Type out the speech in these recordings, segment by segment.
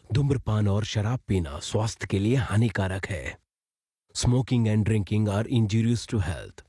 धूम्रपान और शराब पीना स्वास्थ्य के लिए हानिकारक है। Smoking and drinking are injurious to health.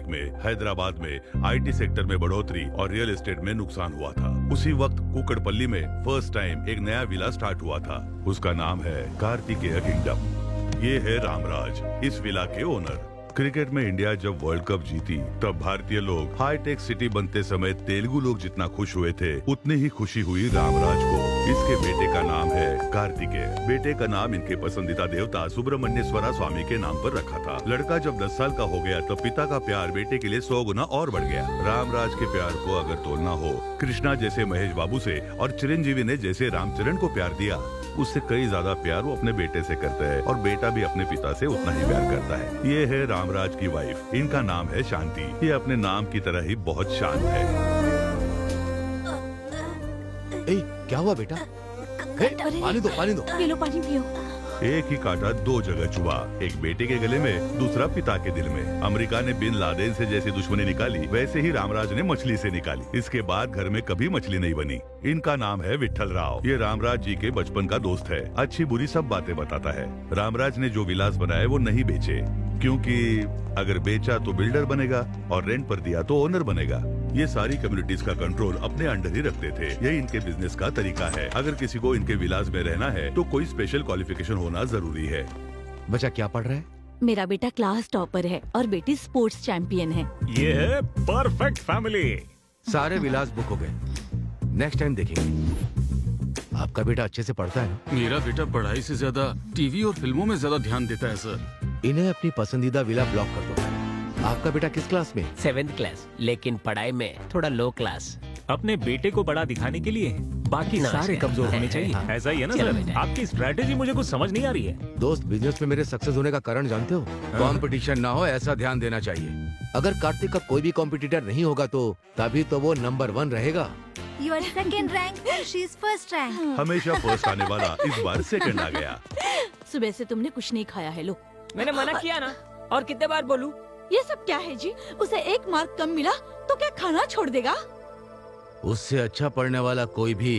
में हैदराबाद में आईटी सेक्टर में बढ़ोतरी और रियल एस्टेट में नुकसान हुआ था। उसी वक्त कुकड़पल्ली में फर्स्ट टाइम एक नया विला स्टार्ट हुआ था। उसका नाम है कार्तिकेय किंगडम। ये है रामराज, इस विला के ओनर। क्रिकेट में इंडिया जब वर्ल्ड कप जीती तब भारतीय लोग हाईटेक सिटी बनते समय तेलुगु लोग जितना खुश हुए थे उतनी ही खुशी हुई रामराज को। इसके बेटे का नाम है कार्तिकेय। बेटे का नाम इनके पसंदीदा देवता सुब्रमण्येश्वरा स्वामी के नाम पर रखा था। लड़का जब 10 साल का हो गया तो पिता का प्यार बेटे के लिए 100 गुना और बढ़ गया। रामराज के प्यार को अगर तोलना हो, कृष्णा जैसे महेश बाबू से और चिरंजीवी ने जैसे रामचरण को प्यार दिया, उससे कई ज्यादा प्यार वो अपने बेटे से करते हैं और बेटा भी अपने पिता से उतना ही प्यार करता है। ये है रामराज की वाइफ, इनका नाम है शांति। ये अपने नाम की तरह ही बहुत शांत है। क्या हुआ बेटा? पानी दो, पानी दो। पी लो, पानी पियो। एक ही कांटा दो जगह चुभा, एक बेटे के गले में, दूसरा पिता के दिल में। अमेरिका ने बिन लादेन से जैसी दुश्मनी निकाली, वैसे ही रामराज ने मछली से निकाली। इसके बाद घर में कभी मछली नहीं बनी। इनका नाम है विट्ठल राव। ये रामराज जी के बचपन का दोस्त है, अच्छी बुरी सब बातें बताता है। रामराज ने जो विलास बनाए वो नहीं बेचे, क्योंकि अगर बेचा तो बिल्डर बनेगा और रेंट पर दिया तो ओनर बनेगा। ये सारी कम्युनिटीज का कंट्रोल अपने अंडर ही रखते थे। यही इनके बिजनेस का तरीका है। अगर किसी को इनके विलास में रहना है तो कोई स्पेशल क्वालिफिकेशन होना जरूरी है। बच्चा क्या पढ़ रहा है? मेरा बेटा क्लास टॉपर है और बेटी स्पोर्ट्स चैंपियन है। ये है परफेक्ट फैमिली। सारे विलास बुक हो गए, नेक्स्ट टाइम देखेंगे। आपका बेटा अच्छे से पढ़ता है? मेरा बेटा पढ़ाई से ज्यादा टीवी और फिल्मों में ज्यादा ध्यान देता है सर। इन्हें अपनी पसंदीदा विला ब्लॉक कर दो। आपका बेटा किस क्लास में? 7th क्लास, लेकिन पढ़ाई में थोड़ा लो क्लास। अपने बेटे को बड़ा दिखाने के लिए बाकी ना, सारे कमजोर होने चाहिए। ऐसा ही है ना चलो सर? बेटा। आपकी स्ट्रेटेजी मुझे कुछ समझ नहीं आ रही है। दोस्त, बिजनेस में मेरे सक्सेस होने का कारण जानते हो? कंपटीशन ना हो, ऐसा ध्यान देना चाहिए। अगर कार्तिक का कोई भी कॉम्पिटिटर नहीं होगा तो तभी तो वो नंबर 1 रहेगा। You are second rank, she is first rank. हमेशा फर्स्ट आने वाला इस बार सेकंड आ गया। सुबह से तुमने कुछ नहीं खाया है। लो, मैंने मना किया ना, और कितने बार बोलूं? ये सब क्या है जी? उसे 1 मार्क कम मिला तो क्या खाना छोड़ देगा? उससे अच्छा पढ़ने वाला कोई भी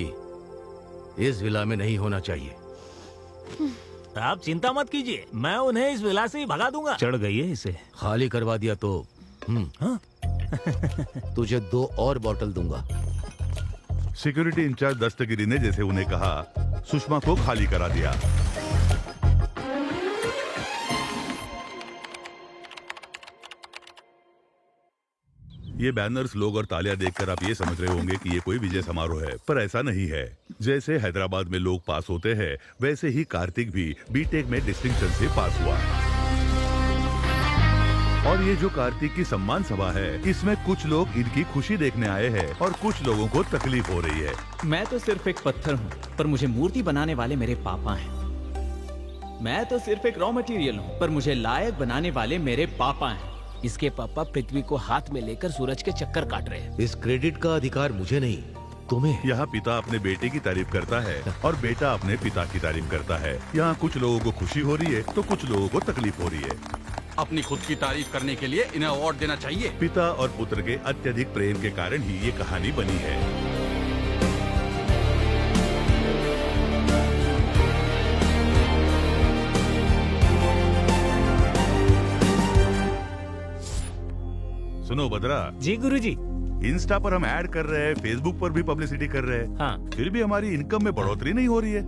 इस विला में नहीं होना चाहिए। आप चिंता मत कीजिए, मैं उन्हें इस विला से ही भगा दूंगा। चढ़ गई है इसे। खाली करवा दिया तो तुझे 2 और बॉटल दूंगा। सिक्योरिटी इंचार्ज दस्तगिरी ने जैसे उन्हें कहा, सुषमा को खाली करा दिया। ये बैनर्स, लोग और तालियां देखकर आप ये समझ रहे होंगे कि ये कोई विजय समारोह है, पर ऐसा नहीं है। जैसे हैदराबाद में लोग पास होते हैं, वैसे ही कार्तिक भी बीटेक में डिस्टिंक्शन से पास हुआ। और ये जो कार्तिक की सम्मान सभा है, इसमें कुछ लोग इनकी खुशी देखने आए हैं और कुछ लोगों को तकलीफ हो रही है। मैं तो सिर्फ एक पत्थर हूँ, पर मुझे मूर्ति बनाने वाले मेरे पापा हैं। मैं तो सिर्फ एक रॉ मटेरियल हूँ, पर मुझे लायक बनाने वाले मेरे पापा हैं। इसके पापा पृथ्वी को हाथ में लेकर सूरज के चक्कर काट रहे हैं। इस क्रेडिट का अधिकार मुझे नहीं, तुम्हें। यहाँ पिता अपने बेटे की तारीफ करता है और बेटा अपने पिता की तारीफ करता है। यहाँ कुछ लोगों को खुशी हो रही है तो कुछ लोगों को तकलीफ हो रही है। अपनी खुद की तारीफ करने के लिए इन्हें अवार्ड देना चाहिए। पिता और पुत्र के अत्यधिक प्रेम के कारण ही ये कहानी बनी है। सुनो बद्रा जी गुरुजी। इंस्टा पर हम ऐड कर रहे हैं, फेसबुक पर भी पब्लिसिटी कर रहे हैं, हाँ, फिर भी हमारी इनकम में बढ़ोतरी नहीं हो रही है।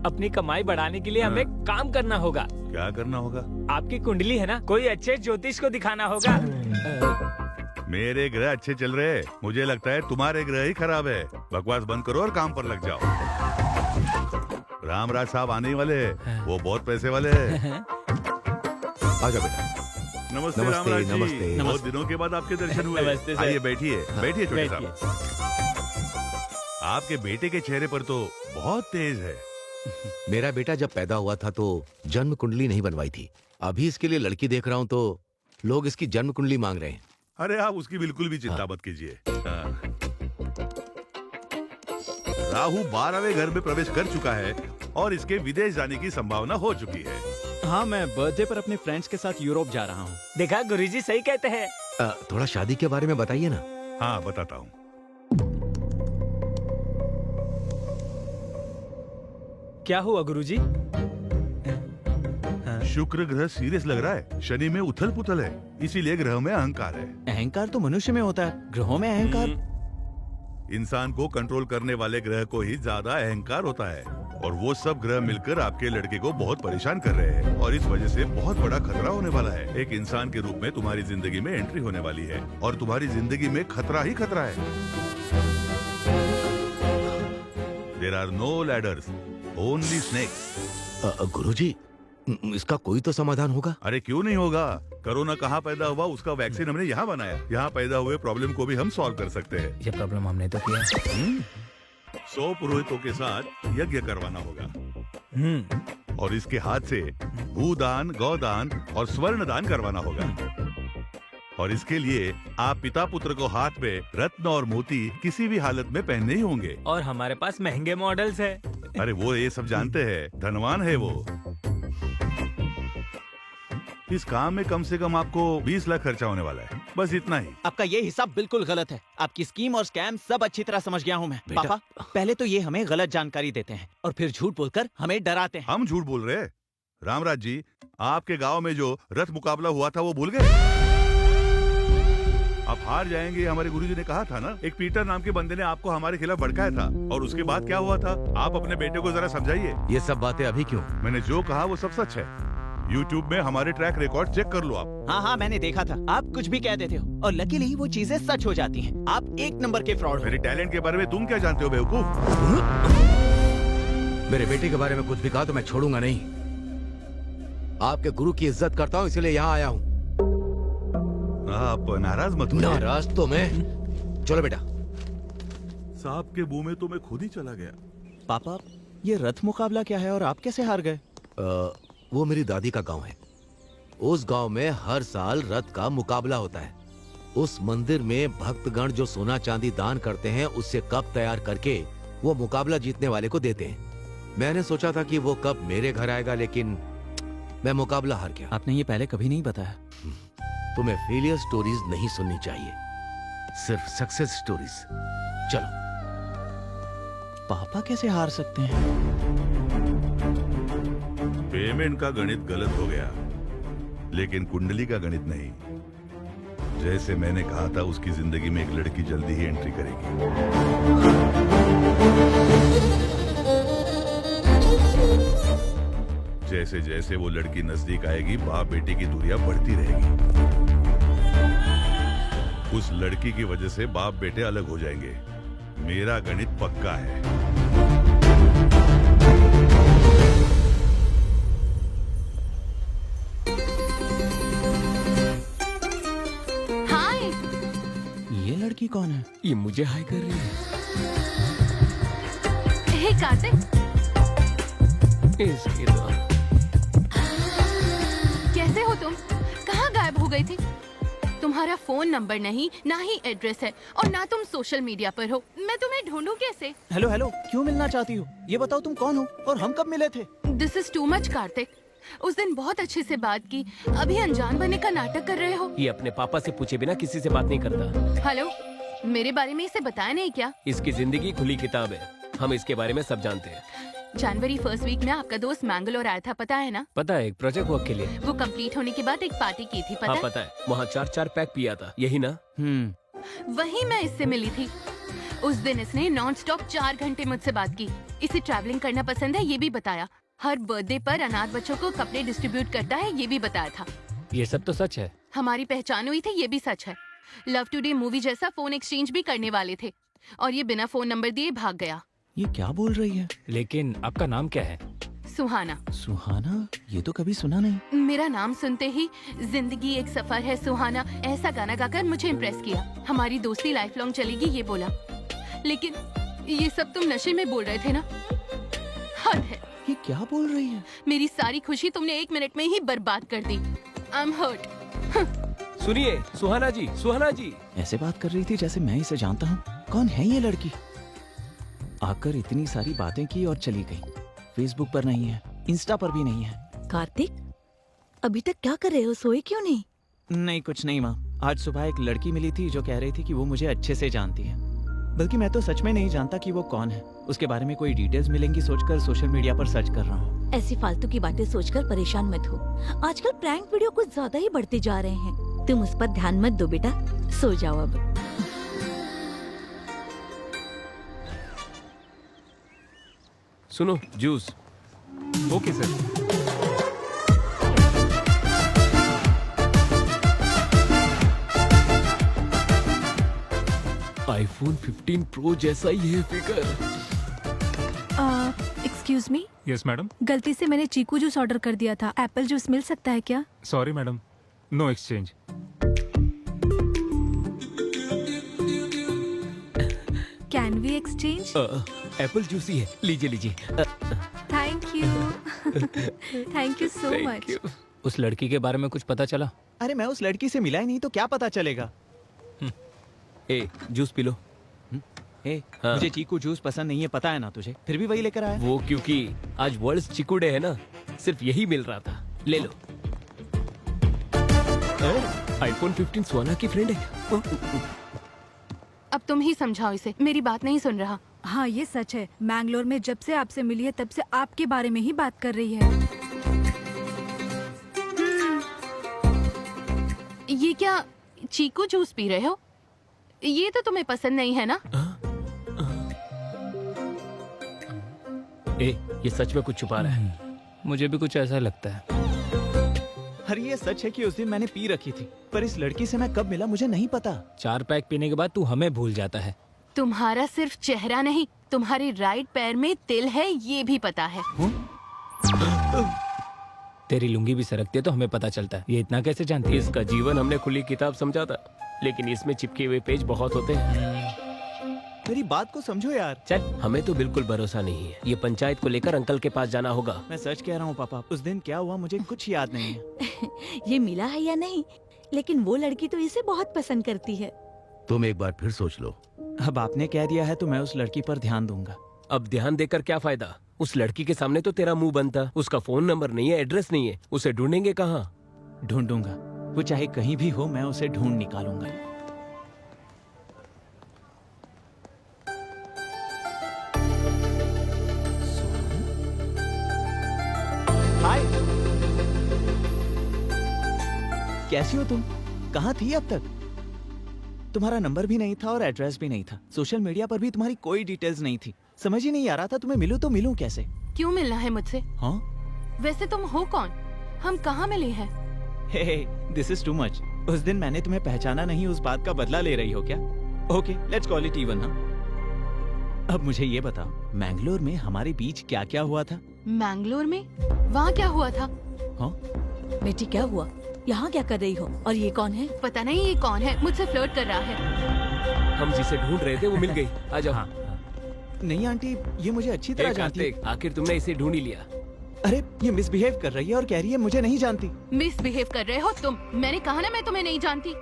अपनी कमाई बढ़ाने के लिए हमें काम करना होगा। क्या करना होगा? आपकी कुंडली है ना, कोई अच्छे ज्योतिष को दिखाना होगा। मेरे ग्रह अच्छे चल रहे हैं, मुझे लगता है तुम्हारे ग्रह ही खराब है। बकवास बंद करो और काम पर लग जाओ। रामराज साहब आने ही वाले हैं, वो बहुत पैसे वाले हैं। आजा बेटा। नमस्ते नमस्ते, रामराज जी, नमस्ते। बहुत दिनों के बाद आपके दर्शन हुए। नमस्ते सर। आइए बैठिए, बैठिए छोटे बैठिए। साहब। आपके बेटे के चेहरे पर तो बहुत तेज है। मेरा बेटा जब पैदा हुआ था तो जन्म कुंडली नहीं बनवाई थी। अभी इसके लिए लड़की देख रहा हूँ तो लोग इसकी जन्म कुंडली मांग रहे हैं। अरे आप उसकी बिल्कुल भी चिंता मत कीजिए। हाँ। राहु 12वें घर में प्रवेश कर चुका है और इसके विदेश जाने की संभावना हो चुकी है। हाँ, मैं बर्थडे पर अपने फ्रेंड्स के साथ यूरोप जा रहा हूँ। देखा, गुरुजी सही कहते हैं। थोड़ा शादी के बारे में बताइए ना। हाँ बताता हूँ। क्या हुआ गुरुजी? शुक्र ग्रह सीरियस लग रहा है, शनि में उथल पुथल है, इसीलिए ग्रह में अहंकार है। अहंकार तो मनुष्य में होता है, ग्रहों में अहंकार। इंसान को कंट्रोल करने वाले ग्रह को ही ज्यादा अहंकार होता है और वो सब ग्रह मिलकर आपके लड़के को बहुत परेशान कर रहे हैं और इस वजह से बहुत बड़ा खतरा होने वाला है। एक इंसान के रूप में तुम्हारी जिंदगी में एंट्री होने वाली है और तुम्हारी जिंदगी में खतरा ही खतरा है। There are no ladders, only snakes. Guruji, इसका कोई तो समाधान होगा। अरे क्यों नहीं होगा? कोरोना कहाँ पैदा हुआ, उसका वैक्सीन हमने यहाँ बनाया। यहाँ पैदा हुए प्रॉब्लम को भी हम सॉल्व कर सकते हैं। ये प्रॉब्लम हमने तो किया। 100 पुरोहितों के साथ यज्ञ करवाना होगा और इसके हाथ से भूदान, गौदान और स्वर्ण दान करवाना होगा। और इसके लिए आप पिता पुत्र को हाथ में रत्न और मोती किसी भी हालत में पहनने ही होंगे। और हमारे पास महंगे मॉडल्स है। अरे वो ये सब जानते हैं, धनवान है वो। इस काम में कम से कम आपको 20 लाख खर्चा होने वाला है, बस इतना ही। आपका ये हिसाब बिल्कुल गलत है। आपकी स्कीम और स्कैम सब अच्छी तरह समझ गया हूँ मैं। बेटा। पापा, पहले तो ये हमें गलत जानकारी देते हैं और फिर झूठ बोलकर हमें डराते हैं। हम झूठ बोल रहे हैं? रामराज जी, आपके गांव में जो रथ मुकाबला हुआ था वो भूल गए? आप हार जाएंगे, हमारे गुरुजी ने कहा था ना। एक पीटर नाम के बंदे ने आपको हमारे खिलाफ भड़काया था और उसके बाद क्या हुआ था? आप अपने बेटे को जरा समझाइए। ये सब बातें अभी क्यों? मैंने जो कहा वो सब सच है। YouTube में हमारे ट्रैक रिकॉर्ड चेक कर लो आप। हाँ हाँ, मैंने देखा था। आप कुछ भी कह देते हो और लकीली वो चीजें सच हो जाती हैं। आप एक नंबर के फ्रॉड हो। मेरे टैलेंट के बारे में तुम क्या जानते हो बेवकूफ? मेरे बेटे के बारे में कुछ भी कहा तो मैं छोड़ूंगा नहीं। आपके गुरु की इज्जत करता हूँ, इसलिए यहाँ आया हूँ। आप नाराज मत होइए। नाराज तो मैं। चलो बेटा। साहब के मुंह में तो मैं खुद ही चला गया। पापा, ये रथ मुकाबला क्या है और आप कैसे हार गए? वो मेरी दादी का गांव है। उस गांव में हर साल रथ का मुकाबला होता है। उस मंदिर में भक्तगण जो सोना चांदी दान करते हैं उससे कप तैयार करके वो मुकाबला जीतने वाले को देते हैं। मैंने सोचा था कि वो कप मेरे घर आएगा, लेकिन मैं मुकाबला हार गया। आपने ये पहले कभी नहीं बताया। तुम्हें फेलियर स्टोरीज नहीं सुननी चाहिए, सिर्फ सक्सेस स्टोरीज। चलो। पापा कैसे हार सकते हैं? पेमेंट का गणित गलत हो गया, लेकिन कुंडली का गणित नहीं। जैसे मैंने कहा था, उसकी जिंदगी में एक लड़की जल्दी ही एंट्री करेगी। जैसे जैसे वो लड़की नजदीक आएगी, बाप बेटे की दूरियां बढ़ती रहेगी। उस लड़की की वजह से बाप बेटे अलग हो जाएंगे। मेरा गणित पक्का है। हाय। ये लड़की कौन है? ये मुझे हाय कर रही है। हे कार्तिक, इसकी तो कैसे हो तुम? कहाँ गायब हो गई थी? तुम्हारा फोन नंबर नहीं, ना ही एड्रेस है और ना तुम सोशल मीडिया पर हो। मैं तुम्हें ढूंढूं कैसे? हेलो हेलो, क्यों मिलना चाहती हो? ये बताओ तुम कौन हो और हम कब मिले थे? This is too much Kartik. उस दिन बहुत अच्छे से बात की, अभी अनजान बनने का नाटक कर रहे हो। ये अपने पापा से पूछे बिना किसी से बात नहीं करता। हेलो, मेरे बारे में इसे बताया नहीं क्या? इसकी जिंदगी खुली किताब है, हम इसके बारे में सब जानते हैं। जनवरी फर्स्ट वीक में आपका दोस्त मैंगलोर आया था, पता है ना? पता है, एक प्रोजेक्ट वर्क के लिए। वो कंप्लीट होने के बाद एक पार्टी की थी, पता हाँ है? पता है, वहाँ 4 पैक पिया था, यही ना? वहीं मैं इससे मिली थी। उस दिन इसने नॉन स्टॉप 4 घंटे मुझसे बात की। इसे ट्रैवलिंग करना पसंद है, ये भी बताया। हर बर्थडे पर अनाथ बच्चों को कपड़े डिस्ट्रीब्यूट करता है, ये भी बताया था। ये सब तो सच है। हमारी पहचान हुई थी, ये भी सच है। लव टुडे मूवी जैसा फोन एक्सचेंज भी करने वाले थे और ये बिना फोन नंबर दिए भाग गया। ये क्या बोल रही है? लेकिन आपका नाम क्या है? सुहाना। सुहाना? ये तो कभी सुना नहीं। मेरा नाम सुनते ही जिंदगी एक सफर है सुहाना ऐसा गाना गाकर मुझे इम्प्रेस किया। हमारी दोस्ती लाइफ लॉन्ग चलेगी, ये बोला। लेकिन ये सब तुम नशे में बोल रहे थे ना? हद है। ये क्या बोल रही है? मेरी सारी खुशी तुमने 1 मिनट में ही बर्बाद कर दी। I am hurt. सुनिए सुहाना जी, सुहाना जी। ऐसे बात कर रही थी जैसे मैं इसे जानता हूँ। कौन है ये लड़की? आकर इतनी सारी बातें की और चली गई। फेसबुक पर नहीं है, इंस्टा पर भी नहीं है। कार्तिक, अभी तक क्या कर रहे हो? सोए क्यों नहीं? नहीं, कुछ नहीं माँ। आज सुबह एक लड़की मिली थी जो कह रही थी कि वो मुझे अच्छे से जानती है। बल्कि मैं तो सच में नहीं जानता कि वो कौन है। उसके बारे में कोई डिटेल्स मिलेंगी सोचकर सोशल मीडिया पर सर्च कर रहा हूँ। ऐसी फालतू की बातें सोचकर परेशान मत हो। आजकल प्रैंक वीडियो कुछ ज्यादा ही बढ़ते जा रहे हैं। तुम उस पर ध्यान मत दो बेटा, सो जाओ अब। सुनो, juice. Okay sir. IPhone 15 pro जैसा ही है figure. Excuse me, yes madam. गलती से मैंने चीकू जूस ऑर्डर कर दिया था। एप्पल जूस मिल सकता है क्या? Sorry madam, no exchange. Can we exchange? Apple juice ही है, लीजिए लीजिए। Thank you. Thank you so much. उस लड़की के बारे में कुछ पता चला? अरे मैं उस लड़की से मिला ही नहीं तो क्या पता चलेगा। ए, जूस पी लो। ए, हाँ। मुझे चीकू जूस पसंद नहीं है, पता है ना तुझे। फिर भी वही लेकर आया। वो क्योंकि आज वर्ल्ड चिकू डे है ना, सिर्फ यही मिल रहा था। ले लो। आईफोन 15 सुहाना की फ्रेंड है। अब तुम ही समझाओ इसे, मेरी बात नहीं सुन रहा। हाँ ये सच है, मैंगलोर में जब से आपसे मिली है तब से आपके बारे में ही बात कर रही है। ये क्या चीकू जूस पी रहे हो? ये तो तुम्हें पसंद नहीं है ना? ए, ये सच में कुछ छुपा रहा है। मुझे भी कुछ ऐसा लगता है। अरे ये सच है कि उस दिन मैंने पी रखी थी, पर इस लड़की से मैं कब मिला मुझे नहीं पता। 4 पैक पीने के बाद तू हमें भूल जाता है। तुम्हारा सिर्फ चेहरा नहीं, तुम्हारे राइट पैर में तिल है, ये भी पता है। तेरी लुंगी भी सरकती है तो हमें पता चलता है। ये इतना कैसे जानती है? इसका जीवन हमने खुली किताब समझा था, लेकिन इसमें चिपके हुए पेज बहुत होते हैं। मेरी बात को समझो यार। चल, हमें तो बिल्कुल भरोसा नहीं है। ये पंचायत को लेकर अंकल के पास जाना होगा। मैं सच कह रहा हूँ पापा, उस दिन क्या हुआ मुझे कुछ याद नहीं है। ये मिला है या नहीं, लेकिन वो लड़की तो इसे बहुत पसंद करती है। तुम एक बार फिर सोच लो। अब आपने कह दिया है तो मैं उस लड़की पर ध्यान दूंगा। अब ध्यान देकर क्या फायदा? उस लड़की के सामने तो तेरा मुंह बंद था। उसका फोन नंबर नहीं है, एड्रेस नहीं है, उसे ढूंढेंगे कहाँ? ढूंढूंगा, वो चाहे कहीं भी हो, मैं उसे ढूंढ निकालूंगा। हाय, कैसी हो तुम? कहाँ थी अब तक? तुम्हारा नंबर भी नहीं था और एड्रेस भी नहीं था। सोशल मीडिया पर भी तुम्हारी कोई डिटेल्स नहीं थी। समझ ही नहीं आ रहा था तुम्हें मिलूं तो मिलूं कैसे। क्यों मिलना है मुझसे? हाँ? वैसे तुम हो कौन? हम कहाँ मिले हैं? हे, दिस इज टू मच। उस दिन मैंने तुम्हें पहचाना नहीं, उस बात का बदला ले रही हो क्या? Okay, let's call it even. हाँ, अब मुझे ये बताओ, मैंगलोर में हमारे बीच क्या क्या हुआ था? मैंगलोर में? वहाँ क्या हुआ था? हाँ? बेटी क्या हुआ? यहाँ क्या कर रही हो? और ये कौन है? पता नहीं ये कौन है, मुझसे फ्लर्ट कर रहा है। हम जिसे ढूंढ रहे थे वो मिल गई। आ जाओ। हाँ। नहीं आंटी, ये मुझे अच्छी तरह जानती है। आखिर तुमने इसे ढूंढ ही लिया। अरे ये मिसबिहेव कर रही है और कह रही है मुझे नहीं जानती। मिसबिहेव कर रहे हो तुम? मैंने कहा ना मैं तुम्हें नहीं जानती।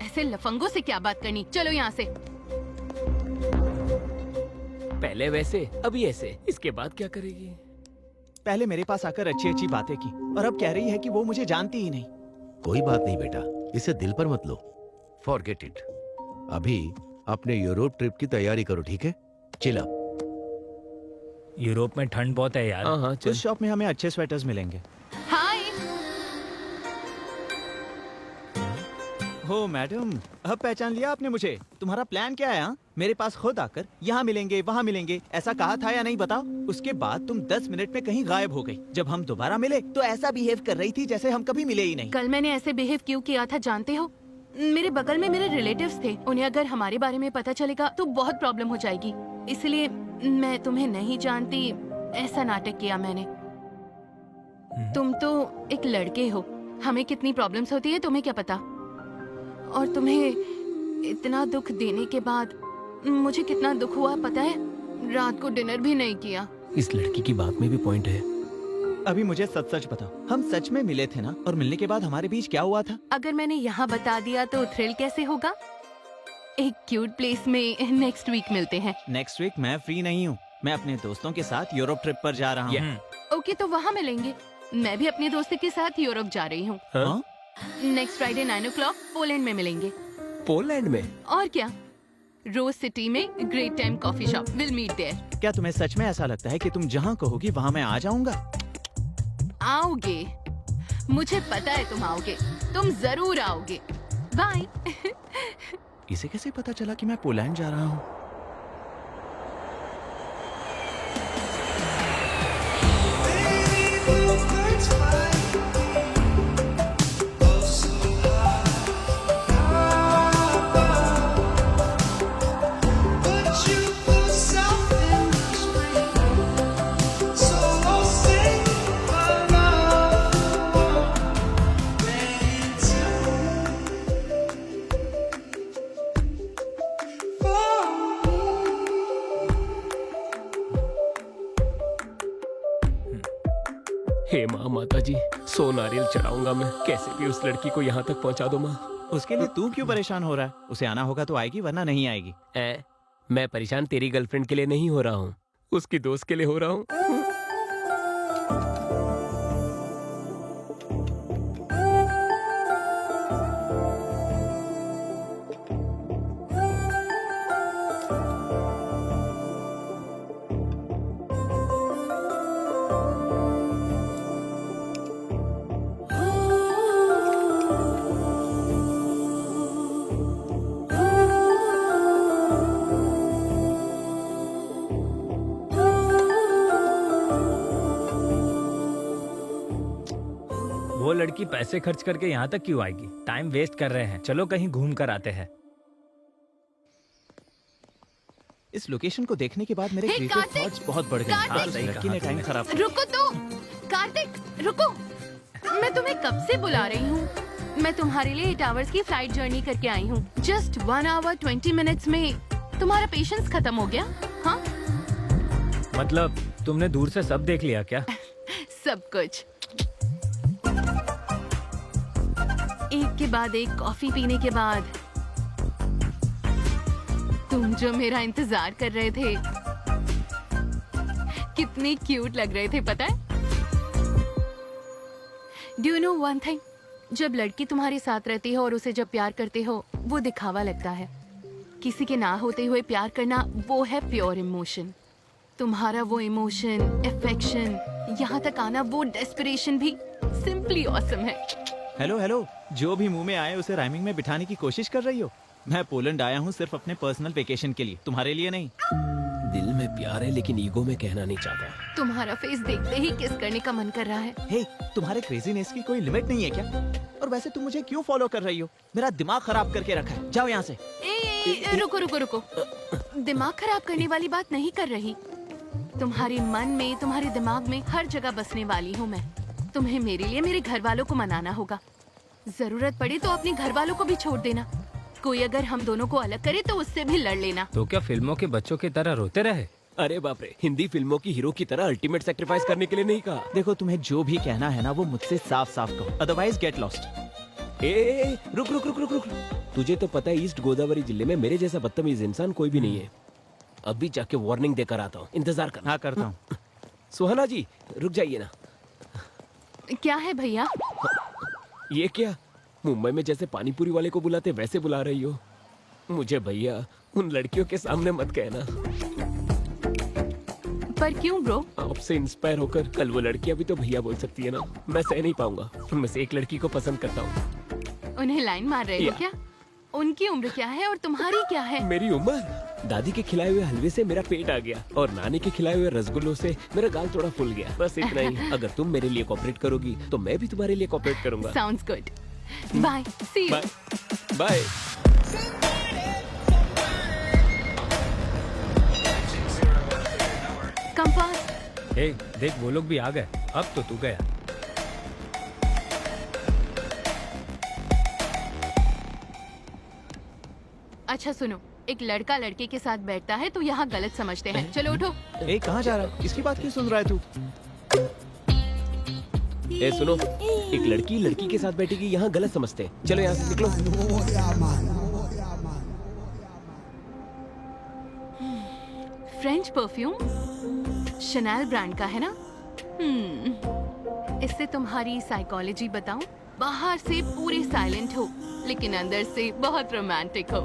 ऐसे लफंगों से क्या बात करनी, चलो यहाँ से। पहले वैसे, अभी ऐसे, इसके बाद क्या करेगी? पहले मेरे पास आकर अच्छी अच्छी बातें की और अब कह रही है कि वो मुझे जानती ही नहीं। कोई बात नहीं बेटा, इसे दिल पर मत लो। Forget it. अभी अपने यूरोप ट्रिप की तैयारी करो, ठीक है? Chill up. यूरोप में ठंड बहुत है यार। हाँ, चल। उस शॉप में हमें अच्छे स्वेटर्स मिलेंगे। हाय। ओहो मैडम, अब पहचान लिया आपने मुझे। तुम्हारा प्लान क्या है? हाँ? मेरे पास खुद आकर यहाँ मिलेंगे वहाँ मिलेंगे ऐसा कहा था या नहीं बताओ? उसके बाद तुम 10 मिनट में कहीं गायब हो गई। जब हम दोबारा मिले तो ऐसा बिहेव कर रही थी जैसे हम कभी मिले ही नहीं। कल मैंने ऐसे बिहेव क्यों किया था जानते हो? मेरे बगल में मेरे रिलेटिव्स थे, उन्हें अगर हमारे बारे में पता चलेगा तो बहुत प्रॉब्लम हो जाएगी, इसलिए मैं तुम्हें नहीं जानती ऐसा नाटक किया मैंने। तुम तो एक लड़के हो, हमें कितनी प्रॉब्लम्स होती है तुम्हें क्या पता? और तुम्हें इतना दुख देने के बाद मुझे कितना दुख हुआ पता है? रात को डिनर भी नहीं किया। इस लड़की की बात में भी पॉइंट है। अभी मुझे सच सच बताओ, हम सच में मिले थे ना? और मिलने के बाद हमारे बीच क्या हुआ था? अगर मैंने यहाँ बता दिया तो थ्रिल कैसे होगा? एक क्यूट प्लेस में नेक्स्ट वीक मिलते हैं। नेक्स्ट वीक मैं फ्री नहीं हूँ, मैं अपने दोस्तों के साथ यूरोप ट्रिप पर जा रहा हूँ। ओके तो वहाँ मिलेंगे। मैं भी अपने दोस्त के साथ यूरोप जा रही हूँ। हाँ? नेक्स्ट फ्राइडे 9 o'clock पोलैंड में मिलेंगे। पोलैंड में? और क्या, रोज सिटी में great time coffee shop, will meet there. क्या तुम्हें सच में ऐसा लगता है कि तुम जहाँ कहोगी वहाँ मैं आ जाऊँगा? आओगे, मुझे पता है तुम आओगे, तुम जरूर आओगे। बाय। इसे कैसे पता चला कि मैं पोलैंड जा रहा हूँ? हे माँ, माता जी, 100 नारियल चढ़ाऊंगा मैं, कैसे भी उस लड़की को यहाँ तक पहुँचा दो माँ। उसके लिए तू क्यों परेशान हो रहा है? उसे आना होगा तो आएगी वरना नहीं आएगी। मैं परेशान तेरी गर्लफ्रेंड के लिए नहीं हो रहा हूँ, उसकी दोस्त के लिए हो रहा हूँ। वो लड़की पैसे खर्च करके यहाँ तक क्यों आएगी? टाइम वेस्ट कर रहे हैं, चलो कहीं घूम कर आते हैं। इस लोकेशन को देखने के बाद मेरे हे, क्रिएटिव कार्तिक! थॉट्स बहुत बढ़ गए। कार्तिक! हाँ, सही लड़की ने टाइम खराब किया। रुको तो, कार्तिक रुको, मैं तुम्हें कब से बुला रही हूँ। मैं तुम्हारे लिए 8 hours की फ्लाइट जर्नी करके आई हूँ। जस्ट 1 hour 20 minutes में तुम्हारा पेशेंस खत्म हो गया? हाँ, मतलब तुमने दूर से सब देख लिया क्या? सब कुछ। एक के बाद एक कॉफी पीने के बाद तुम जो मेरा इंतजार कर रहे थे, कितने क्यूट लग रहे थे पता है? Do you know one thing, जब लड़की तुम्हारे साथ रहती है और उसे जब प्यार करते हो वो दिखावा लगता है। किसी के ना होते हुए प्यार करना वो है प्योर इमोशन। तुम्हारा वो इमोशन, अफेक्शन, यहाँ तक आना, वो डेस्परेशन भी सिंपली ऑसम है। हेलो हेलो, जो भी मुंह में आए उसे राइमिंग में बिठाने की कोशिश कर रही हो। मैं पोलैंड आया हूँ सिर्फ अपने पर्सनल वेकेशन के लिए, तुम्हारे लिए नहीं। दिल में प्यार है लेकिन ईगो में कहना नहीं चाहता। तुम्हारा फेस देखते ही किस करने का मन कर रहा है। हे, तुम्हारे क्रेजीनेस की कोई लिमिट नहीं है क्या? और वैसे तुम मुझे क्यों फॉलो कर रही हो? मेरा दिमाग खराब करके रखा है, जाओ यहाँ से। रुको रुको रुको, दिमाग खराब करने वाली बात नहीं कर रही। तुम्हारे मन में, तुम्हारे दिमाग में हर जगह बसने वाली हूँ मैं। तुम्हें मेरे लिए मेरे घर वालों को मनाना होगा। जरूरत पड़े तो अपने घर वालों को भी छोड़ देना। कोई अगर हम दोनों को अलग करे तो उससे भी लड़ लेना। तो क्या फिल्मों के बच्चों की तरह रोते रहे? अरे बाप रे, हिंदी फिल्मों की हीरो की तरह अल्टीमेट सैक्रिफाइस करने के लिए नहीं कहा। देखो, तुम्हें जो भी कहना है ना वो मुझसे साफ साफ कहो, अदरवाइज गेट लॉस्ट। ए, रुक रुक रुक रुक रुक। तुझे तो पता है ईस्ट गोदावरी जिले में मेरे जैसा बदतमीज इंसान कोई भी नहीं है। अभी जाके वार्निंग देकर आता हूँ, इंतजार करना। हाँ, करता हूँ। सुहाना जी रुक जाइए ना। क्या है भैया? ये क्या, मुंबई में जैसे पानीपुरी वाले को बुलाते वैसे बुला रही हो मुझे? भैया उन लड़कियों के सामने मत कहना। पर क्यों ब्रो? आपसे इंस्पायर होकर कल वो लड़कियां भी तो भैया बोल सकती है ना। मैं सह नहीं पाऊंगा, उनमें से एक लड़की को पसंद करता हूँ। उन्हें लाइन मार रहे हो या। क्या? उनकी उम्र क्या है और तुम्हारी क्या है? मेरी उम्र? दादी के खिलाए हुए हलवे से मेरा पेट आ गया और नानी के खिलाए हुए रसगुल्लों से मेरा गाल थोड़ा फूल गया, बस इतना ही। अगर तुम मेरे लिए कोऑपरेट करोगी तो मैं भी तुम्हारे लिए कोऑपरेट करूंगा। Sounds good. Bye, see you. Bye bye. Compass. Hey देख वो लोग भी आ गए, अब तो तू गया। अच्छा सुनो, एक लड़का लड़के के साथ बैठता है तो यहाँ गलत समझते हैं। चलो उठो। ए कहाँ जा रहा है? किसकी बात क्यों सुन रहा है तू? ए सुनो, एक लड़की लड़की के साथ बैठेगी यहाँ गलत समझते हैं। चलो यहाँ से निकलो। फ्रेंच परफ्यूम शनैल ब्रांड का है ना? इससे तुम्हारी साइकोलॉजी बताऊं? बाहर से पूरे साइलेंट हो लेकिन अंदर से बहुत रोमांटिक हो।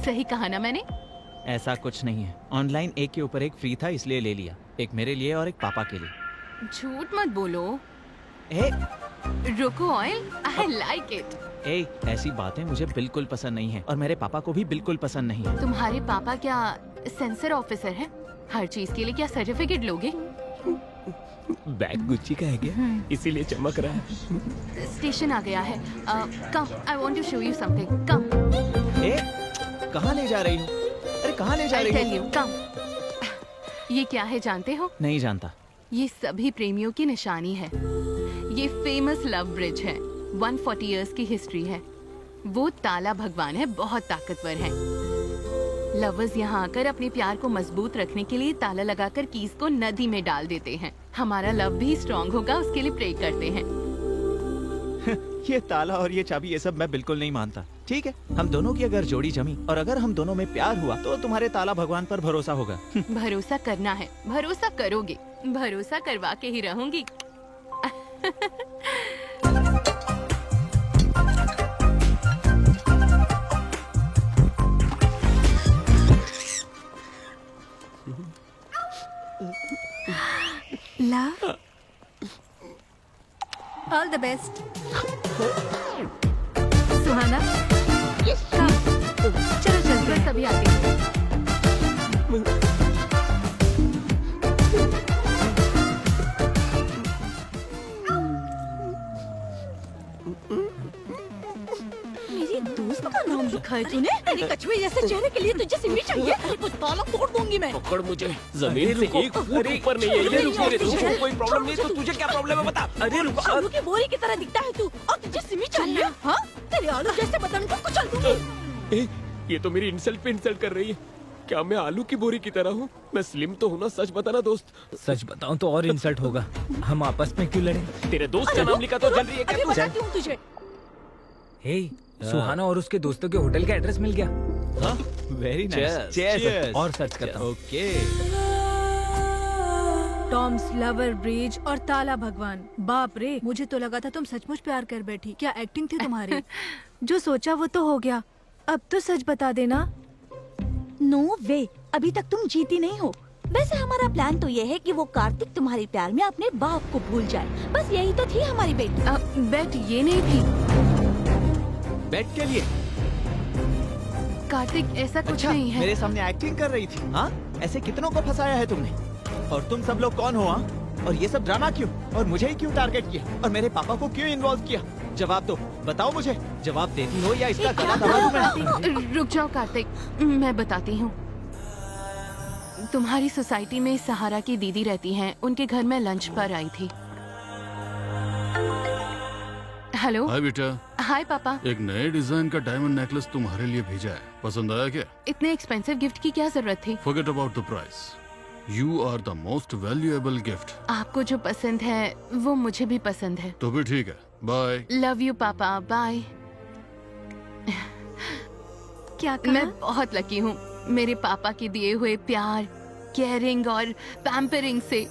सही कहा ना मैंने? ऐसा कुछ नहीं है। ऑनलाइन एक के ऊपर एक फ्री था इसलिए ले लिया। एक मेरे लिए और एक पापा के लिए। झूठ मत बोलो। ए, रोको ऑयल, आई लाइक इट। ए, ऐसी बातें मुझे बिल्कुल पसंद नहीं है और मेरे पापा को भी बिल्कुल पसंद नहीं है। तुम्हारे पापा क्या सेंसर ऑफिसर है? हर चीज के लिए क्या सर्टिफिकेट लोगे? बैग गुच्ची का है क्या? इसीलिए चमक रहा है। स्टेशन आ गया है। Come, I want to show you something. Come. ए, कहाँ ले जा रही हो? अरे कहाँ ले जा आई रही टेल हो? यू, कम। ये क्या है जानते हो? नहीं जानता। ये सभी प्रेमियों की निशानी है। ये फेमस लव ब्रिज है। 140 इयर्स की हिस्ट्री है। वो ताला भगवान है, बहुत ताकतवर है। लवर्स यहाँ आकर अपने प्यार को मजबूत रखने के लिए ताला लगाकर कीज को नदी में डाल देते हैं। हमारा लव भी स्ट्रॉन्ग होगा उसके लिए प्रे करते हैं। ये ताला और ये चाबी ये सब मैं बिल्कुल नहीं मानता। ठीक है, हम दोनों की अगर जोड़ी जमी और अगर हम दोनों में प्यार हुआ तो तुम्हारे ताला भगवान पर भरोसा होगा। भरोसा करना है, भरोसा करोगे, भरोसा करवा के ही रहूंगी। Love, all the best. Suhana, चलो चलते हैं। बस अभी आती हूँ। मेरी दोस्त का नाम लिखा है तूने? तेरे कछुए जैसे चेहरे के लिए तुझे सिमी चाहिए? कुछ ताला तोड़ दूंगी मैं। पकड़ मुझे, जमीन से एक फुट ऊपर नहीं है ये। रुक मेरे, तुझे कोई प्रॉब्लम नहीं तो तुझे क्या प्रॉब्लम है बता। अरे रुक। आलू की बोरी की तरह दिखता है तू और तुझे सिमी चाहिए? हाँ, तेरे आलू जैसे बदन को कुचल दूंगी। ये तो मेरी इंसल्ट पे इंसल्ट कर रही है। क्या मैं आलू की बोरी की तरह हूँ? मैं स्लिम तो हूँ ना, सच बताना दोस्त। सच बताऊं तो और इंसल्ट होगा। हम आपस में क्यों लड़े? तेरे दोस्त का नाम लिखा तो जल रही है क्या अभी तू? बताती हूँ तुझे। हे, सुहाना और उसके दोस्तों के होटल का एड्रेस मिल गया। हाँ, वेरी नाइस। Cheers. और सर्च करता हूँ। ओके। टॉम्स लवर ब्रिज और ताला भगवान। बाप रे, मुझे तो लगा था तुम सचमुच प्यार कर बैठी। क्या एक्टिंग थी तुम्हारी? जो सोचा वो तो हो गया। अब तो सच बता देना। नो वे, अभी तक तुम जीती नहीं हो। वैसे हमारा प्लान तो ये है कि वो कार्तिक तुम्हारे प्यार में अपने बाप को भूल जाए। बस यही तो थी हमारी बेट। बेट ये नहीं थी। बेट के लिए? कार्तिक ऐसा कुछ अच्छा, नहीं है। मेरे सामने एक्टिंग कर रही थी। हाँ, ऐसे कितनों को फंसाया है तुमने? और तुम सब लोग कौन हो? हाँ, और ये सब ड्रामा क्यों? और मुझे ही क्यों टारगेट किया? और मेरे पापा को क्यों इन्वॉल्व किया? जवाब दो, बताओ मुझे। जवाब देती हो या इसका गला दबा दूं मैं? रुक जाओ कार्तिक, मैं बताती हूँ। तुम्हारी सोसाइटी में सहारा की दीदी रहती हैं। उनके घर में लंच पर आई थी। हेलो। हाय बेटा, हाय पापा। एक नए डिजाइन का डायमंड नेकलेस तुम्हारे लिए भेजा है। पसंद आया क्या? इतने एक्सपेंसिव गिफ्ट की क्या जरूरत थी? Forget about the price. You are the most valuable gift. आपको जो पसंद है वो मुझे भी पसंद है। तो भी ठीक है, बाय। लव यू पापा, बाय। क्या कहा? मैं बहुत लकी हूँ। मेरे पापा के दिए हुए प्यार, केयरिंग और पैम्परिंग से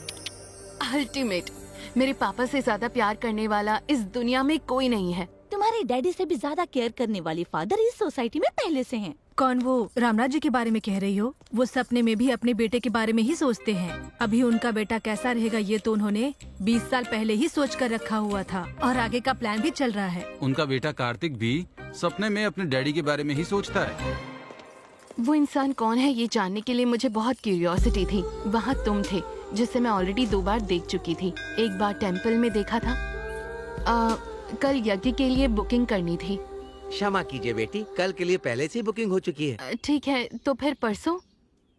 अल्टीमेट। मेरे पापा से ज्यादा प्यार करने वाला इस दुनिया में कोई नहीं है। तुम्हारे डैडी से भी ज्यादा केयर करने वाली फादर इस सोसाइटी में पहले से हैं। कौन वो रामराज जी के बारे में कह रही हो? वो सपने में भी अपने बेटे के बारे में ही सोचते हैं। अभी उनका बेटा कैसा रहेगा ये तो उन्होंने 20 साल पहले ही सोच कर रखा हुआ था और आगे का प्लान भी चल रहा है। उनका बेटा कार्तिक भी सपने में अपने डैडी के बारे में ही सोचता है। वो इंसान कौन है ये जानने के लिए मुझे बहुत क्यूरियोसिटी थी। वहाँ तुम थे जिसे मैं ऑलरेडी 2 बार देख चुकी थी। एक बार टेम्पल में देखा था। कल यज्ञ के लिए बुकिंग करनी थी। क्षमा कीजिए बेटी, कल के लिए पहले से ही बुकिंग हो चुकी है। ठीक है, तो फिर परसों?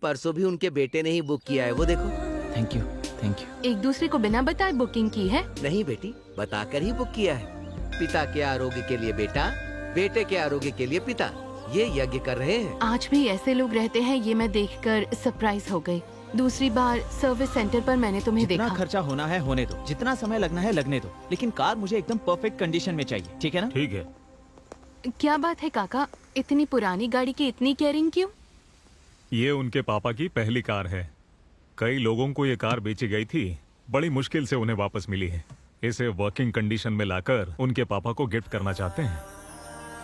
परसों भी उनके बेटे ने ही बुक किया है, वो देखो। Thank you, thank you. एक दूसरे को बिना बताए बुकिंग की है? नहीं बेटी, बताकर ही बुक किया है। पिता के आरोग्य के लिए बेटा, बेटे के आरोग्य के लिए पिता, ये यज्ञ कर रहे हैं। आज भी ऐसे लोग रहते हैं, ये मैं देखकर सरप्राइज हो गई। दूसरी बार सर्विस सेंटर पर मैंने तुम्हें जितना देखा। खर्चा होना है होने दो, जितना समय लगना है लगने दो, लेकिन कार मुझे एकदम परफेक्ट कंडीशन में चाहिए, ठीक है ना? ठीक है। क्या बात है काका, इतनी पुरानी गाड़ी की इतनी केयरिंग क्यों? ये उनके पापा की पहली कार है। कई लोगों को ये कार बेची गई थी, बड़ी मुश्किल से उन्हें वापस मिली है। इसे वर्किंग कंडीशन में लाकर उनके पापा को गिफ्ट करना चाहते हैं।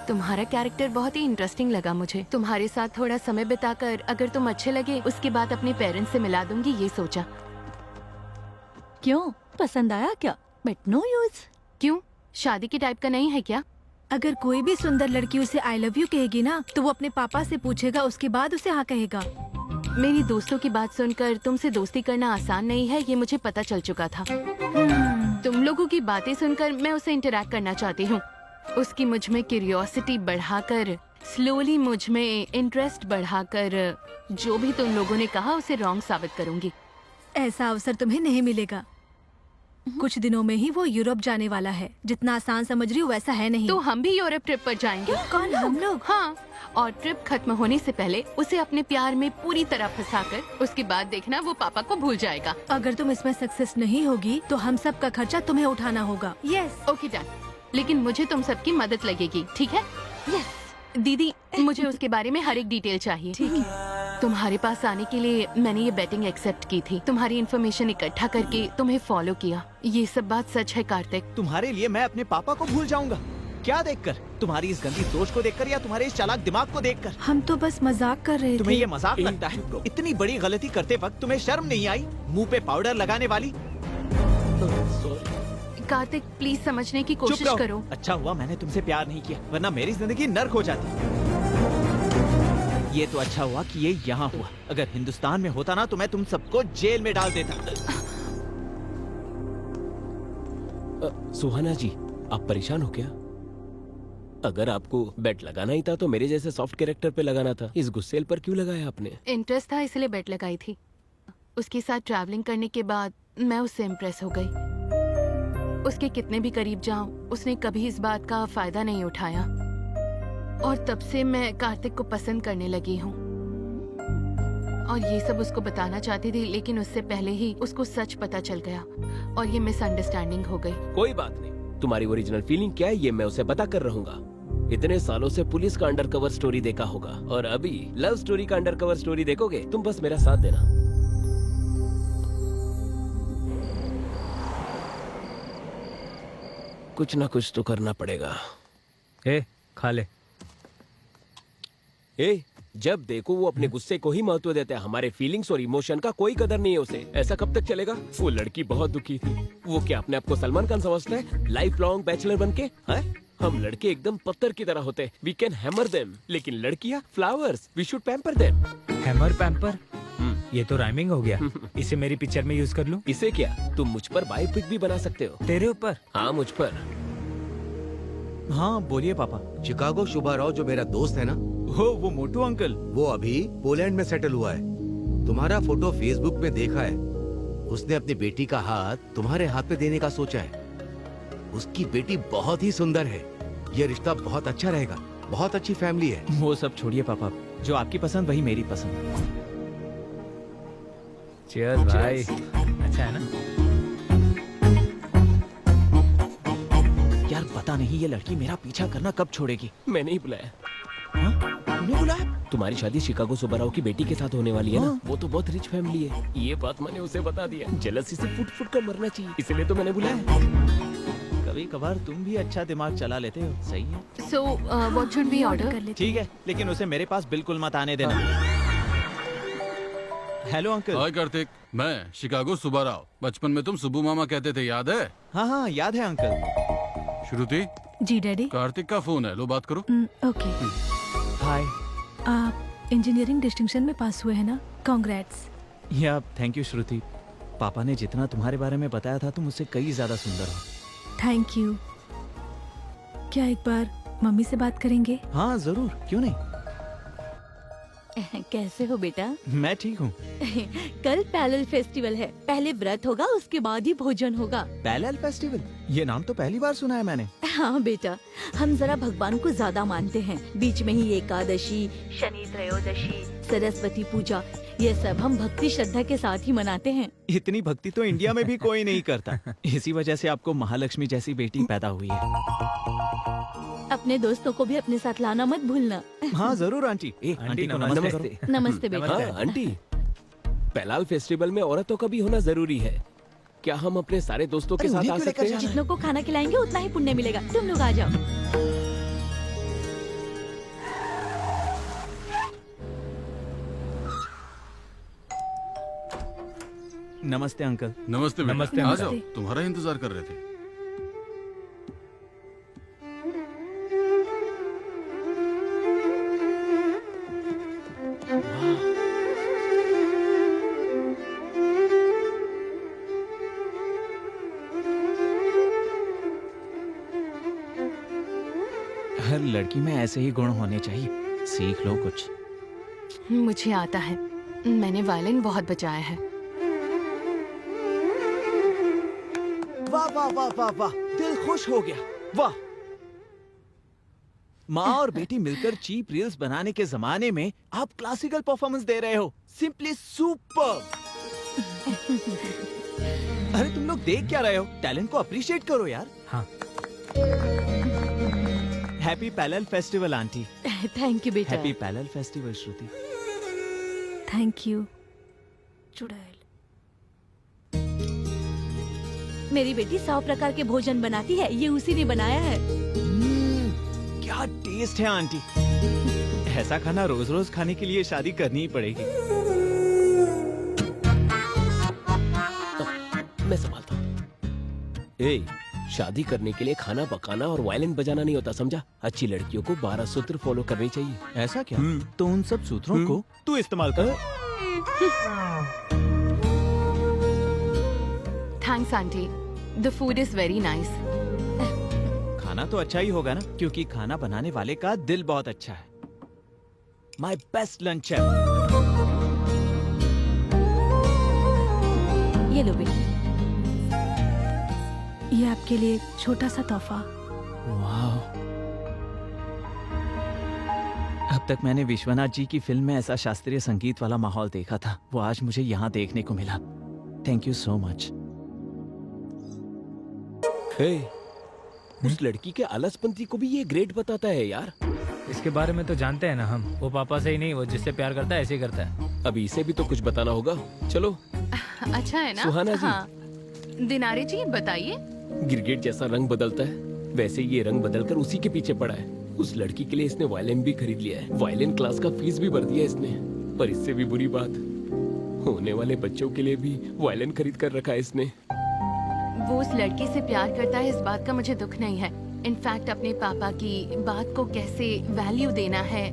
तुम्हारा कैरेक्टर बहुत ही इंटरेस्टिंग लगा मुझे। तुम्हारे साथ थोड़ा समय बिताकर अगर तुम अच्छे लगे उसके बाद अपने पेरेंट्स से मिला दूंगी, ये सोचा। क्यों, पसंद आया क्या? But no use. क्यों, शादी के टाइप का नहीं है क्या? अगर कोई भी सुंदर लड़की उसे आई लव यू कहेगी ना तो वो अपने पापा से पूछेगा, उसके बाद उसे हाँ कहेगा। मेरी दोस्तों की बात सुनकर तुमसे दोस्ती करना आसान नहीं है, ये मुझे पता चल चुका था। तुम लोगों की बातें सुनकर मैं उसे इंटरैक्ट करना चाहती हूँ। उसकी मुझ में क्यूरियोसिटी बढ़ाकर, स्लोली मुझ में इंटरेस्ट बढ़ाकर, जो भी तुम लोगों ने कहा उसे रॉन्ग साबित करूंगी। ऐसा अवसर तुम्हें नहीं मिलेगा। कुछ दिनों में ही वो यूरोप जाने वाला है। जितना आसान समझ रही हो वैसा है नहीं। तो हम भी यूरोप ट्रिप पर जाएंगे। कौन, हम लोग? हाँ, और ट्रिप खत्म होने से पहले उसे अपने प्यार में पूरी तरह फंसाकर उसके बाद देखना वो पापा को भूल जाएगा। अगर तुम इसमें सक्सेस नहीं होगी तो हम सब का खर्चा तुम्हें उठाना होगा। यस। ओके डन, लेकिन मुझे तुम सबकी मदद लगेगी, ठीक है? यस। दीदी, मुझे उसके बारे में हर एक डिटेल चाहिए। ठीक है। तुम्हारे पास आने के लिए मैंने ये बेटिंग एक्सेप्ट की थी। तुम्हारी इन्फॉर्मेशन इकट्ठा करके तुम्हें फॉलो किया। ये सब बात सच है कार्तिक। तुम्हारे लिए मैं अपने पापा को भूल जाऊंगा? क्या देखकर? तुम्हारी इस गंदी सोच को देखकर या तुम्हारे इस चालाक दिमाग को देखकर? हम तो बस मजाक कर रहे थे। तुम्हें ये मजाक लगता है? इतनी बड़ी गलती करते वक्त तुम्हें शर्म नहीं आई? मुंह पे पाउडर लगाने वाली। कार्तिक, प्लीज समझने की चुप कोशिश रहो। करो। अच्छा हुआ मैंने तुमसे प्यार नहीं किया, वरना मेरी जिंदगी नर्क हो जाती। ये तो अच्छा हुआ कि ये यहाँ हुआ। अगर हिंदुस्तान में होता ना तो मैं तुम सबको जेल में डाल देता। सुहाना जी, आप परेशान हो क्या? अगर आपको बेट लगाना ही था तो मेरे जैसे सॉफ्ट कैरेक्टर पे लगाना था। इस गुस्सेल पर क्यों लगाया आपने? इंटरेस्ट था इसलिए बेट लगाई थी। उसके साथ ट्रैवलिंग करने के बाद मैं उससे इम्प्रेस हो गई। उसके कितने भी करीब जाऊं, उसने कभी इस बात का फायदा नहीं उठाया और तब से मैं कार्तिक को पसंद करने लगी हूँ। और ये सब उसको बताना चाहती थी, लेकिन उससे पहले ही उसको सच पता चल गया और ये मिसअंडरस्टैंडिंग हो गई। कोई बात नहीं, तुम्हारी ओरिजिनल फीलिंग क्या है ये मैं उसे पता कर रहूंगा। इतने सालों से पुलिस का अंडरकवर स्टोरी देखा होगा और अभी लव स्टोरी का अंडरकवर स्टोरी देखोगे। तुम बस मेरा साथ देना। कुछ ना कुछ तो करना पड़ेगा। खा ले। जब देखो वो अपने गुस्से को ही महत्व देता है, हमारे फीलिंग्स और इमोशन का कोई कदर नहीं है उसे। ऐसा कब तक चलेगा? वो लड़की बहुत दुखी थी। वो क्या अपने आप को सलमान खान समझता है, लाइफ लॉन्ग बैचलर बन के? हम लड़के एकदम पत्थर की तरह होते हैं, वी कैन हैमर देम, लेकिन लड़कियां flowers, we should pamper them. Hammer pamper, ये तो राइमिंग हो गया। इसे मेरी पिक्चर में यूज कर लूं? इसे क्या, तुम मुझ पर बायोपिक भी बना सकते हो। तेरे ऊपर? हाँ, मुझ पर। हाँ बोलिए पापा। शिकागो शुभा राव जो मेरा दोस्त है ना, वो मोटू अंकल, वो अभी पोलैंड में सेटल हुआ है। तुम्हारा फोटो फेसबुक में देखा है। उसने अपनी बेटी का हाथ तुम्हारे हाथ पे देने का सोचा है। उसकी बेटी बहुत ही सुंदर है। ये रिश्ता बहुत अच्छा रहेगा, बहुत अच्छी फैमिली है। वो सब छोड़िए पापा, जो आपकी पसंद वही मेरी पसंद। चीयर्स भाई। अच्छा है ना? यार पता नहीं ये लड़की मेरा पीछा करना कब छोड़ेगी। मैंने ही बुलाया। तुमने बुलाया? तुम्हारी शादी शिकागो सुब्बाराव की बेटी के साथ होने वाली है ना? वो तो बहुत रिच फैमिली है। ये बात मैंने उसे बता दिया। जेलसी से फुट फुट कर मरना चाहिए, इसलिए तो मैंने बुलाया। कभी कभार तुम भी अच्छा दिमाग चला लेते हो, सही है। So what should we order? कर लेते ठीक है, लेकिन उसे मेरे पास बिल्कुल मत आने देना। Hello uncle. हाय कार्तिक, मैं शिकागो सुबह राव। बचपन में तुम सुब्बू मामा कहते थे, याद है? हाँ हाँ याद है अंकल। श्रुति, जी डैडी। कार्तिक का फोन है, लो बात करो। ओके। हाय। आप इंजीनियरिंग डिस्टिंक्शन में पास हुए हैं ना? कांग्रेट्स। या थैंक यू श्रुति। पापा ने जितना तुम्हारे बारे में बताया था तुम उससे कई ज्यादा सुंदर हो। Thank you. क्या एक बार मम्मी से बात करेंगे? हाँ जरूर, क्यों नहीं। कैसे हो बेटा? मैं ठीक हूँ। कल पैरेलल फेस्टिवल है। पहले व्रत होगा, उसके बाद ही भोजन होगा। पैरेलल फेस्टिवल, ये नाम तो पहली बार सुना है मैंने। हाँ बेटा, हम जरा भगवान को ज्यादा मानते हैं। बीच में ही एकादशी, शनि त्रयोदशी, सरस्वती पूजा, ये सब हम भक्ति श्रद्धा के साथ ही मनाते हैं। इतनी भक्ति तो इंडिया में भी कोई नहीं करता। इसी वजह से आपको महालक्ष्मी जैसी बेटी पैदा हुई है। अपने दोस्तों को भी अपने साथ लाना मत भूलना। हाँ जरूर आंटी। आंटी को नमस्ते करो। नमस्ते बेटा। हाँ आंटी, पैलाल फेस्टिवल में औरतों का भी होना जरूरी है। क्या हम अपने सारे दोस्तों के अरे साथ उन्हीं आ को सकते लेकर हैं? जितनों को खाना खिलाएंगे उतना ही पुण्य मिलेगा। तुम लोग आ जाओ। नमस्ते अंकल। नमस्ते बेटा, नमस्ते, आ नमस्ते। जाओ, तुम्हारा इंतजार कर रहे थे। हर लड़की में ऐसे ही गुण होने चाहिए। सीख लो कुछ। मुझे आता है, मैंने वायलिन बहुत बजाया है। वाह वाह वाह वाह वाह, दिल खुश हो गया। वाह। माँ और बेटी मिलकर चीप रील्स बनाने के जमाने में आप क्लासिकल परफॉर्मेंस दे रहे हो। Simply super. अरे तुम लोग देख क्या रहे हो? टैलेंट को अप्रिशिएट करो यार। हाँ। Happy parallel festival aunty. Thank you बेटा। Happy parallel festival Shruti. Thank you. चुड़ैल। मेरी बेटी 100 प्रकार के भोजन बनाती है। ये उसी ने बनाया है। क्या टेस्ट है आंटी। ऐसा खाना रोज रोज खाने के लिए शादी करनी ही पड़ेगी। मैं संभालता हूँ। ए, शादी करने के लिए खाना पकाना और वायलिन बजाना नहीं होता, समझा? अच्छी लड़कियों को 12 सूत्र फॉलो करनी चाहिए। ऐसा क्या? तो उन सब सूत्रों को तू इस्तेमाल कर। Thanks aunty, the food is very nice. खाना तो अच्छा ही होगा ना, क्योंकि खाना बनाने वाले का दिल बहुत अच्छा है। माई बेस्ट लंच है। ये लो बेटी। ये आपके लिए छोटा सा तोहफा। वाह। अब तक मैंने विश्वनाथ जी की फिल्म में ऐसा शास्त्रीय संगीत वाला माहौल देखा था, वो आज मुझे यहाँ देखने को मिला। Thank you so much. ए, उस लड़की के आलसपंती को भी ये ग्रेट बताता है यार। इसके बारे में तो जानते हैं ना हम। वो पापा से ही नहीं, वो जिससे प्यार करता है ऐसे ही करता है। अभी इसे भी तो कुछ बताना होगा। चलो। अच्छा है ना? सुहाना जी। हाँ। दिनारे जी बताइए। गिरगिट जैसा रंग बदलता है, वैसे ये रंग बदलकर उसी के पीछे पड़ा है। उस लड़की के लिए इसने वायलिन भी खरीद लिया है। वायलिन क्लास का फीस भी भर दिया इसने। पर इससे भी बुरी बात, होने वाले बच्चों के लिए भी वायलिन खरीद कर रखा है इसने। वो उस लड़की से प्यार करता है, इस बात का मुझे दुख नहीं है। इनफैक्ट अपने पापा की बात को कैसे वैल्यू देना है,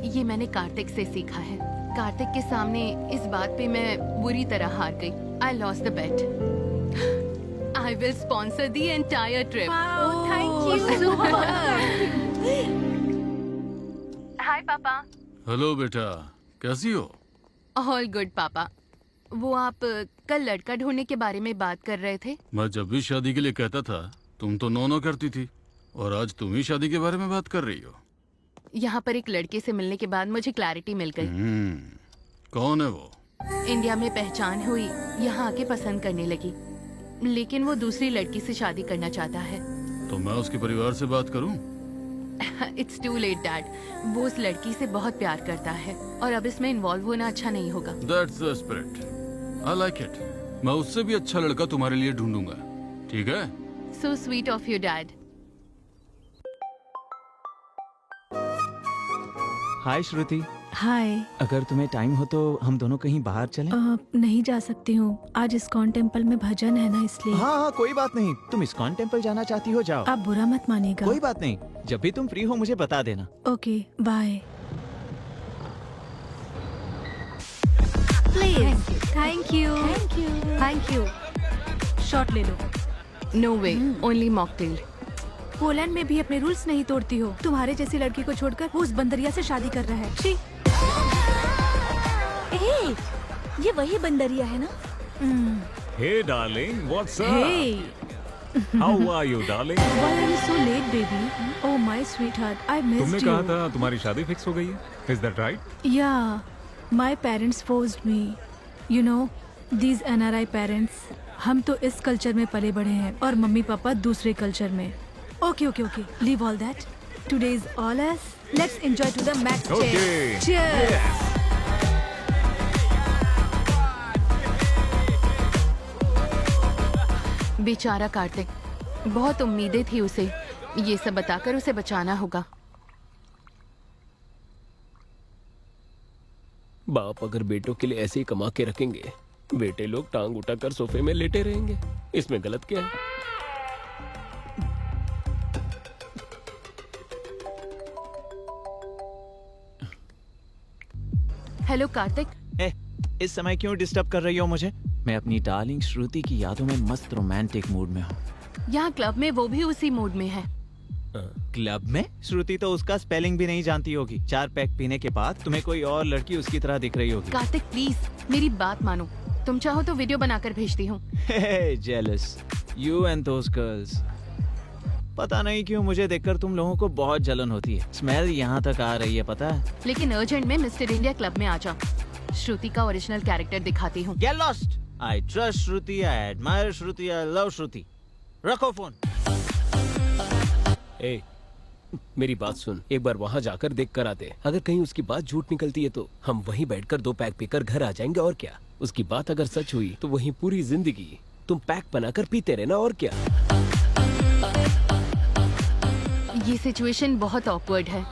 ये मैंने कार्तिक से सीखा है। कार्तिक के सामने इस बात पे मैं बुरी तरह हार गई। I lost the bet. I will sponsor the entire trip. Thank you so hi पापा। हेलो बेटा, कैसी हो? ऑल गुड पापा। वो आप कल लड़का ढूंढने के बारे में बात कर रहे थे। मैं जब भी शादी के लिए कहता था तुम तो नो नो करती थी, और आज तुम ही शादी के बारे में बात कर रही हो। यहाँ पर एक लड़के से मिलने के बाद मुझे क्लैरिटी मिल गई। कौन है वो? इंडिया में पहचान हुई, यहाँ आके पसंद करने लगी, लेकिन वो दूसरी लड़की से शादी करना चाहता है। तो मैं उसके परिवार से बात करूं? It's too late dad. वो उस लड़की से बहुत प्यार करता है और अब इसमें इन्वॉल्व होना अच्छा नहीं होगा। That's the spirit. I like it. मैं उससे भी अच्छा लड़का तुम्हारे लिए ढूंढूंगा, ठीक है? So sweet of you, Dad. हाय श्रुति, हाय। अगर तुम्हें टाइम हो तो हम दोनों कहीं बाहर चलें? नहीं जा सकती हूँ, आज इस्कॉन टेम्पल में भजन है ना, इसलिए। हाँ हाँ कोई बात नहीं, तुम इस्कॉन टेम्पल जाना चाहती हो जाओ। आप बुरा मत मानिएगा। कोई बात नहीं, जब भी तुम फ्री हो मुझे बता देना। Okay, bye. Please. Thank you. Thank you. Thank you. Shot ले लो। No way, only mocktail. Poland में भी अपने रूल्स नहीं तोड़ती हो। तुम्हारे जैसी लड़की को छोड़कर वो उस बंदरिया से शादी कर रहा है। शी। ए, ये वही बंदरिया है ना? Hey darling, what's up? Hey, How are you darling? why are you so late, baby? Oh my sweetheart, I तुमने missed कहा you. था तुम्हारी शादी फिक्स हो गई है? Is that right? Yeah, my parents forced me. You know, these NRI parents. हम तो इस कल्चर में पले बढ़े हैं और मम्मी पापा दूसरे कल्चर में। Okay okay okay, leave all that. Today is all us. Let's enjoy to the max. Okay. Cheers. बेचारा कार्तिक, बहुत उम्मीदें थी उसे। ये सब बताकर उसे बचाना होगा। बाप अगर बेटों के लिए ऐसे ही कमा के रखेंगे, बेटे लोग टांग उठाकर सोफे में लेटे रहेंगे। इसमें गलत क्या है? हेलो कार्तिक। ए, इस समय क्यों डिस्टर्ब कर रही हो मुझे? मैं अपनी डार्लिंग श्रुति की यादों में मस्त रोमांटिक मूड में हूँ। यहाँ क्लब में वो भी उसी मूड में है। क्लब में? श्रुति तो उसका स्पेलिंग भी नहीं जानती होगी। 4 पैक पीने के बाद तुम्हें कोई और लड़की उसकी तरह दिख रही होगी। कार्तिक प्लीज मेरी बात मानो। तुम चाहो तो वीडियो बनाकर भेजती हूँ। Jealous you and those girls. पता नहीं क्यों मुझे देखकर तुम लोगों को बहुत जलन होती है। स्मेल यहाँ तक आ रही है, पता है? लेकिन अर्जेंट में मिस्टर इंडिया क्लब में आ जाओ। श्रुति का ओरिजिनल कैरेक्टर दिखाती हूँ। Get lost. I trust Shruti, I admire Shruti, I love श्रुति। रखो फोन। ए, मेरी बात सुन, एक बार वहाँ जाकर देख कर आते। अगर कहीं उसकी बात झूठ निकलती है तो हम वहीं बैठकर 2 पैक पीकर घर आ जाएंगे, और क्या। उसकी बात अगर सच हुई तो वहीं पूरी जिंदगी तुम पैक बनाकर पीते रहना, और क्या। ये सिचुएशन बहुत ऑकवर्ड है।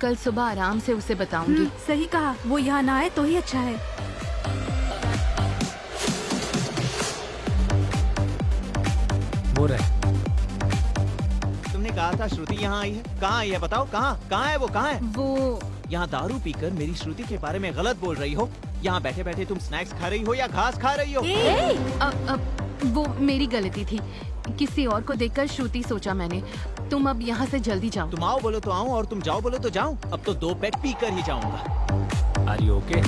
कल सुबह आराम से उसे बताऊंगी। सही कहा, वो यहाँ ना आए तो ही अच्छा है। वो रहे। तुमने कहा था श्रुति यहाँ आई है। कहाँ आई है बताओ? कहाँ है वो? कहाँ है वो? यहाँ दारू पीकर मेरी श्रुति के बारे में गलत बोल रही हो। यहाँ बैठे बैठे तुम स्नैक्स खा रही हो या घास खा रही हो? वो मेरी गलती थी। किसी और को देखकर श्रुति सोचा मैंने। तुम अब यहाँ से जल्दी जाओ। तुम आओ बोलो तो आऊँ और तुम जाओ बोलो तो जाऊँ। अब तो 2 पैक पी कर ही जाऊंगा। Are you okay?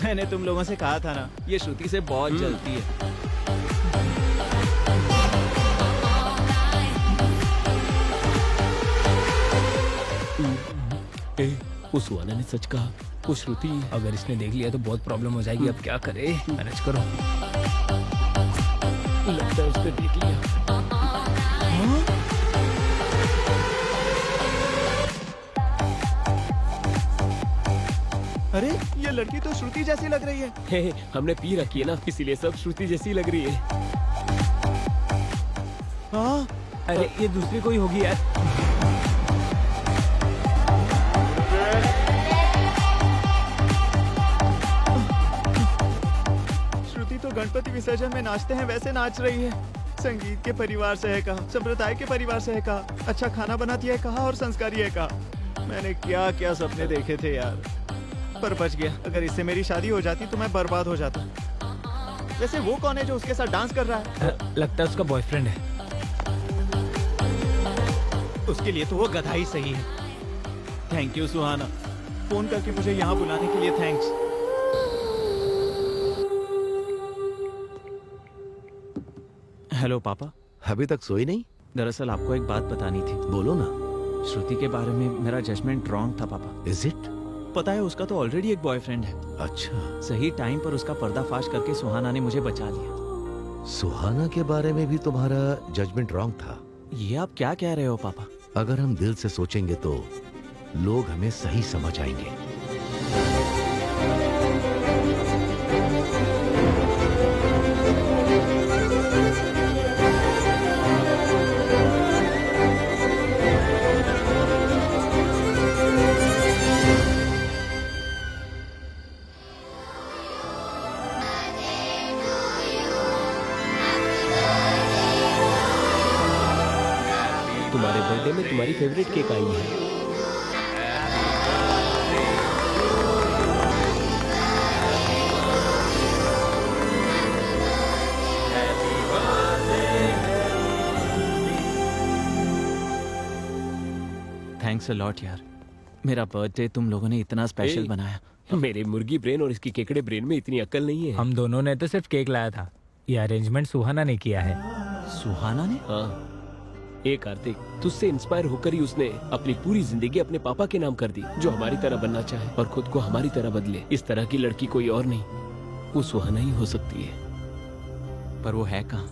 मैंने तुम लोगों से कहा था ना, ये श्रुति से बहुत जलती है। उस सुहाना ने सच कहा, वो श्रुति। अगर इसने देख लिया तो बहुत प्रॉब्लम हो जाएगी। अब क्या करे? मैनेज करो। लगता है उसने देख लिया। अरे ये लड़की तो श्रुति जैसी लग रही है। हे, हमने पी रखी है ना, इसीलिए सब श्रुति जैसी लग रही है। हाँ, अरे ये दूसरी कोई होगी यार। श्रुति तो गणपति विसर्जन में नाचते हैं वैसे नाच रही है। संगीत के परिवार से है कहा, संप्रदाय के परिवार से है कहा, अच्छा खाना बनाती है कहा और संस्कारी है कहा। मैंने क्या क्या सपने देखे थे यार, पर बच गया। अगर इससे मेरी शादी हो जाती तो मैं बर्बाद हो जाता। वैसे वो कौन है जो उसके साथ डांस कर रहा है? लगता है उसका बॉयफ्रेंड है। उसके लिए तो वो गधा ही सही है। थैंक यू सुहाना, फोन करके मुझे यहाँ बुलाने के लिए थैंक्स। हेलो पापा। अभी तक सोई नहीं? दरअसल आपको एक बात बतानी थी। बोलो ना। श्रुति के बारे में मेरा जजमेंट रॉन्ग था पापा। Is it? पता है उसका तो ऑलरेडी एक बॉयफ्रेंड है। अच्छा। सही टाइम पर उसका पर्दाफाश करके सुहाना ने मुझे बचा लिया। सुहाना के बारे में भी तुम्हारा जजमेंट रॉन्ग था? ये आप क्या कह रहे हो पापा? अगर हम दिल से सोचेंगे तो लोग हमें सही समझ आएंगे। तुम्हारे बर्थडे में तुम्हारी फेवरेट केक आई है। थैंक्स अ लॉट यार, मेरा बर्थडे तुम लोगों ने इतना स्पेशल ए, बनाया। मेरे मुर्गी ब्रेन और इसकी केकड़े ब्रेन में इतनी अक्ल नहीं है। हम दोनों ने तो सिर्फ केक लाया था, ये अरेंजमेंट सुहाना ने किया है। सुहाना ने? हाँ। ए कार्तिक, तुझसे इंस्पायर होकर ही उसने अपनी पूरी जिंदगी अपने पापा के नाम कर दी, जो हमारी तरह बनना चाहे और खुद को हमारी तरह बदले। इस तरह की लड़की कोई और नहीं, वो सुहाना ही हो सकती है। पर वो है कहाँ?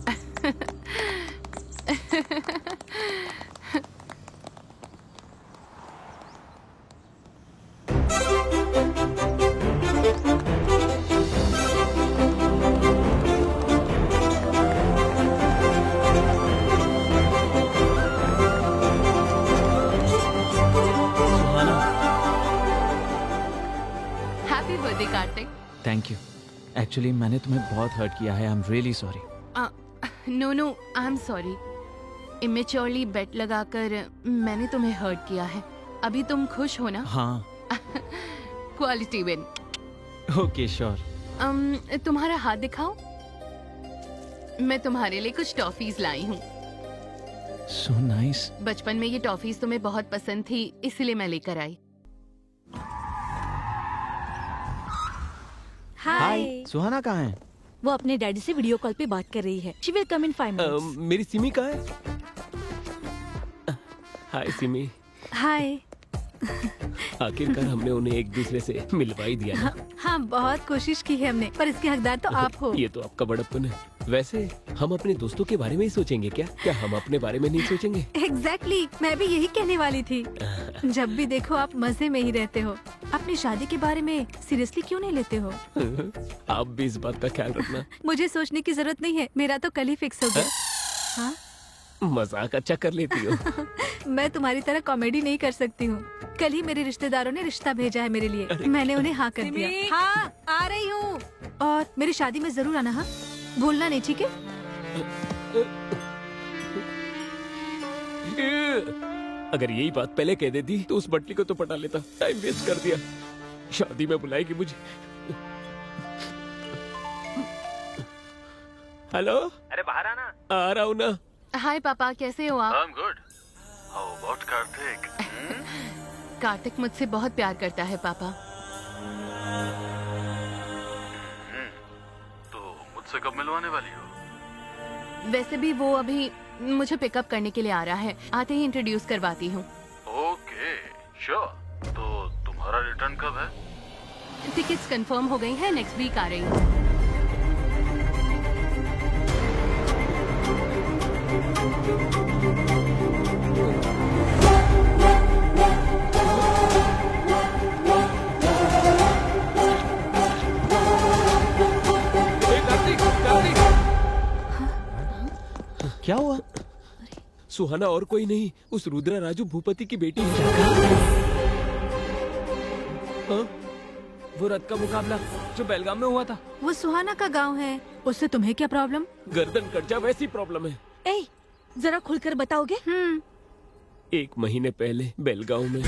Happy birthday Kartik. Thank you. Actually मैंने तुम्हें बहुत हर्ट किया है, I am really sorry. No I am sorry. Immaturely bet लगाकर मैंने तुम्हें हर्ट किया है। अभी तुम खुश हो ना? हाँ। Quality win. Okay sure. तुम्हारा हाथ दिखाओ। मैं तुम्हारे लिए कुछ टॉफीज लाई हूँ। So nice. बचपन में ये टॉफीज तुम्हें बहुत पसंद थी, इसलिए मैं लेकर आई। हाय। सुहाना कहाँ है? वो अपने डैडी से वीडियो कॉल पे बात कर रही है। She will come in 5 minutes. मेरी सिमी कहाँ है? हाय सिमी। हाय। आखिरकार हमने उन्हें एक दूसरे से मिलवा ही दिया ना। हाँ, बहुत कोशिश की है हमने, पर इसके हकदार तो आप हो। ये तो आपका बड़प्पन है। वैसे हम अपने दोस्तों के बारे में ही सोचेंगे क्या? क्या हम अपने बारे में नहीं सोचेंगे? एग्जैक्टली, मैं भी यही कहने वाली थी। जब भी देखो आप मजे में ही रहते हो। अपनी शादी के बारे में सीरियसली क्यों नहीं लेते हो? आप भी इस बात का ख्याल रखना। मुझे सोचने की जरूरत नहीं है, मेरा तो कल ही फिक्स हो गया। हाँ? मजाक अच्छा कर लेती हो। मैं तुम्हारी तरह कॉमेडी नहीं कर सकती हूँ। कल ही मेरे रिश्तेदारों ने रिश्ता भेजा है मेरे लिए, मैंने उन्हें हाँ कर दिया। हाँ, आ रही हूँ। और मेरी शादी में जरूर आना, हाँ? भूलना नहीं, ठीक है? अगर यही बात पहले कह देती तो उस बटली को तो पटा लेता। टाइम वेस्ट कर दिया। शादी में बुलाएगी मुझे। हेलो। अरे बाहर आना। आ रहा हूँ ना। हाय पापा, कैसे हो आप? I'm good. How about Kartik? Kartik मुझसे बहुत प्यार करता है पापा। तो मुझसे कब मिलवाने वाली हो? वैसे भी वो अभी मुझे पिकअप करने के लिए आ रहा है, आते ही इंट्रोड्यूस करवाती हूँ। Okay, sure. तो तुम्हारा रिटर्न कब है? टिकट्स कंफर्म हो गई हैं, नेक्स्ट वीक आ रही हूँ। क्या हुआ? सुहाना और कोई नहीं, उस रुद्रा राजू भूपति की बेटी है। हाँ? वो रथ का मुकाबला जो बेलगाम में हुआ था, वो सुहाना का गांव है, उससे तुम्हें क्या प्रॉब्लम? गर्दन कट जा वैसी प्रॉब्लम है। ए, जरा खुलकर बताओगे? 1 महीने पहले बेलगांव में।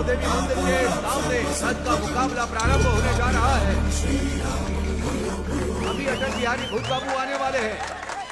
देवी मंदिर के सामने रथ का मुकाबला प्रारंभ होने जा रहा है। अभी अटल बिहारी भूत बाबू आने वाले हैं,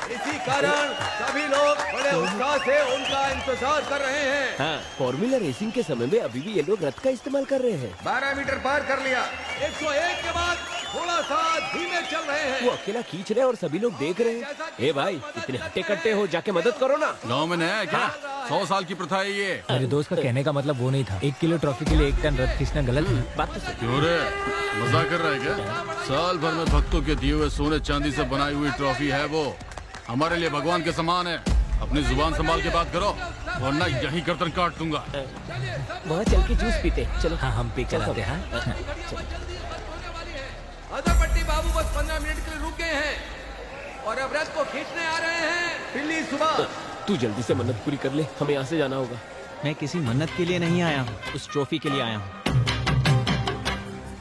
इसी कारण सभी लोग बड़े उत्साह से उनका इंतजार कर रहे हैं। हाँ, फॉर्मूला रेसिंग के समय में अभी भी ये लोग रथ का इस्तेमाल कर रहे हैं। 12 मीटर पार कर लिया। 101 के बाद थोड़ा सा धीमे चल रहे हैं। वो अकेला खींच रहे हैं और सभी लोग देख रहे हैं। ए भाई, इतने हट्टे कट्टे हो, जाके मदद करो ना। गांव में नया है क्या? 100 साल की प्रथा है ये। मेरे दोस्त का कहने का मतलब वो नहीं था। 1 किलो ट्रॉफी के लिए 1 टन रथ खींचना गलत है। बात तो सही। क्यों रे, मजाक कर रहा है क्या? साल भर में भक्तों के दिए हुए सोने चांदी से बनाई हुई ट्रॉफी है वो, हमारे लिए भगवान के समान है। अपनी जुबान संभाल के बात करो, वरना यही गर्दन काट दूंगा। वहाँ चल के जूस पीते। चलो। हाँ, हम पी कर आते हैं। अदरपट्टी बाबू बस 15 मिनट के लिए रुक गए हैं और अब रथ को खींचने आ रहे हैं। दिल्ली सुबह। तू जल्दी से मन्नत पूरी कर ले, हमें यहाँ से जाना होगा। मैं किसी मन्नत के लिए नहीं आया हूँ, उस ट्रॉफी के लिए आया हूँ।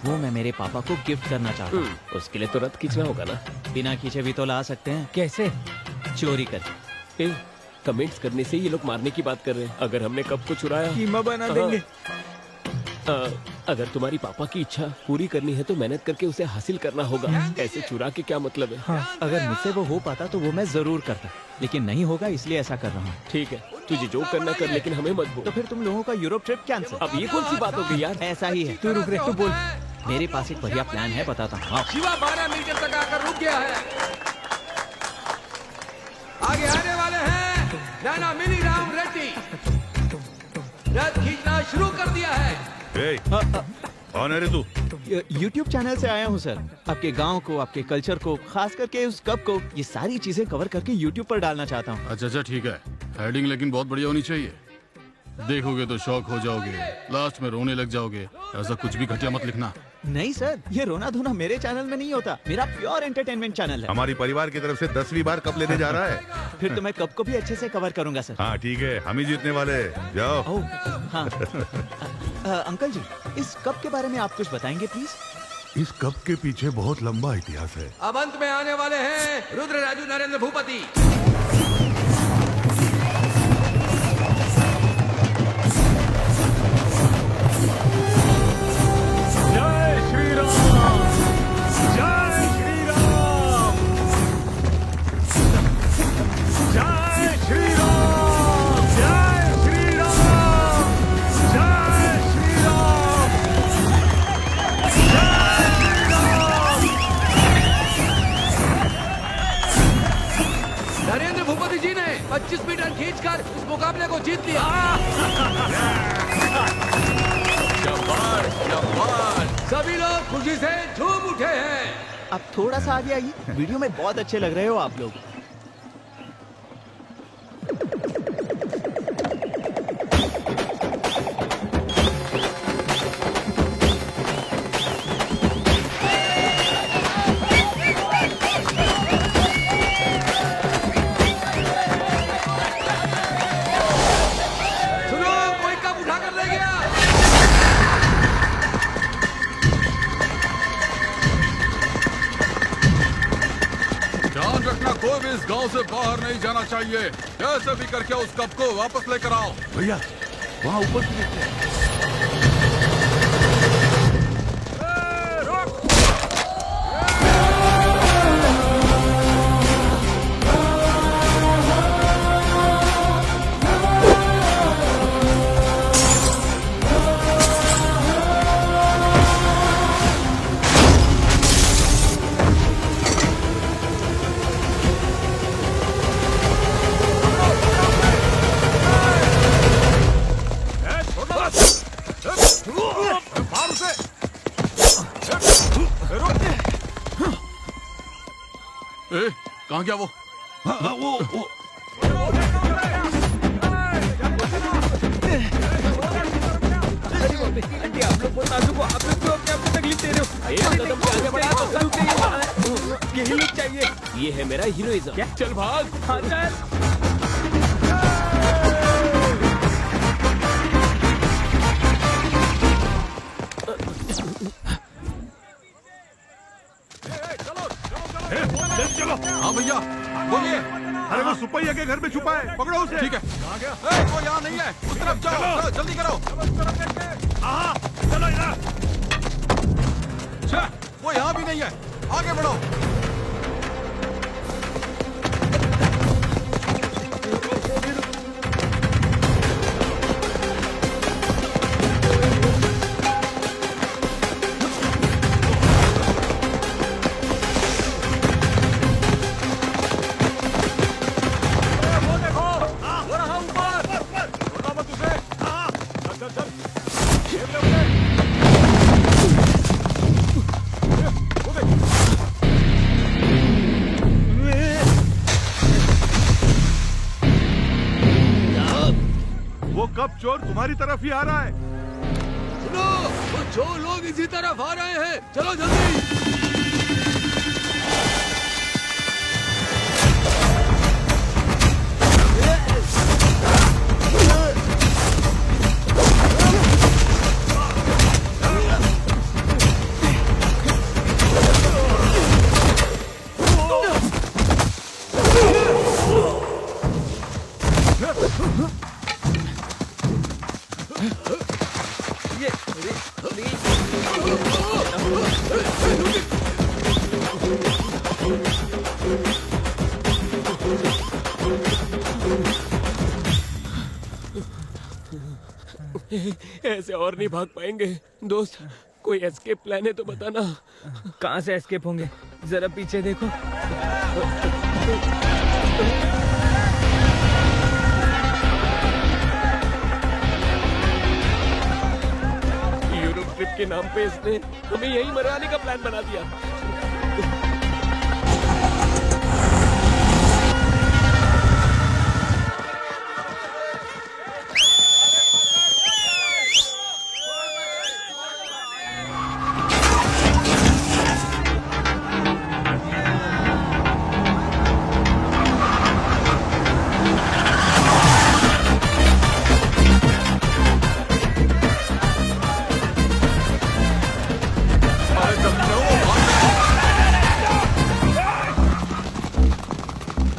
वो मैं मेरे पापा को गिफ्ट करना चाहता हूँ। उसके लिए तो रथ खींचना होगा ना। बिना खींचे भी तो ला सकते हैं, कैसे? चोरी करके। ए, कमेंट्स करने से ये लोग मारने की बात कर रहे हैं। अगर हमने कप को चुराया, कीमा बना देंगे। अगर तुम्हारी पापा की इच्छा पूरी करनी है तो मेहनत करके उसे हासिल करना होगा। ऐसे चुरा के क्या मतलब है? हाँ, अगर मुझसे वो हो पाता तो वो मैं जरूर करता, लेकिन नहीं होगा इसलिए ऐसा कर रहा हूँ। ठीक है, तुझे जो करना कर, लेकिन हमें मत बोल। तो फिर तुम लोगों का यूरोप ट्रिप कैंसिल। अब ये कौन सी बात होगी यार? ऐसा ही है। तू रुक रे, तू बोल। मेरे पास एक बढ़िया प्लान है, बताता हूँ। शिवा 12 मीटर तक आकर रुक गया है। आगे आने वाले हैं नाना मिनी राम रेड्डी। रथ खींचना शुरू कर दिया है। ए, कौन है रे तू? YouTube चैनल से आया हूँ सर। आपके गांव को, आपके कल्चर को, खास करके उस कप को, ये सारी चीजें कवर करके YouTube पर डालना चाहता हूँ। अच्छा ठीक है, हेडिंग लेकिन बहुत बढ़िया होनी चाहिए। देखोगे तो शौक हो जाओगे, लास्ट में रोने लग जाओगे। ऐसा कुछ भी घटिया मत लिखना। नहीं सर, ये रोना धोना मेरे चैनल में नहीं होता। मेरा प्योर एंटरटेनमेंट चैनल है। हमारी परिवार की तरफ से 10वीं बार कप लेने जा रहा है। फिर तो मैं कप को भी अच्छे से कवर करूंगा सर। हाँ ठीक है, हम ही जीतने वाले हैं। जाओ। ओह, हाँ। अंकल जी, इस कप के बारे में आप कुछ बताएंगे प्लीज? इस कप के पीछे बहुत लंबा इतिहास है। अब अंत में आने वाले हैं रुद्र राजू नरेंद्र भूपति। जय श्री राम, जय श्री राम, जय श्री राम, जय श्री राम, जय श्री राम, नरेंद्र भूपति जी ने 25 मीटर खींचकर इस मुकाबले को जीत लिया। शाबाश, शाबाश। सभी लोग खुशी से झूम उठे हैं। आप थोड़ा सा आगे आइए, वीडियो में बहुत अच्छे लग रहे हो आप लोग। सुनो, कोई कप उठा कर ले गया। ध्यान रखना, कोई भी इस गांव से बाहर नहीं जाना चाहिए। कैसे भी करके उस कप को वापस लेकर आओ। भैया वहाँ ऊपर की देखते हैं। ए, कहाँ गया वो? वो आंटी, आप लोग बहुत नाजुक हो, आप लोग क्यों अपने आप को तकलीफ दे रहे हो? एक कदम से आगे बढ़ा तो रुकिए, यही लोग चाहिए। ये है मेरा हीरोइज्म। क्या? चल भाग। हाँ चल। हाँ भैया, बोलिए। अरे वो सुपैया के घर में छुपा है, पकड़ो उसे। ठीक है। वो यहाँ नहीं है, उस तरफ जाओ। चलो, जल्दी करो। चलो इधर। छः, वो यहाँ भी नहीं है, आगे बढ़ो। वो कप चोर तुम्हारी तरफ ही आ रहा है। सुनो, वो जो लोग इसी तरफ आ रहे हैं, चलो जल्दी। ऐसे और नहीं भाग पाएंगे दोस्त। कोई एस्केप प्लान है तो बताना। कहाँ से एस्केप होंगे? जरा पीछे देखो। यूरोप ट्रिप के नाम पे इसने हमें यहीं मरवाने का प्लान बना दिया।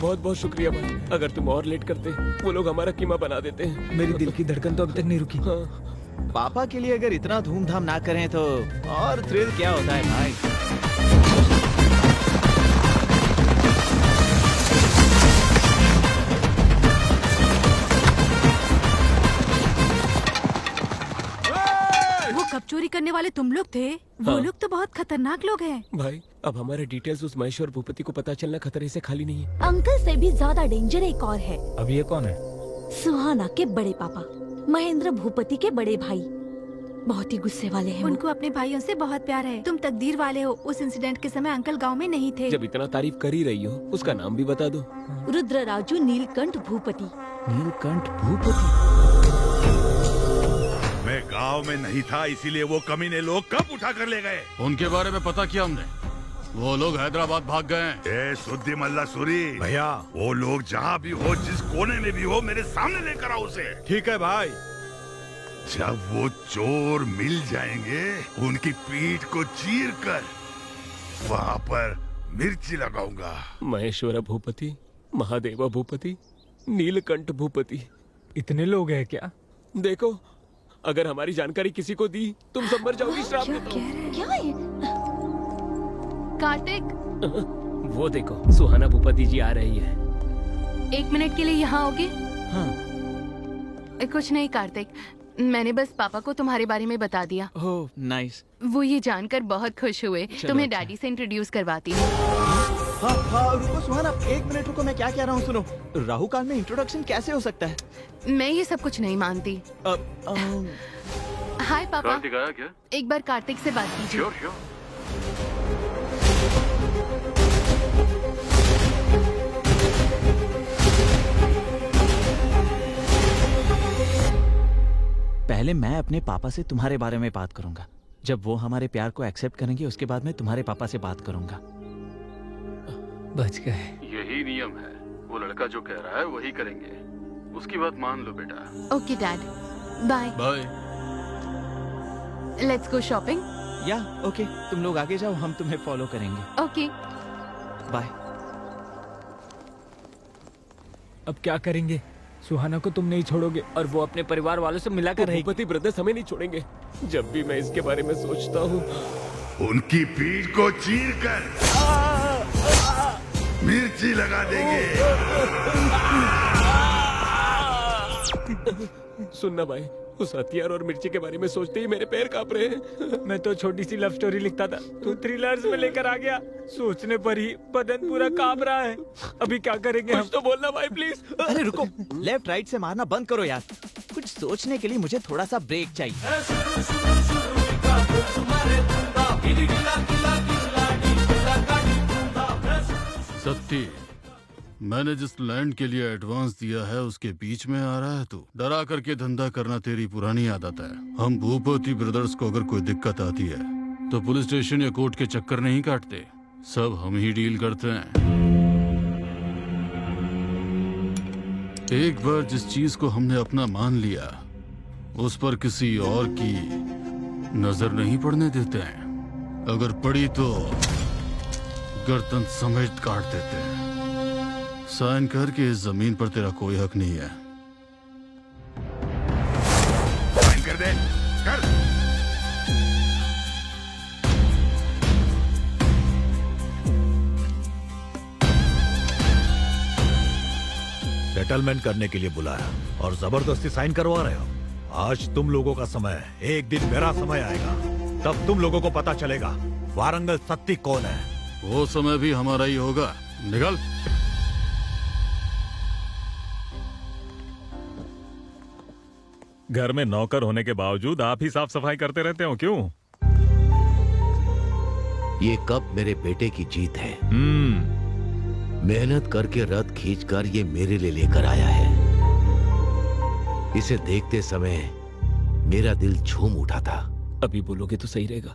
बहुत बहुत शुक्रिया भाई। अगर तुम और लेट करते वो लोग हमारा कीमा बना देते हैं। मेरी दिल की धड़कन तो अभी तक नहीं रुकी। हाँ। पापा के लिए अगर इतना धूमधाम ना करें तो और थ्रिल क्या होता है भाई। वो कब चोरी करने वाले तुम लोग थे? वो हाँ। लोग तो बहुत खतरनाक लोग हैं। भाई अब हमारे डिटेल्स उस महेश और भूपति को पता चलना खतरे से खाली नहीं है। अंकल से भी ज्यादा डेंजर एक और है। अब ये कौन है? सुहाना के बड़े पापा, महेंद्र भूपति के बड़े भाई। बहुत ही गुस्से वाले हैं वो। उनको अपने भाइयों से बहुत प्यार है। तुम तकदीर वाले हो। उस इंसिडेंट के समय अंकल गांव में नहीं थे। जब इतना तारीफ कर ही रही हो उसका नाम भी बता दो। रुद्रराजू नीलकंठ भूपति। नीलकंठ भूपति। मैं गांव में नहीं था, इसीलिए वो कमीने लोग कब उठा कर ले गए? उनके बारे में पता किया हमने। वो लोग हैदराबाद भाग गए हैं। ए सुद्दी मल्ला सूरी भैया। वो लोग जहाँ भी हो, जिस कोने में भी हो, मेरे सामने लेकर आओ उसे। ठीक है भाई। जब वो चोर मिल जाएंगे उनकी पीठ को चीर कर वहाँ पर मिर्ची लगाऊंगा। महेश्वर भूपति, महादेवा भूपति, नीलकंठ भूपति, इतने लोग हैं क्या? देखो अगर हमारी जानकारी किसी को दी तुम सब मर जाओगी। श्राप देता हूँ। क्या है? कार्तिक, वो देखो सुहाना भूपति जी आ रही है। 1 मिनट के लिए यहाँ आओगे? हाँ। कुछ नहीं कार्तिक, मैंने बस पापा को तुम्हारे बारे में बता दिया। Oh nice. वो ये जानकर बहुत खुश हुए। तुम्हें अच्छा। डैडी से इंट्रोड्यूस करवाती हूँ। हाँ हाँ रुको सुहाना, 1 मिनट रुको, मैं क्या कह रहा हूँ सुनो। राहु काल में इंट्रोडक्शन कैसे हो सकता है? मैं ये सब कुछ नहीं मानती। हाय पापा। कार्तिक आया क्या? एक बार कार्तिक से बात कीजिए। Sure sure. पहले मैं अपने पापा से तुम्हारे बारे में बात करूंगा। जब वो हमारे प्यार को एक्सेप्ट करेंगे उसके बाद मैं तुम्हारे पापा से बात करूंगा। बच गए। यही नियम है। वो लड़का जो कह रहा है वही करेंगे। उसकी बात मान लो बेटा। Okay dad, bye. Bye. Let's go shopping. या ओके, तुम लोग आगे जाओ, हम तुम्हें फॉलो करेंगे। Okay bye. अब क्या करेंगे? सुहाना को तुम नहीं छोड़ोगे और वो अपने परिवार वालों से मिलाकर रहेगी। भूपति ब्रदर्स हमें नहीं छोड़ेंगे। जब भी मैं इसके बारे में सोचता हूँ उनकी पीठ को चीर कर मिर्ची लगा देंगे। सुनना भाई, उस हथियार और मिर्ची के बारे में सोचते ही मेरे पैर कांप रहे हैं। मैं तो छोटी सी लव स्टोरी लिखता था, तू थ्रिलर्स में लेकर आ गया। सोचने पर ही बदन पूरा कांप रहा है। अभी क्या करेंगे हम? कुछ तो बोलना भाई प्लीज। अरे रुको, लेफ्ट राइट से मारना बंद करो यार। कुछ सोचने के लिए मुझे थोड़ा सा ब्रेक चाहिए। सत्ती, मैंने जिस लैंड के लिए एडवांस दिया है उसके बीच में आ रहा है तू। डरा करके धंधा करना तेरी पुरानी आदत है। हम भूपति ब्रदर्स को अगर कोई दिक्कत आती है तो पुलिस स्टेशन या कोर्ट के चक्कर नहीं काटते, सब हम ही डील करते हैं। एक बार जिस चीज को हमने अपना मान लिया उस पर किसी और की नजर नहीं पड़ने देते हैं। अगर पड़ी तो गर्दन समेत काट देते हैं। साइन कर कि इस जमीन पर तेरा कोई हक नहीं है। कर दे, कर। सेटलमेंट करने के लिए बुलाया और जबरदस्ती साइन करवा रहे हो। आज तुम लोगों का समय है, एक दिन मेरा समय आएगा, तब तुम लोगों को पता चलेगा वारंगल सत्ती कौन है। वो समय भी हमारा ही होगा। निकल। घर में नौकर होने के बावजूद आप ही साफ सफाई करते रहते हो, क्यों? ये कप मेरे बेटे की जीत है। मेहनत करके रथ खींचकर ये मेरे लिए लेकर आया है। इसे देखते समय मेरा दिल झूम उठा था। अभी बोलोगे तो सही रहेगा,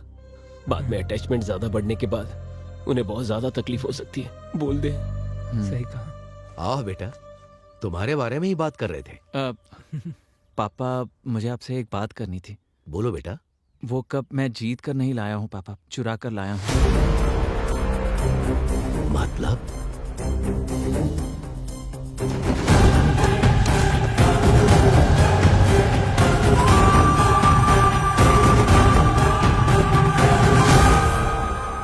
बाद में अटैचमेंट ज्यादा बढ़ने के बाद उन्हें बहुत ज्यादा तकलीफ हो सकती है। बोल दे। सही कहा। आओ बेटा, तुम्हारे बारे में ही बात कर रहे थे। पापा, मुझे आपसे एक बात करनी थी। बोलो बेटा। वो कप मैं जीत कर नहीं लाया हूँ पापा, चुरा कर लाया हूँ। मतलब?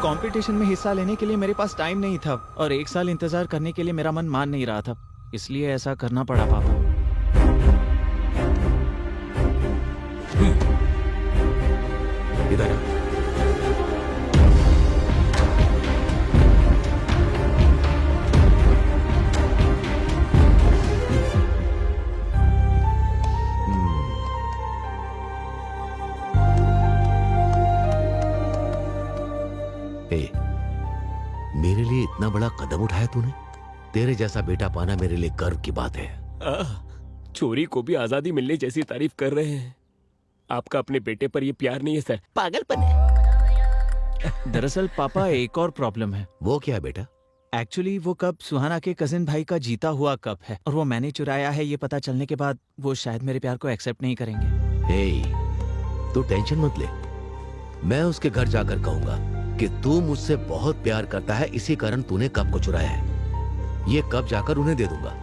कंपटीशन में हिस्सा लेने के लिए मेरे पास टाइम नहीं था और 1 साल इंतजार करने के लिए मेरा मन मान नहीं रहा था, इसलिए ऐसा करना पड़ा पापा। इधर मेरे लिए इतना बड़ा कदम उठाया तूने। तेरे जैसा बेटा पाना मेरे लिए गर्व की बात है। चोरी को भी आजादी मिलने जैसी तारीफ कर रहे हैं। आपका अपने बेटे पर ये प्यार नहीं है सर, पागलपन है। दरअसल पापा, एक और प्रॉब्लम है। वो क्या है बेटा? एक्चुअली वो कप सुहाना के कजिन भाई का जीता हुआ कप है और वो मैंने चुराया है। ये पता चलने के बाद वो शायद मेरे प्यार को एक्सेप्ट नहीं करेंगे। हे, तू टेंशन मत ले। मैं उसके घर जाकर कहूंगा कि तू मुझसे बहुत प्यार करता है, इसी कारण तूने कप को चुराया है। ये कप जाकर उन्हें दे दूंगा।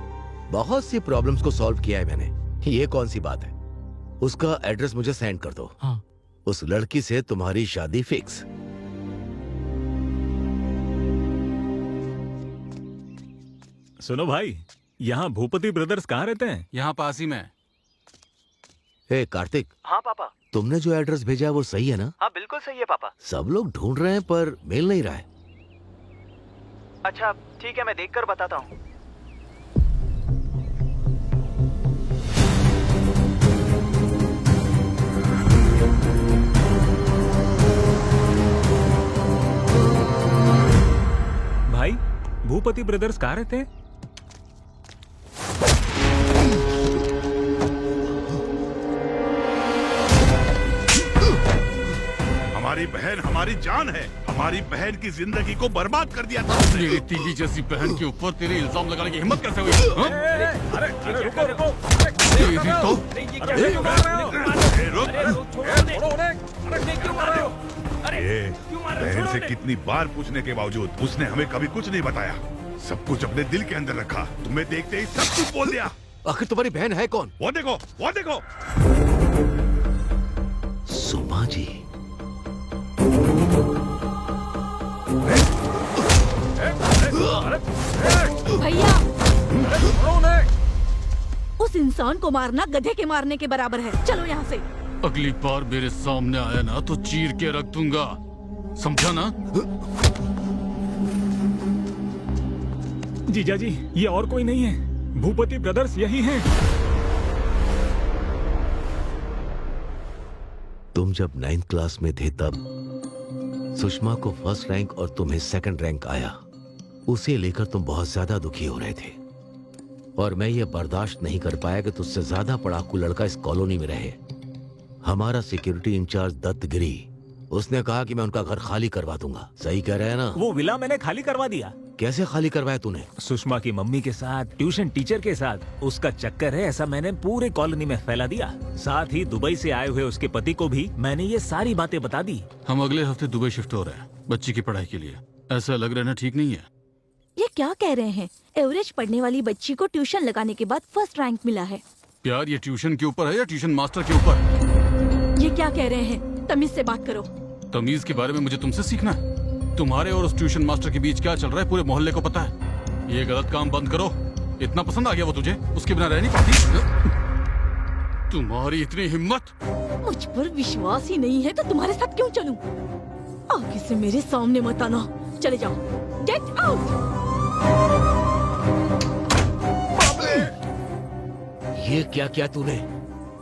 बहुत सी प्रॉब्लम्स को सॉल्व किया है मैंने। ये कौन सी बात है? उसका एड्रेस मुझे सेंड कर दो। हाँ। उस लड़की से तुम्हारी शादी फिक्स। सुनो भाई, यहाँ भूपति ब्रदर्स कहाँ रहते हैं? यहाँ पास ही में। हे कार्तिक। हाँ पापा। तुमने जो एड्रेस भेजा है वो सही है ना? हाँ बिल्कुल सही है पापा। सब लोग ढूंढ रहे हैं पर मिल नहीं रहा है। अच्छा ठीक है, मैं देखकर बताता हूँ। भाई, भूपति ब्रदर्स कहाँ रहते हैं? हमारी बहन हमारी जान है। हमारी बहन की जिंदगी को बर्बाद कर दिया था। मेरी तीली जैसी बहन के ऊपर तेरे इल्जाम लगाने की हिम्मत कैसे हुई? अरे रुको रुको। बहन से कितनी बार पूछने के बावजूद उसने हमें कभी कुछ नहीं बताया। सब कुछ अपने दिल के अंदर रखा। तुम्हें देखते ही सब कुछ बोल दिया। आखिर तुम्हारी बहन है कौन? वो देखो, वो देखो। सुमा जी। भैया, उस इंसान को मारना गधे के मारने के बराबर है। चलो यहाँ से। अगली बार मेरे सामने आया ना तो चीर के रख दूंगा, समझा ना? जीजा जी, ये और कोई नहीं है। भूपति ब्रदर्स यही हैं। तुम जब 9th क्लास में थे तब सुषमा को फर्स्ट रैंक और तुम्हें सेकंड रैंक आया। उसे लेकर तुम बहुत ज्यादा दुखी हो रहे थे और मैं ये बर्दाश्त नहीं कर पाया कि तुझसे ज्यादा पढ़ाकू लड़का इस कॉलोनी में रहे। हमारा सिक्योरिटी इंचार्ज दत्तगिरी, उसने कहा कि मैं उनका घर खाली करवा दूंगा। सही कह रहे हैं ना? वो विला मैंने खाली करवा दिया। कैसे खाली करवाया तूने? सुषमा की मम्मी के साथ, ट्यूशन टीचर के साथ उसका चक्कर है, ऐसा मैंने पूरे कॉलोनी में फैला दिया। साथ ही दुबई से आए हुए उसके पति को भी मैंने ये सारी बातें बता दी। हम अगले हफ्ते दुबई शिफ्ट हो रहे हैं बच्ची की पढ़ाई के लिए। ऐसा लग रहा है ना, ठीक नहीं है? ये क्या कह रहे हैं? एवरेज पढ़ने वाली बच्ची को ट्यूशन लगाने के बाद फर्स्ट रैंक मिला है। प्यार ये ट्यूशन के ऊपर है या ट्यूशन मास्टर के ऊपर? ये क्या कह रहे हैं? तमीज से बात करो। तमीज के बारे में मुझे तुमसे सीखना है? तुम्हारे और उस ट्यूशन मास्टर के बीच क्या चल रहा है पूरे मोहल्ले को पता है। ये गलत काम बंद करो। इतना पसंद आ गया वो तुझे, उसके बिना रह नहीं पाती? तुम्हारी इतनी हिम्मत! मुझ पर विश्वास ही नहीं है तो तुम्हारे साथ क्यों चलूं? आगे से मेरे सामने मत आना। चले जाओ। Get out. ये क्या किया तूने?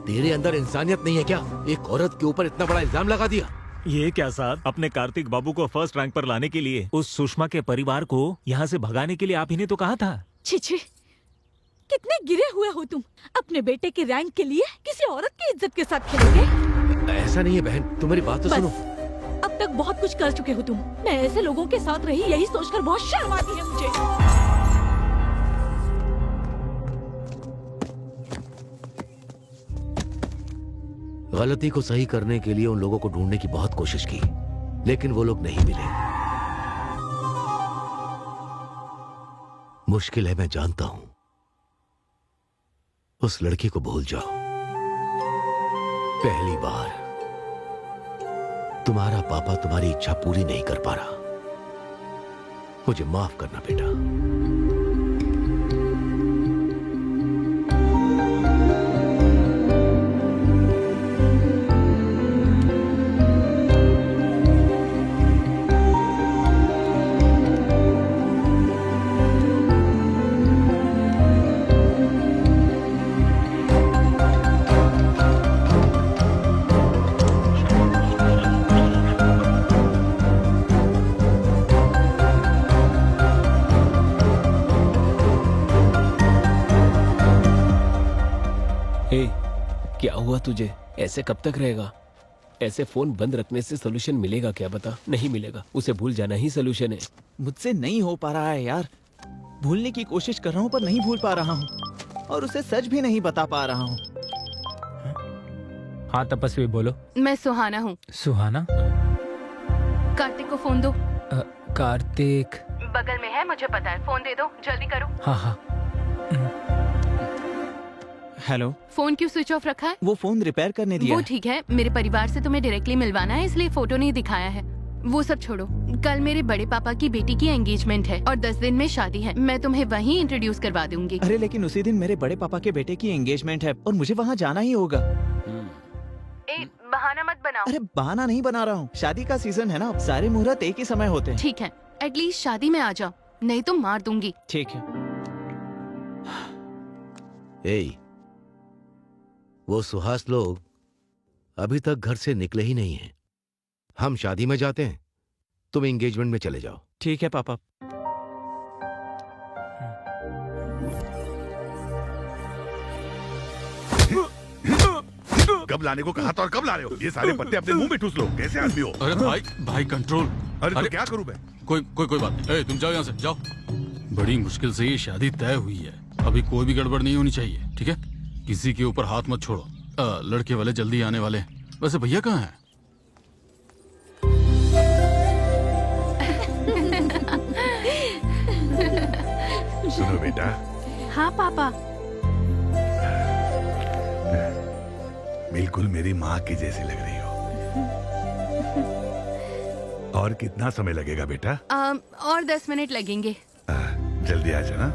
तेरे अंदर इंसानियत नहीं है क्या? एक औरत के ऊपर इतना बड़ा इल्जाम लगा दिया। ये क्या साहब, अपने कार्तिक बाबू को फर्स्ट रैंक पर लाने के लिए उस सुषमा के परिवार को यहाँ से भगाने के लिए आप ही ने तो कहा था। छी छी, कितने गिरे हुए हो तुम। अपने बेटे के रैंक के लिए किसी औरत की इज्जत के साथ खेलोगे? ऐसा नहीं है बहन, तुम्हारी बात तो बस, सुनो। अब तक बहुत कुछ कर चुके हो तुम। मैं ऐसे लोगों के साथ रही, यही सोचकर बहुत शर्म आती है मुझे। गलती को सही करने के लिए उन लोगों को ढूंढने की बहुत कोशिश की, लेकिन वो लोग नहीं मिले। मुश्किल है, मैं जानता हूं। उस लड़की को भूल जाओ। पहली बार तुम्हारा पापा तुम्हारी इच्छा पूरी नहीं कर पा रहा। मुझे माफ करना बेटा। क्या हुआ तुझे? ऐसे कब तक रहेगा? ऐसे फोन बंद रखने से सोल्यूशन मिलेगा क्या? बता। नहीं मिलेगा। उसे भूल जाना ही सोल्यूशन है। मुझसे नहीं हो पा रहा है यार। भूलने की कोशिश कर रहा हूँ पर नहीं भूल पा रहा हूँ, और उसे सच भी नहीं बता पा रहा हूँ। हाँ तपस्वी बोलो। मैं सुहाना हूँ। सुहाना? कार्तिक को फोन दो। कार्तिक बगल में है, मुझे पता है। फोन दे दो, जल्दी करो। हाँ हाँ। हेलो। फोन क्यों स्विच ऑफ रखा है? वो फोन रिपेयर करने दिया वो है। ठीक है, मेरे परिवार से तुम्हें डायरेक्टली मिलवाना है, इसलिए फोटो नहीं दिखाया है। वो सब छोड़ो। कल मेरे बड़े पापा की बेटी की एंगेजमेंट है और 10 दिन में शादी है। मैं तुम्हें वहीं इंट्रोड्यूस करवा दूंगी। अरे लेकिन उसी दिन मेरे बड़े पापा के बेटे की एंगेजमेंट है और मुझे वहाँ जाना ही होगा। बहाना मत बनाओ। अरे बहाना नहीं बना रहा हूँ, शादी का सीजन है ना, सारे मुहूर्त एक ही समय होते हैं। ठीक है, एटलीस्ट शादी में आ जाओ, नहीं तो मार दूंगी। ठीक है। वो सुहास लोग अभी तक घर से निकले ही नहीं हैं। हम शादी में जाते हैं, तुम एंगेजमेंट में चले जाओ। ठीक है पापा। कब लाने को कहा था और कब ला रहे हो? ये सारे पत्ते अपने मुंह में ठूस लो। कैसे आदमी हो? अरे भाई भाई कंट्रोल। अरे तो क्या करूं मैं? कोई बात नहीं। तुम जाओ यहाँ से, जाओ। बड़ी मुश्किल से ये शादी तय हुई है, अभी कोई भी गड़बड़ नहीं होनी चाहिए, ठीक है? किसी के ऊपर हाथ मत छोड़ो। लड़के वाले जल्दी आने वाले हैं। वैसे भैया कहाँ हैं? सुनो बेटा। हाँ पापा। बिल्कुल मेरी माँ की जैसी लग रही हो। और कितना समय लगेगा बेटा? और 10 मिनट लगेंगे। जल्दी आ जाना।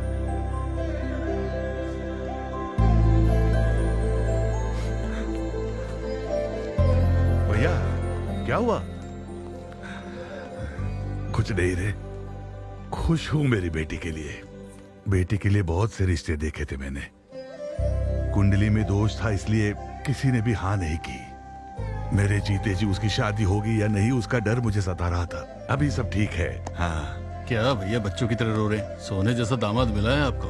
भैया क्या हुआ? कुछ नहीं रे, खुश हूं मेरी बेटी के लिए। बेटी के लिए बहुत से रिश्ते देखे थे मैंने। कुंडली में दोष था, इसलिए किसी ने भी हाँ नहीं की। मेरे जीते जी उसकी शादी होगी या नहीं, उसका डर मुझे सता रहा था। अभी सब ठीक है। हाँ। क्या भैया बच्चों की तरह रो रहे हैं? सोने जैसा दामाद मिला है आपको।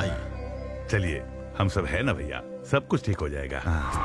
आइए। चलिए, हम सब है ना भैया, सब कुछ ठीक हो जाएगा। हाँ।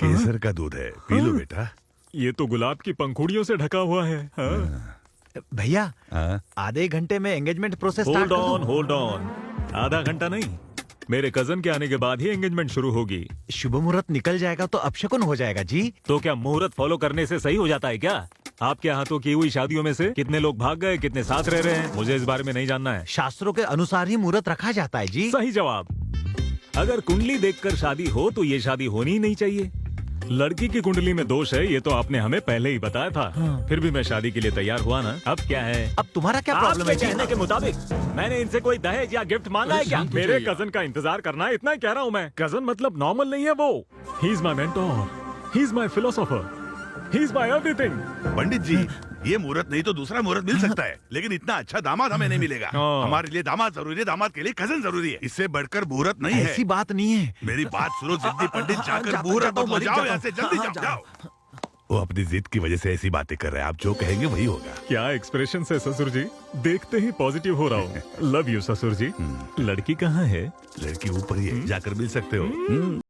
केसर का दूध है, पी लो बेटा। ये तो गुलाब की पंखुड़ियों से ढका हुआ है। हाँ। भैया हाँ? आधे घंटे में एंगेजमेंट प्रोसेस होल्ड ऑन, आधा घंटा नहीं, मेरे कजन के आने के बाद ही एंगेजमेंट शुरू होगी। शुभ मुहूर्त निकल जाएगा तो अपशकुन हो जाएगा जी। तो क्या मुहूर्त फॉलो करने से सही हो जाता है क्या? आपके हाथों की हुई शादियों में से कितने लोग भाग गए, कितने साथ रह रहे हैं, मुझे इस बारे में नहीं जानना है। शास्त्रों के अनुसार ही मुहूर्त रखा जाता है जी। सही जवाब। अगर कुंडली देखकर शादी हो तो ये शादी होनी ही नहीं चाहिए। लड़की की कुंडली में दोष है, ये तो आपने हमें पहले ही बताया था। हाँ। फिर भी मैं शादी के लिए तैयार हुआ ना। अब क्या है? अब तुम्हारा क्या प्रॉब्लम है आपके जी? कहने के मुताबिक मैंने इनसे कोई दहेज या गिफ्ट मांगा है क्या? शांत हो मेरे जाइए। कजन का इंतजार करना है, इतना ही कह रहा हूँ मैं। कजन मतलब नॉर्मल नहीं है वो। He is my mentor, he is my philosopher, he is my everything. Pandit ji, ये मुहूर्त नहीं तो दूसरा मुहूर्त मिल सकता है, लेकिन इतना अच्छा दामाद हमें नहीं मिलेगा। हाँ। हमारे लिए दामाद जरूरी है, दामाद के लिए कजन जरूरी है। इससे बढ़कर मुहूर्त नहीं है। ऐसी बात नहीं है। मेरी बात सुनो जिद्दी पंडित, जाकर जाता मुहूर्त हूँ, बदलो, मरीज जाओ जाता यहाँ हूँ। से, जल्दी हाँ, जाओ जाओ। वो अपनी जिद की वजह से ऐसी बातें कर रहे हैं, आप जो कहेंगे वही होगा। क्या एक्सप्रेशन है ससुर जी, देखते ही पॉजिटिव हो रहा हूँ। लव यू ससुर जी। लड़की कहाँ है? लड़की ऊपर ही है, जाकर मिल सकते हो।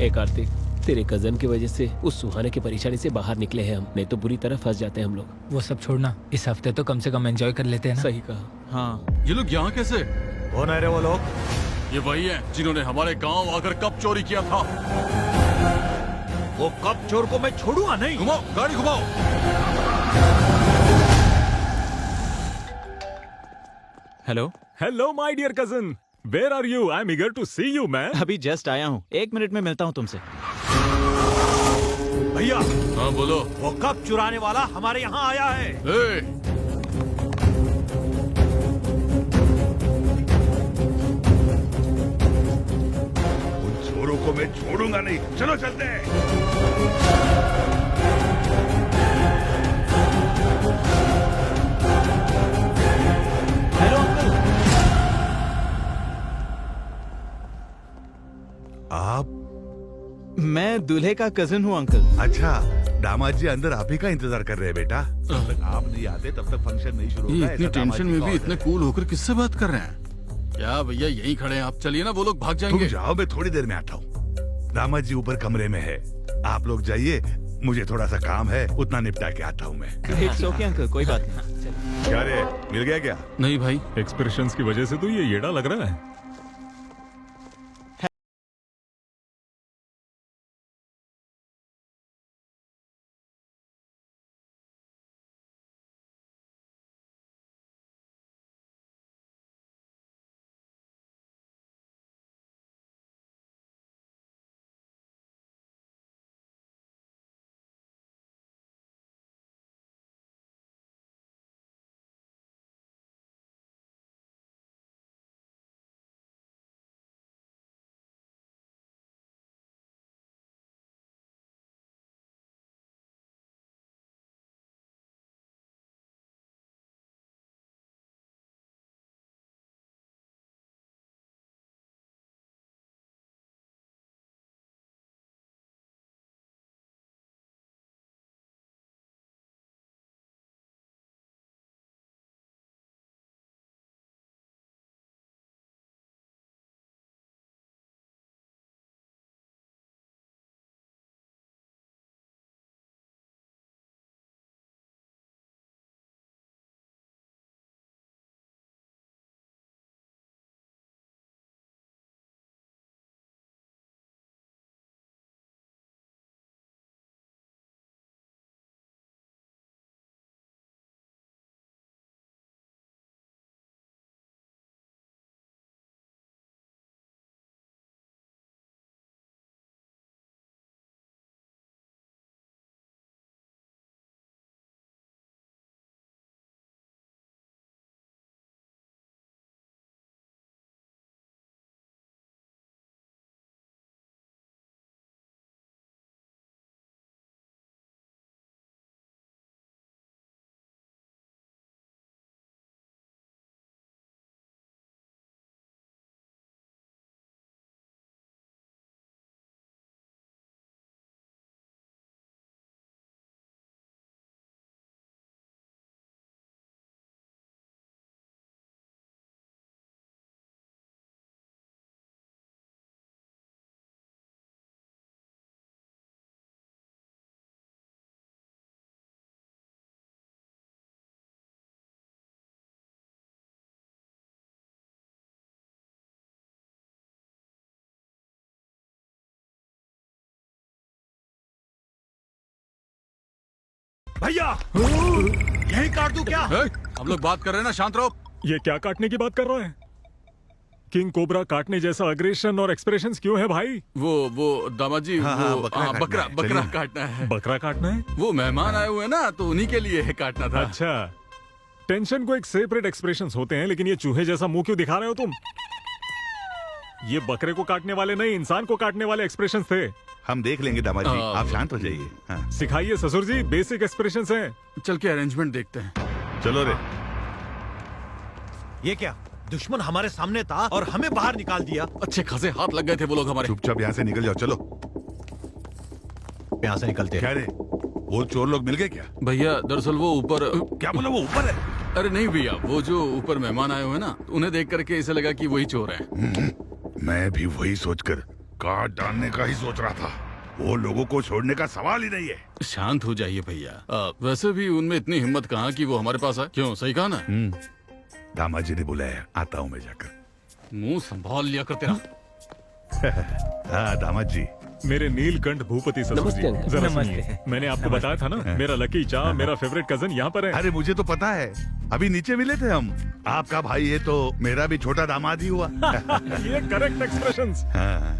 कार्तिक, तेरे कजन की वजह से उस सुहाने की परेशानी से बाहर निकले हैं हम, नहीं तो बुरी तरह फंस जाते हैं हम लोग। वो सब छोड़ना, इस हफ्ते तो कम से कम एंजॉय कर लेते हैं ना। सही कहा। हाँ, ये लोग यहाँ कैसे? कौन है रे वो लोग? ये वही है जिन्होंने हमारे गांव आकर कप चोरी किया था। वो कप चोर को मैं छोड़ूंगा नहीं। घुमाओ, गाड़ी घुमाओ। Hello, hello my dear cousin, where are you? I am eager to see you man. अभी जस्ट आया हूँ, 1 मिनट में मिलता हूँ तुमसे। भैया, हाँ बोलो। वो कप चुराने वाला हमारे यहाँ आया है। ए, उन चोरों को मैं छोड़ूंगा नहीं, चलो चलते हैं। Hello uncle. आप? मैं दूल्हे का कजिन हूँ अंकल। अच्छा, दामाद जी अंदर आप ही का इंतजार कर रहे हैं बेटा। जब तक आप नहीं आते तब तक फंक्शन नहीं शुरू ये होगा। इतनी ऐसा दामाद टेंशन जी में का भी ऑर्डर इतने है। कूल होकर किससे बात कर रहे हैं? क्या भैया यहीं खड़े हैं आप? चलिए ना, वो लोग भाग तुम जाएंगे। जाओ, मैं थोड़ी देर में आता हूँ। दामाद जी ऊपर कमरे में है, आप लोग जाइए, मुझे थोड़ा सा काम है, उतना निपटा के आता हूँ मैं। इट्स ओके अंकल, कोई बात नहीं। क्या रे, मिल गया क्या? नहीं भाई, एक्सप्रेशंस की वजह से तो ये येड़ा लग रहा है। भैया यही काट दूं क्या? हम लोग बात कर रहे हैं ना, शांत रहो। ये क्या काटने की बात कर रहा है? किंग कोबरा काटने जैसा अग्रेशन और एक्सप्रेशंस क्यों है भाई? वो दामाद जी, हाँ, वो बकरा बकरा काटना है, बकरा चलिए। काटना है। बकरा काटना है? वो मेहमान आए हुए हैं ना, तो उन्हीं के लिए काटना था। अच्छा, टेंशन को एक सेपरेट एक्सप्रेशंस होते हैं, लेकिन ये चूहे जैसा मुंह क्यों दिखा रहे हो तुम? ये बकरे को काटने वाले नहीं, इंसान को काटने वाले एक्सप्रेशंस थे। हम देख लेंगे दामाद जी, आप शांत हो जाइए। हाँ। सिखाइए ससुर जी, बेसिक एक्सप्रेशंस हैं। चल के अरेंजमेंट देखते हैं। चलो रे। ये क्या, दुश्मन हमारे सामने था और हमें बाहर निकाल दिया? अच्छे खासे हाथ लग गए थे वो लोग हमारे। चुपचाप यहाँ से निकल जाओ, चलो। यहाँ से निकलते क्या रे, वो चोर लोग मिल गए क्या? भैया दरअसल वो ऊपर। क्या बोला, वो ऊपर है? अरे नहीं भैया, वो जो ऊपर मेहमान आए हुए हैं ना, उन्हें देख करके ऐसा लगा कि वही चोर है। मैं भी वही सोचकर काट डालने का ही सोच रहा था। वो लोगों को छोड़ने का सवाल ही नहीं है। शांत हो जाइए भैया। वैसे भी उनमें इतनी हिम्मत कहाँ कि वो हमारे पास आए। क्यों, सही कहा ना? दामाद जी ने बुलाया, आता हूँ मैं जाकर। मुंह संभाल लिया कर तेरा। हाँ दामाद जी। मेरे नीलकंठ भूपति ससुर नमस्ते जी, अंकल। जरा नमस्ते। सुनिए। मैंने आपको बताया था ना, मेरा लकी चार्म, मेरा फेवरेट कजन यहाँ पर है। अरे मुझे तो पता है, अभी नीचे मिले थे हम। आपका भाई है तो मेरा भी छोटा दामाद ही हुआ। ये करेक्ट एक्सप्रेशंस। हाँ।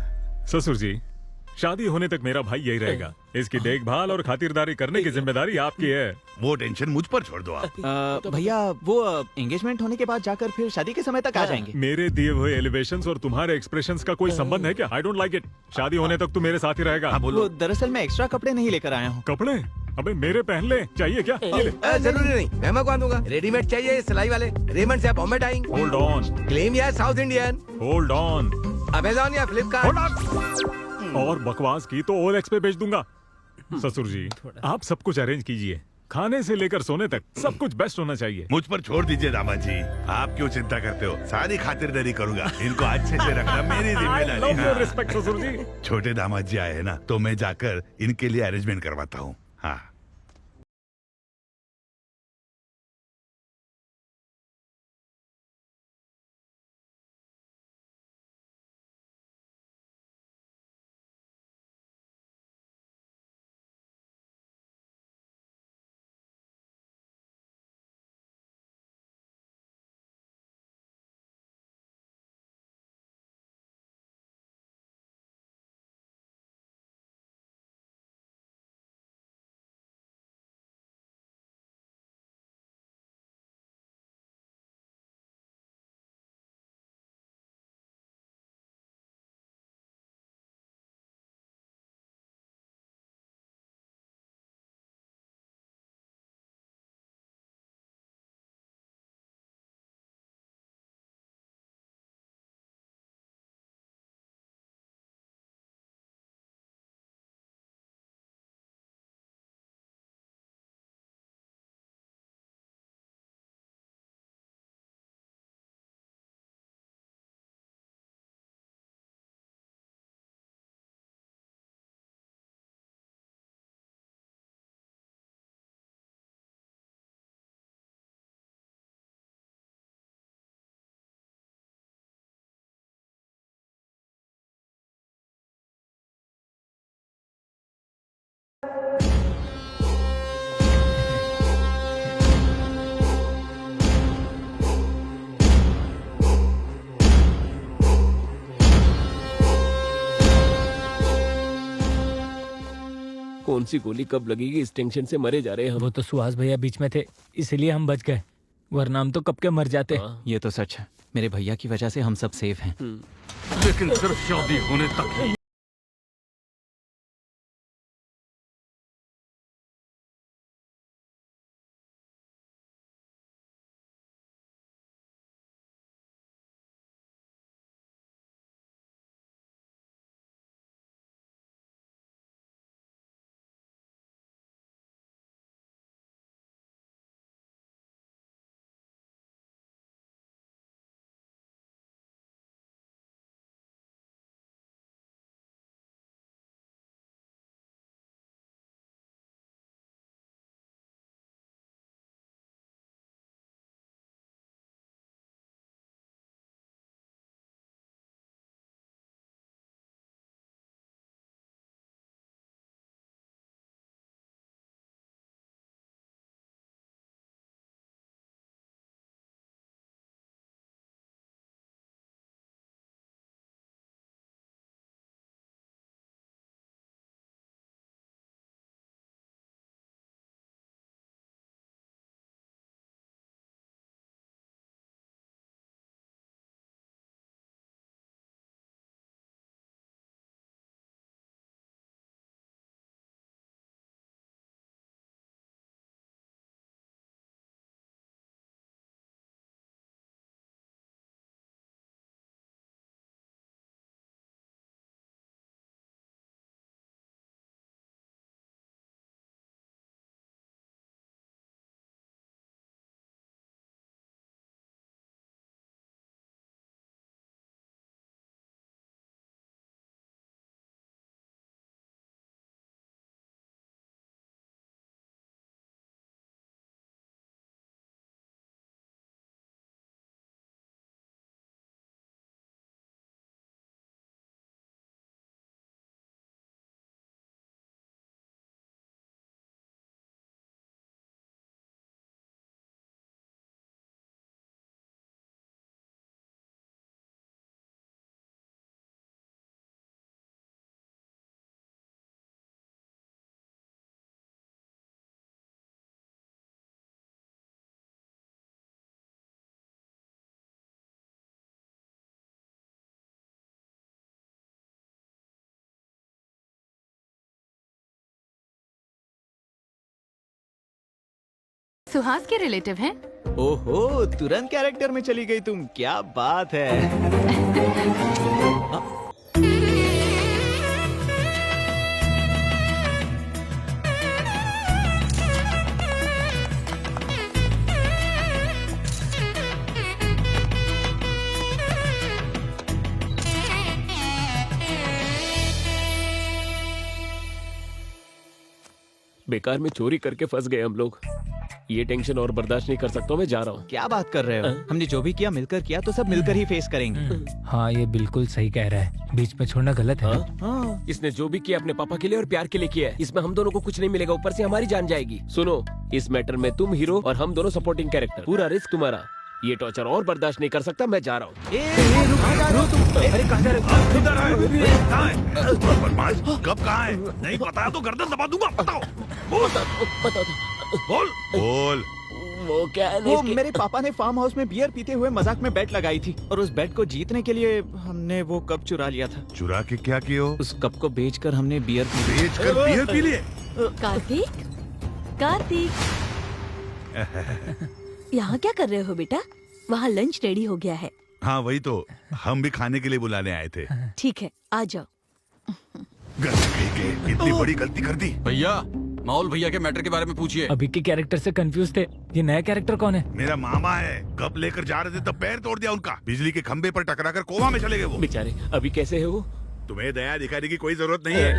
ससुर जी, शादी होने तक मेरा भाई यही रहेगा। इसकी देखभाल और खातिरदारी करने की जिम्मेदारी आपकी है। वो टेंशन मुझ पर छोड़ दो आप। भैया वो एंगेजमेंट होने के बाद जाकर फिर शादी के समय तक आ जाएंगे। मेरे दिए हुए एलिवेशंस और तुम्हारे एक्सप्रेशंस का कोई संबंध है क्या? I don't like it. शादी होने तक तू मेरे साथ ही रहेगा। हाँ बोलो। वो दरअसल मैं एक्स्ट्रा कपड़े नहीं लेकर आया हूँ। कपड़े? अबे मेरे पहन ले, चाहिए क्या? ये ले। जरूरी नहीं, मैं मंगवा दूंगा। रेडीमेड चाहिए सिलाई वाले? रेमंड से Bombay Dyeing, hold on, claim या South Indian, hold on, Amazon या होल्ड फ्लिपकार्ट। ऑन। और बकवास की तो OLX पे भेज दूंगा। ससुर जी, आप सब कुछ अरेंज कीजिए, खाने से लेकर सोने तक सब कुछ बेस्ट होना चाहिए। मुझ पर छोड़ दीजिए दामाद जी, आप क्यों चिंता करते हो? सारी खातिरदारी करूंगा। इनको अच्छे से रखना मेरी जिम्मेदारी। हाँ। रिस्पेक्ट ससुर जी। छोटे दामाद जी आए हैं ना, तो मैं जाकर इनके लिए अरेंजमेंट करवाता हूँ। हाँ। कौन सी गोली कब लगेगी, इस टेंशन से मरे जा रहे हैं हम। वो तो सुहास भैया बीच में थे, इसलिए हम बच गए, वरना हम तो कब के मर जाते। ये तो सच है, मेरे भैया की वजह से हम सब सेफ हैं। लेकिन सिर्फ शादी होने तक ही। सुहास के रिलेटिव हैं। ओहो, तुरंत कैरेक्टर में चली गई तुम, क्या बात है। बेकार में चोरी करके फंस गए हम लोग। ये टेंशन और बर्दाश्त नहीं कर सकता, मैं जा रहा हूँ। क्या बात कर रहे हो? हमने जो भी किया मिलकर किया, तो सब मिलकर ही फेस करेंगे। हाँ ये बिल्कुल सही कह रहा है, बीच में छोड़ना गलत है। हाँ? इसने जो भी किया अपने पापा के लिए और प्यार के लिए किया है, इसमें हम दोनों को कुछ नहीं मिलेगा, ऊपर से हमारी जान जाएगी। सुनो, इस मैटर में तुम हीरो और हम दोनों सपोर्टिंग कैरेक्टर, पूरा रिस्क तुम्हारा। ये टॉर्चर और बर्दाश्त नहीं कर सकता, मैं जा रहा हूँ। अरे कहाँ जा रहे हो? किधर आए? कहाँ है? बदमाश, कब कहाँ है? नहीं पता तो गर्दन दबा दूंगा। बताओ। बोल। बोल। बोल। वो क्या है? वो मेरे पापा ने फार्म हाउस में बियर पीते हुए मजाक में बेट लगाई थी, और उस बेट को जीतने के लिए हमने वो कप चुरा लिया था। चुरा के क्या किया? उस कप को बेचकर हमने बियर पी लिए। कार्तिक, कार्तिक, यहाँ क्या कर रहे हो बेटा? वहाँ लंच रेडी हो गया है। हाँ वही तो, हम भी खाने के लिए बुलाने आए थे। ठीक है, आ जाओ। इतनी बड़ी गलती कर दी। भैया, माहौल भैया के मैटर के बारे में पूछिए। अभी के कैरेक्टर से कंफ्यूज थे, ये नया कैरेक्टर कौन है? मेरा मामा है, कब लेकर जा रहे थे तब पैर तोड़ दिया उनका, बिजली के खंबे पर टकराकर कोमा में चले गए वो बेचारे। अभी कैसे है वो? तुम्हें दया दिखाने की कोई जरूरत नहीं है।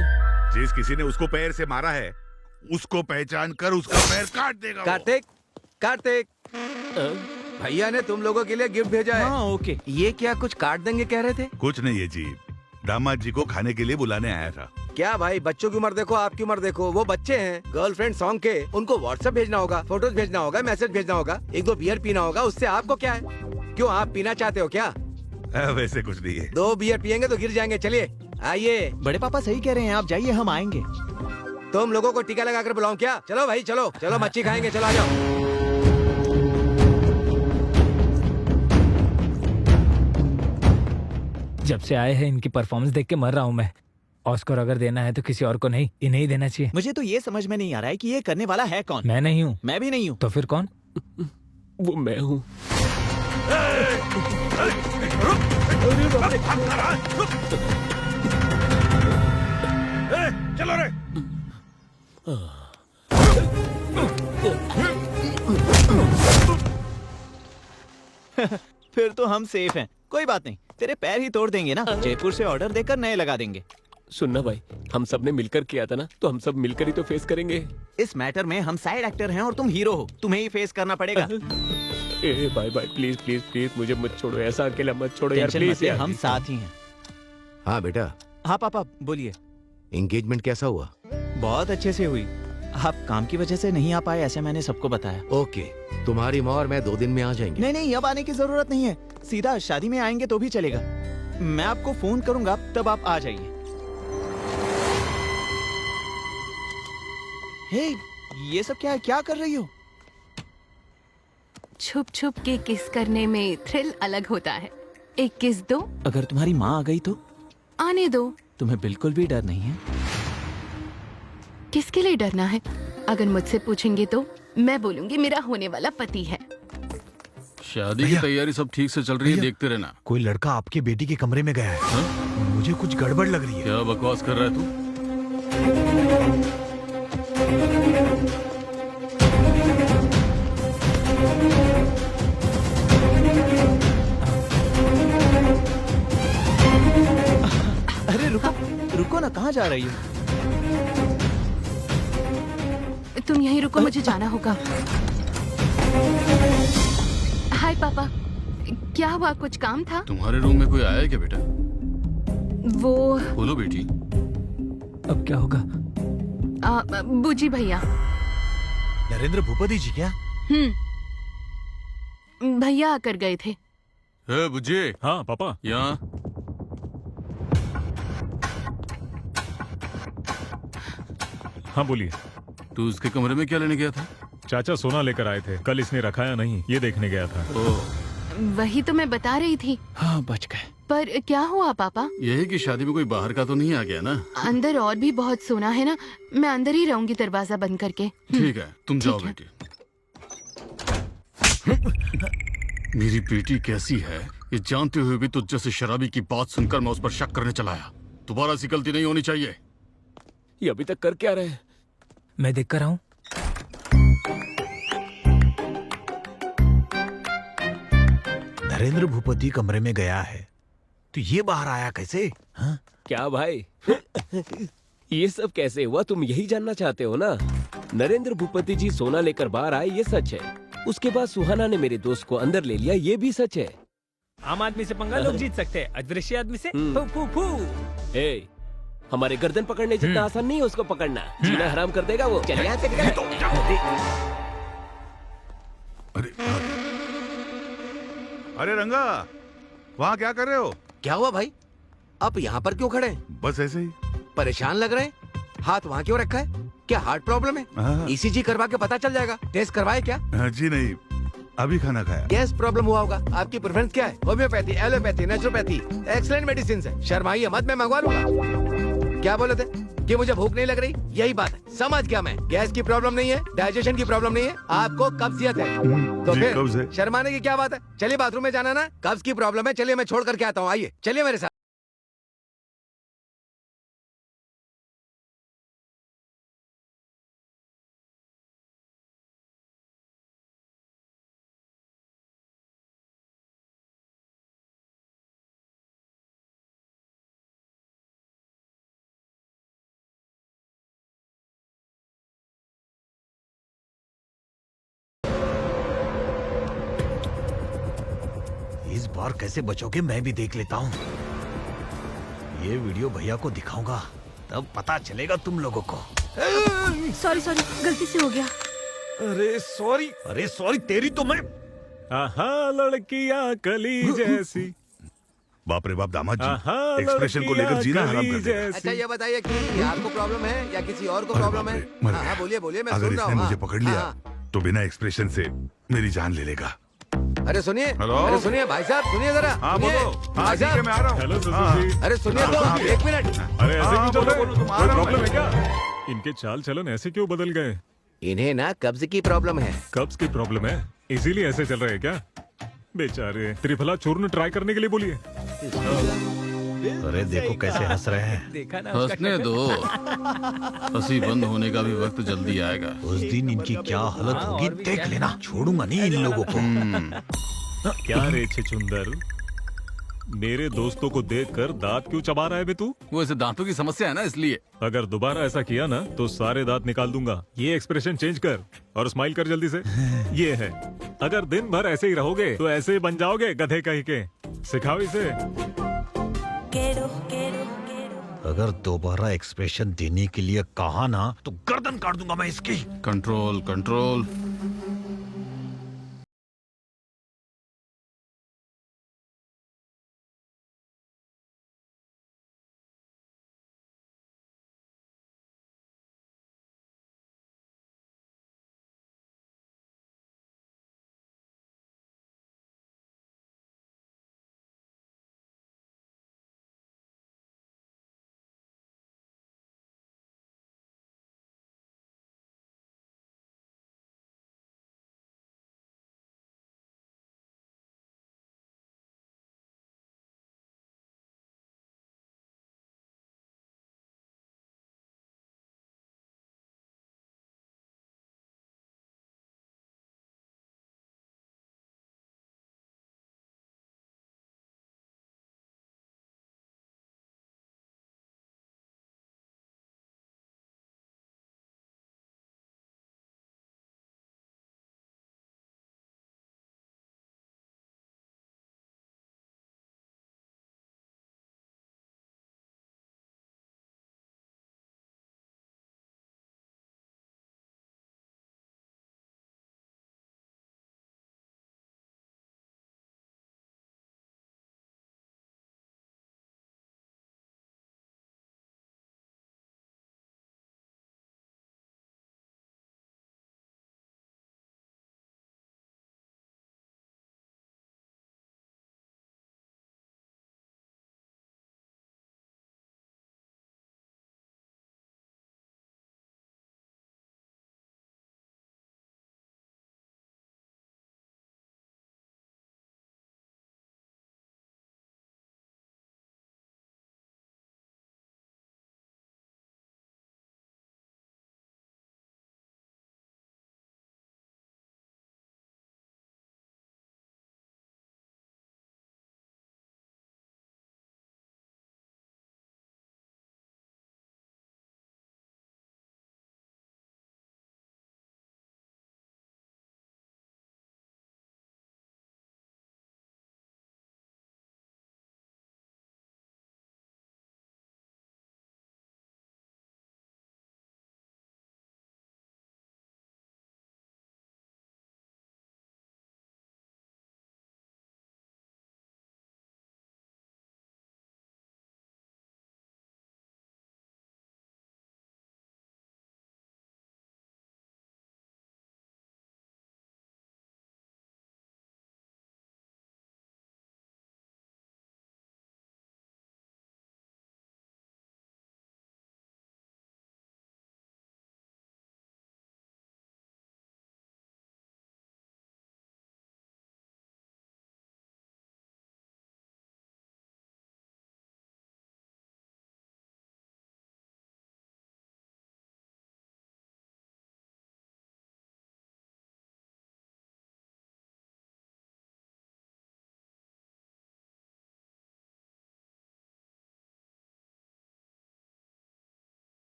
जिस किसी ने उसको पैर से मारा है, उसको पहचान कर उसका पैर काट देगा वो। कार्तिक, कार्तिक, भैया ने तुम लोगों के लिए गिफ्ट भेजा है। हाँ, ओके। ये क्या कुछ काट देंगे कह रहे थे? कुछ नहीं है जी, दामाद जी को खाने के लिए बुलाने आया था। क्या भाई, बच्चों की उम्र देखो, आपकी उम्र देखो। वो बच्चे हैं, गर्लफ्रेंड सॉन्ग के, उनको व्हाट्सएप भेजना होगा, फोटोज भेजना होगा, मैसेज भेजना होगा, एक दो बियर पीना होगा, उससे आपको क्या है? क्यों, आप पीना चाहते हो क्या? वैसे कुछ नहीं है। 2 बियर पियेंगे तो गिर जाएंगे। चलिए आइए। बड़े पापा सही कह रहे हैं, आप जाइए, हम आएंगे। तुम लोगों को टीका लगाकर बुलाऊं क्या? चलो भाई, चलो चलो, मच्छी खाएंगे, चलो आ जाओ। जब से आए हैं इनकी परफॉर्मेंस देख के मर रहा हूँ मैं। ऑस्कर अगर देना है तो किसी और को नहीं, इन्हें ही देना चाहिए। मुझे तो ये समझ में नहीं आ रहा है कि ये करने वाला है कौन। मैं नहीं हूँ। मैं भी नहीं हूँ। तो फिर कौन? वो मैं हूँ। चलो रे। फिर तो हम सेफ हैं। कोई बात नहीं, तेरे पैर ही तोड़ देंगे ना, जयपुर से ऑर्डर देकर नए लगा देंगे। सुनना भाई, हम सब ने मिलकर किया था ना, तो हम सब मिलकर ही तो फेस करेंगे। इस मैटर में हम साइड एक्टर हैं और तुम हीरो हो, तुम्हें ही फेस करना पड़ेगा। ए भाई भाई, प्लीज प्लीज प्लीज मुझे मत छोड़ो, ऐसा अकेला मत छोड़ो यार, टेंशन प्लीज मत ले, यार। हम साथ ही हैं। हाँ बेटा, हाँ पापा बोलिए। एंगेजमेंट कैसा हुआ? बहुत अच्छे से हुई। आप काम की वजह से नहीं आ पाए ऐसे मैंने सबको बताया। ओके, तुम्हारी माँ और मैं 2 दिन में आ जाएंगे। नहीं नहीं, अब आने की जरूरत नहीं है, सीधा शादी में आएंगे तो भी चलेगा। मैं आपको फोन करूंगा, तब आप आ जाइए। हे, ये सब क्या है? क्या कर रही हो? छुप छुप के किस करने में थ्रिल अलग होता है। एक किस दो। अगर तुम्हारी माँ आ गई तो? आने दो। तुम्हें बिल्कुल भी डर नहीं है? किसके लिए डरना है? अगर मुझसे पूछेंगे तो मैं बोलूंगी मेरा होने वाला पति है। शादी की तैयारी सब ठीक से चल रही है, देखते रहना। कोई लड़का आपके बेटी के कमरे में गया है। मुझे कुछ गड़बड़ लग रही है। क्या बकवास कर रहा है तू? अरे रुको रुको ना, कहाँ जा रही हो? तुम यहीं रुको, मुझे जाना होगा। हाय पापा, क्या हुआ, कुछ काम था? तुम्हारे रूम में कोई आया है क्या बेटा? वो बोलो बेटी। अब क्या होगा? बूजी भैया। नरेंद्र भूपति जी क्या? भैया आकर गए थे। बुज्जी। हाँ पापा। यहाँ। हाँ बोलिए। तू उसके कमरे में क्या लेने गया था? चाचा सोना लेकर आए थे, कल इसने रखा या नहीं ये देखने गया था। वही तो मैं बता रही थी। हाँ बच गए। पर क्या हुआ पापा? यही कि शादी में कोई बाहर का तो नहीं आ गया ना? अंदर और भी बहुत सोना है ना, मैं अंदर ही रहूंगी दरवाजा बंद करके। ठीक है, तुम जाओ बेटी। मेरी बेटी कैसी है ये जानते हुए भी तुझ जैसे शराबी की बात सुनकर मैं उस पर शक करने चला आया। दोबारा ऐसी गलती नहीं होनी चाहिए। ये अभी तक कर क्या रहे हैं? मैं देख कर आऊं। नरेंद्र भूपति कमरे में गया है तो ये बाहर आया कैसे? हाँ? क्या भाई ये सब कैसे हुआ तुम यही जानना चाहते हो ना? नरेंद्र भूपति जी सोना लेकर बाहर आए ये सच है। उसके बाद सुहाना ने मेरे दोस्त को अंदर ले लिया ये भी सच है। आम आदमी से पंगा लोग जीत सकते हैं, अदृश्य आदमी से फू फू फू। ए, हमारे गर्दन पकड़ने जितना आसान नहीं है उसको पकड़ना। जीना हराम कर देगा वो। चलिए यहाँ से निकल। अरे रंगा, वहाँ क्या कर रहे हो? क्या हुआ भाई, आप यहाँ पर क्यों खड़े हैं? बस ऐसे ही। परेशान लग रहे हैं? हाथ वहाँ क्यों रखा है? क्या हार्ट प्रॉब्लम है? हाँ। ईसीजी करवा के पता चल जाएगा। टेस्ट करवाए क्या? जी नहीं, अभी खाना खाया। गैस प्रॉब्लम हुआ होगा। आपकी प्रेफरेंस क्या है? Homeopathy, allopathy, naturopathy? Excellent medicine है। शर्माइए मत, मैं मंगवा लूंगा। क्या बोले थे कि मुझे भूख नहीं लग रही? यही बात है, समझ गया मैं। गैस की प्रॉब्लम नहीं है, डाइजेशन की प्रॉब्लम नहीं है, आपको कब्जियत है। तो जी, कब्ज है। फिर शर्माने की क्या बात है? चलिए बाथरूम में जाना ना, कब्ज की प्रॉब्लम है। चलिए मैं छोड़ करके आता हूँ, आइए चलिए मेरे साथ। इस बार कैसे बचोगे मैं भी देख लेता हूँ। ये वीडियो भैया को दिखाऊंगा तब पता चलेगा तुम लोगों को। सॉरी सॉरी, गलती से हो गया। अरे सॉरी तेरी तो मैं। आहा लड़कियां कली जैसी। बाप रे बाप दामाद आहा, जी, एक्सप्रेशन को लेकर जीना हराम कर दिया। अच्छा ये बताइए कि आपको प्रॉब्लम है या किसी और को प्रॉब्लम है? मर हाँ गया। बोलिए बोलिए, मैं अगर सुन रहा इसने हूँ। मुझे हाँ, पकड़ लिया हाँ। तो बिना एक्सप्रेशन से मेरी जान ले लेगा। अरे सुनिए, हेलो? अरे सुनिए भाई साहब, सुनिए जरा। हाँ सुनिए। बोलो। हाँ भाई ठीक है, साहब, मैं आ रहा हूँ। हेलो हाँ। सुसु जी। अरे सुनिए तो, एक मिनट। अरे ऐसे हाँ, क्यों चल बोलो, रहे? बोलो, तुम आ कोई रहा हूँ प्रॉब्लम है मैं। क्या? इनके चाल चलन ऐसे क्यों बदल गए? इन्हें ना कब्ज की प्रॉब्लम है। कब्ज की प्रॉब्लम है इसीलिए ऐसे चल रहे हैं क्या? बेचारे त्रिफला चूर्ण ट्राई करने के लिए बोलिए। अरे देखो कैसे हंस रहे हैं। देखा ना हंसने दो, हंसी बंद होने का भी वक्त जल्दी आएगा। उस दिन इनकी क्या हालत होगी देख लेना। छोड़ूंगा नहीं इन लोगों को। क्या रे छुंदर, मेरे दोस्तों को देखकर दांत क्यों चबा रहा है बे तू? वो ऐसे दांतों की समस्या है ना, इसलिए। अगर दोबारा ऐसा किया ना तो सारे दांत निकाल दूंगा। ये एक्सप्रेशन चेंज कर और स्माइल कर जल्दी से। ये है, अगर दिन भर ऐसे ही रहोगे तो ऐसे ही बन जाओगे गधे कहीं के। सिखाओ इसे। अगर दोबारा एक्सप्रेशन देने के लिए कहा ना तो गर्दन काट दूंगा मैं इसकी। Control control.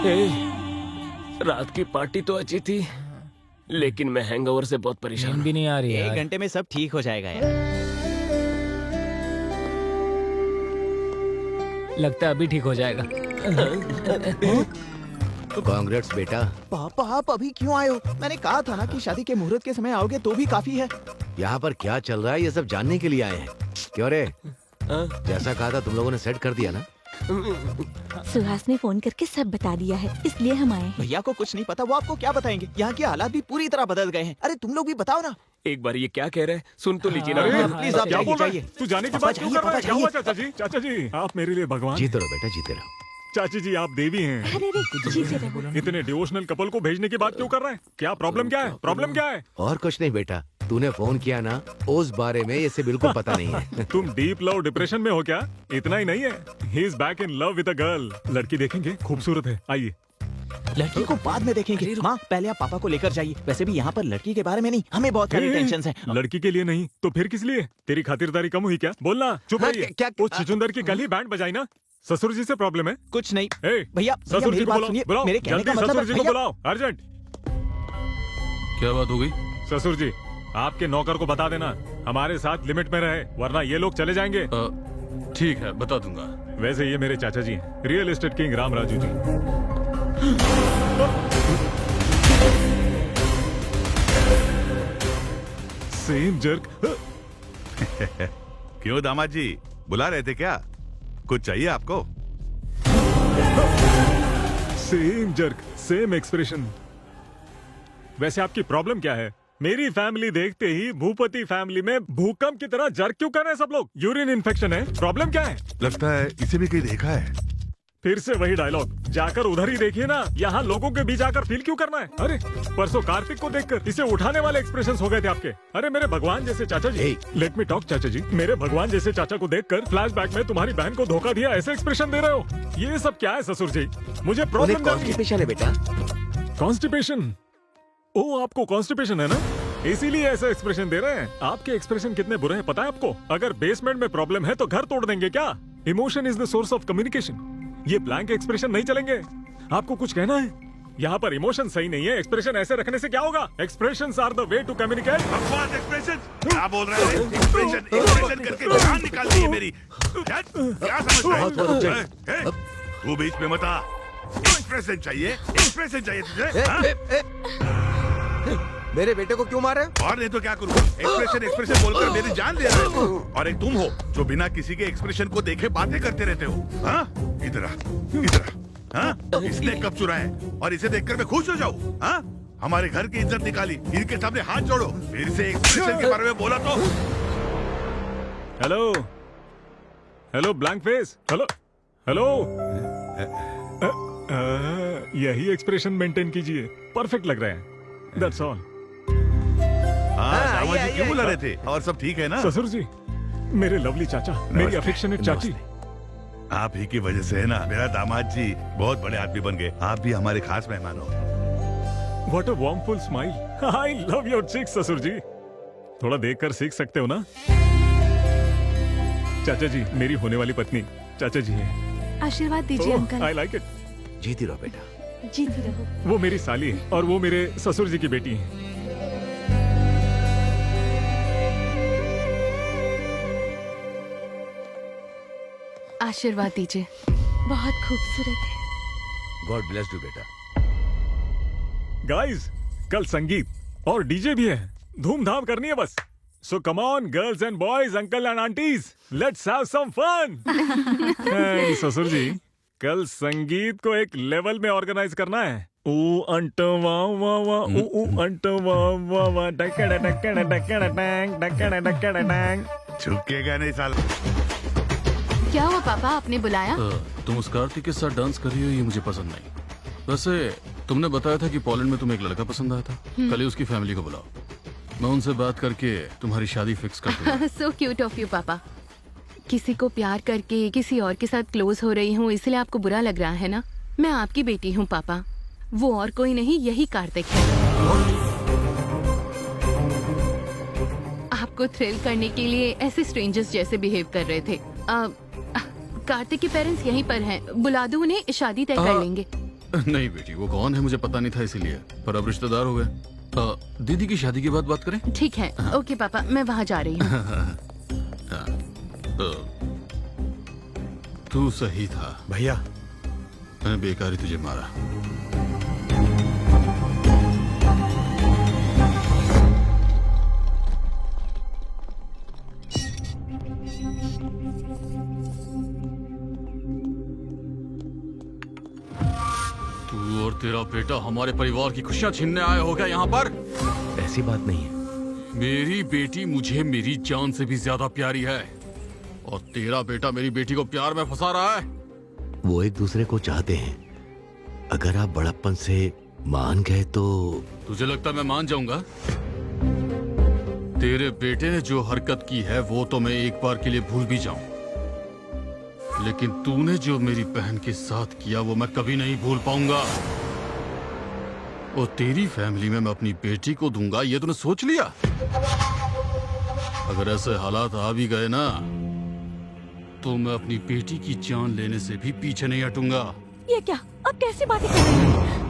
रात की पार्टी तो अच्छी थी, लेकिन मैं हैंगओवर से बहुत परेशान नींद भी नहीं आ रही है 1 यार। घंटे में सब ठीक हो जाएगा यार। लगता है अभी ठीक हो जाएगा। कांग्रेट्स बेटा। पापा आप अभी क्यों आए हो? मैंने कहा था ना कि शादी के मुहूर्त के समय आओगे तो भी काफी है। यहाँ पर क्या चल रहा है ये सब जानने के लिए आए हैं। क्यों रे? जैसा कहा था तुम लोगों ने सेट कर दिया ना? सुहास ने फोन करके सब बता दिया है, इसलिए हम आए हैं। भैया को कुछ नहीं पता, वो आपको क्या बताएंगे? यहाँ के हालात भी पूरी तरह बदल गए हैं। अरे तुम लोग भी बताओ ना। एक बार ये क्या कह रहे हैं, सुन तो लीजिए ना। प्लीज आप क्या बोल रहा जाइए। है? तू जाने की पापा बात क्यों जाइए, कर रहा है? पापा क्या हुआ जाइए। चाचा जी? चाचा जी आप मेरे लिए भगवान। जीते रहो बेटा, जीते रहो। चाची जी आप देवी हैं। अरे रे जीते रहो। इतने डिवोशनल कपल को भेजने की बात क्यों कर रहे हैं? क्या प्रॉब्लम क्या है? प्रॉब्लम क्या है? और कुछ नहीं बेटा, तूने फोन किया ना, उस बारे में इसे बिल्कुल पता नहीं है। तुम डीप लव डिप्रेशन में हो क्या? इतना ही नहीं है, he is back in love with a girl. लड़की देखेंगे, खूबसूरत है, आइए। लड़की को बाद में देखेंगे। माँ पहले आप पापा को लेकर जाइए। वैसे भी यहाँ पर लड़की के बारे में नहीं, हमें बहुत सारी टेंशन है। लड़की के लिए नहीं तो फिर किस लिए? तेरी खातिरदारी कम हुई क्या? बोलना। चुप हाँ, रहिए। क्या- उस छुचुंदर की कल ही बैंड बजाई ना। ससुर जी से प्रॉब्लम है? कुछ नहीं भैया ससुर जी मेरी को बात बुलाओ, सुनिए। बुलाओ, मेरे कहने जल्दी का मतलब ससुर जी को भैया बुलाओ, अर्जेंट। क्या बात हो गई? ससुर जी आपके नौकर को बता देना हमारे साथ लिमिट में रहे, वरना ये लोग चले जाएंगे। ठीक है, बता दूंगा। वैसे ये मेरे चाचा जी हैं, real estate king Ram Raju ji. Same jerk. क्यों दामाद जी, बुला रहे थे क्या? कुछ चाहिए आपको? Same jerk, same expression. वैसे आपकी प्रॉब्लम क्या है? मेरी फैमिली देखते ही भूपति फैमिली में भूकंप की तरह जर्क क्यों कर रहे हैं सब लोग? यूरिन इन्फेक्शन है? प्रॉब्लम क्या है? लगता है इसे भी कहीं देखा है। फिर से वही डायलॉग, जाकर उधर ही देखिए ना, यहाँ लोगों के बीच आकर फील क्यों करना है? अरे परसों कार्तिक को देखकर इसे उठाने वाले एक्सप्रेशंस हो गए थे आपके। अरे मेरे भगवान जैसे चाचा जी, लेट मी टॉक चाचा जी, मेरे भगवान जैसे चाचा को देखकर फ्लैशबैक में तुम्हारी बहन को धोखा दिया ऐसे एक्सप्रेशन दे रहे हो। ये सब क्या है ससुर जी? मुझे प्रॉब्लम कॉन्स्टिपेशन है बेटा। कॉन्स्टिपेशन? ओ आपको कॉन्स्टिपेशन है ना, इसीलिए ऐसा एक्सप्रेशन दे रहे हैं। आपके एक्सप्रेशन कितने बुरे हैं पता है आपको? अगर बेसमेंट में प्रॉब्लम है तो घर तोड़ देंगे क्या? Emotion is the source of communication. ये ब्लैंक एक्सप्रेशन नहीं चलेंगे। आपको कुछ कहना है? यहाँ पर इमोशन सही नहीं है, एक्सप्रेशन ऐसे रखने से क्या होगा? Expressions are the way to communicate. बकवास एक्सप्रेशन क्या बोल रहे हैं? एक्सप्रेशन करके जान निकाल दी है मेरी। क्या समझ रहे हैं? तू बीच में मत आ। एक्सप्रेशन चाहिए तुझे? मेरे बेटे को क्यों मारे? और नहीं तो क्या करूँ? एक्सप्रेशन बोलकर मेरी जान ले रहे हो। और एक तुम हो जो बिना किसी के एक्सप्रेशन को देखे बातें करते रहते हो। हाँ? इधर हाँ? इसने कब चुराए और इसे देखकर मैं खुश हो जाऊँ? हाँ? हमारे घर की इज्जत निकाली, इनके सामने हाथ जोड़ो। फिर से एक्सप्रेशन के बारे में बोला तो। Hello hello blank face, hello hello. यही एक्सप्रेशन मेंटेन कीजिए, परफेक्ट लग रहा है। That's all. दामाद जी क्यों बुला रहे थे? और सब ठीक है ना? ससुर जी, मेरे लवली चाचा, मेरी अफेक्शनेट चाची। आप ही की वजह से है ना मेरा दामाद जी बहुत बड़े आदमी बन गए। आप भी हमारे खास मेहमान हो। What a warmful smile. I love your cheeks, ससुर जी। थोड़ा देखकर सीख सकते हो ना? चाचा जी, मेरी होने वाली पत्नी चाचा जी है। आशीर्वाद दीजिए अंकल। I like it। जीती रहो बेटा। जीती रहो। वो मेरी साली है और वो मेरे ससुर जी की बेटी है। आशीर्वाद दीजिए। बहुत खूबसूरत है। गॉड ब्लेस यू बेटा। गाइस, कल संगीत और डीजे भी है, धूमधाम करनी है बस। So come on girls and boys, uncle and aunties, let's have some fun. ससुर जी, कल संगीत को एक लेवल में ऑर्गेनाइज करना है। ऊ अंटो वाह वाह वाह, ऊ अंटो वाह वाह वाह, डकड़ा डकड़ा डकड़ा डैंग, डकड़ा डकड़ा डैंग। झुकेगा नहीं साल। क्या हुआ पापा, आपने बुलाया? तुम उस कार्तिक के साथ डांस कर रही हो, ये मुझे पसंद नहीं। वैसे तुमने बताया था कि पोलैंड में तुम्हें एक लड़का पसंद आया था। कल ही उसकी फैमिली को बुलाओ, मैं उनसे बात करके तुम्हारी शादी फिक्स कर दूंगा। सो क्यूट ऑफ यू पापा। किसी को प्यार करके किसी और के साथ क्लोज हो रही हूँ, इसलिए आपको बुरा लग रहा है ना? मैं आपकी बेटी हूँ पापा, वो और कोई नहीं, यही कार्तिक है। आपको थ्रिल करने के लिए ऐसे स्ट्रेंजर्स जैसे बिहेव कर रहे थे। कार्तिक के पेरेंट्स यहीं पर हैं, बुला दो उन्हें, शादी तय कर लेंगे। नहीं बेटी, वो कौन है मुझे पता नहीं था इसीलिए, पर अब रिश्तेदार हो गए। दीदी की शादी के बाद बात करें। ठीक है, ओके पापा, मैं वहाँ जा रही हूँ। तू सही था भैया, मैंने बेकार ही तुझे मारा। तू और तेरा बेटा हमारे परिवार की खुशियां छीनने आए हो क्या यहाँ पर? ऐसी बात नहीं है। मेरी बेटी मुझे मेरी जान से भी ज्यादा प्यारी है, और तेरा बेटा मेरी बेटी को प्यार में फंसा रहा है। वो एक दूसरे को चाहते हैं। अगर आप बड़प्पन से मान गए तो तुझे लगता है मैं मान जाऊंगा? तेरे बेटे ने जो हरकत की है वो तो मैं एक बार के लिए भूल भी जाऊं, लेकिन तूने जो मेरी बहन के साथ किया वो मैं कभी नहीं भूल पाऊंगा। और तेरी फैमिली में मैं अपनी बेटी को दूंगा, ये तूने सोच लिया? अगर ऐसे हालात आ भी गए ना, तो मैं अपनी बेटी की जान लेने से भी पीछे नहीं हटूंगा। ये क्या? अब कैसी बातें कर रहे हैं?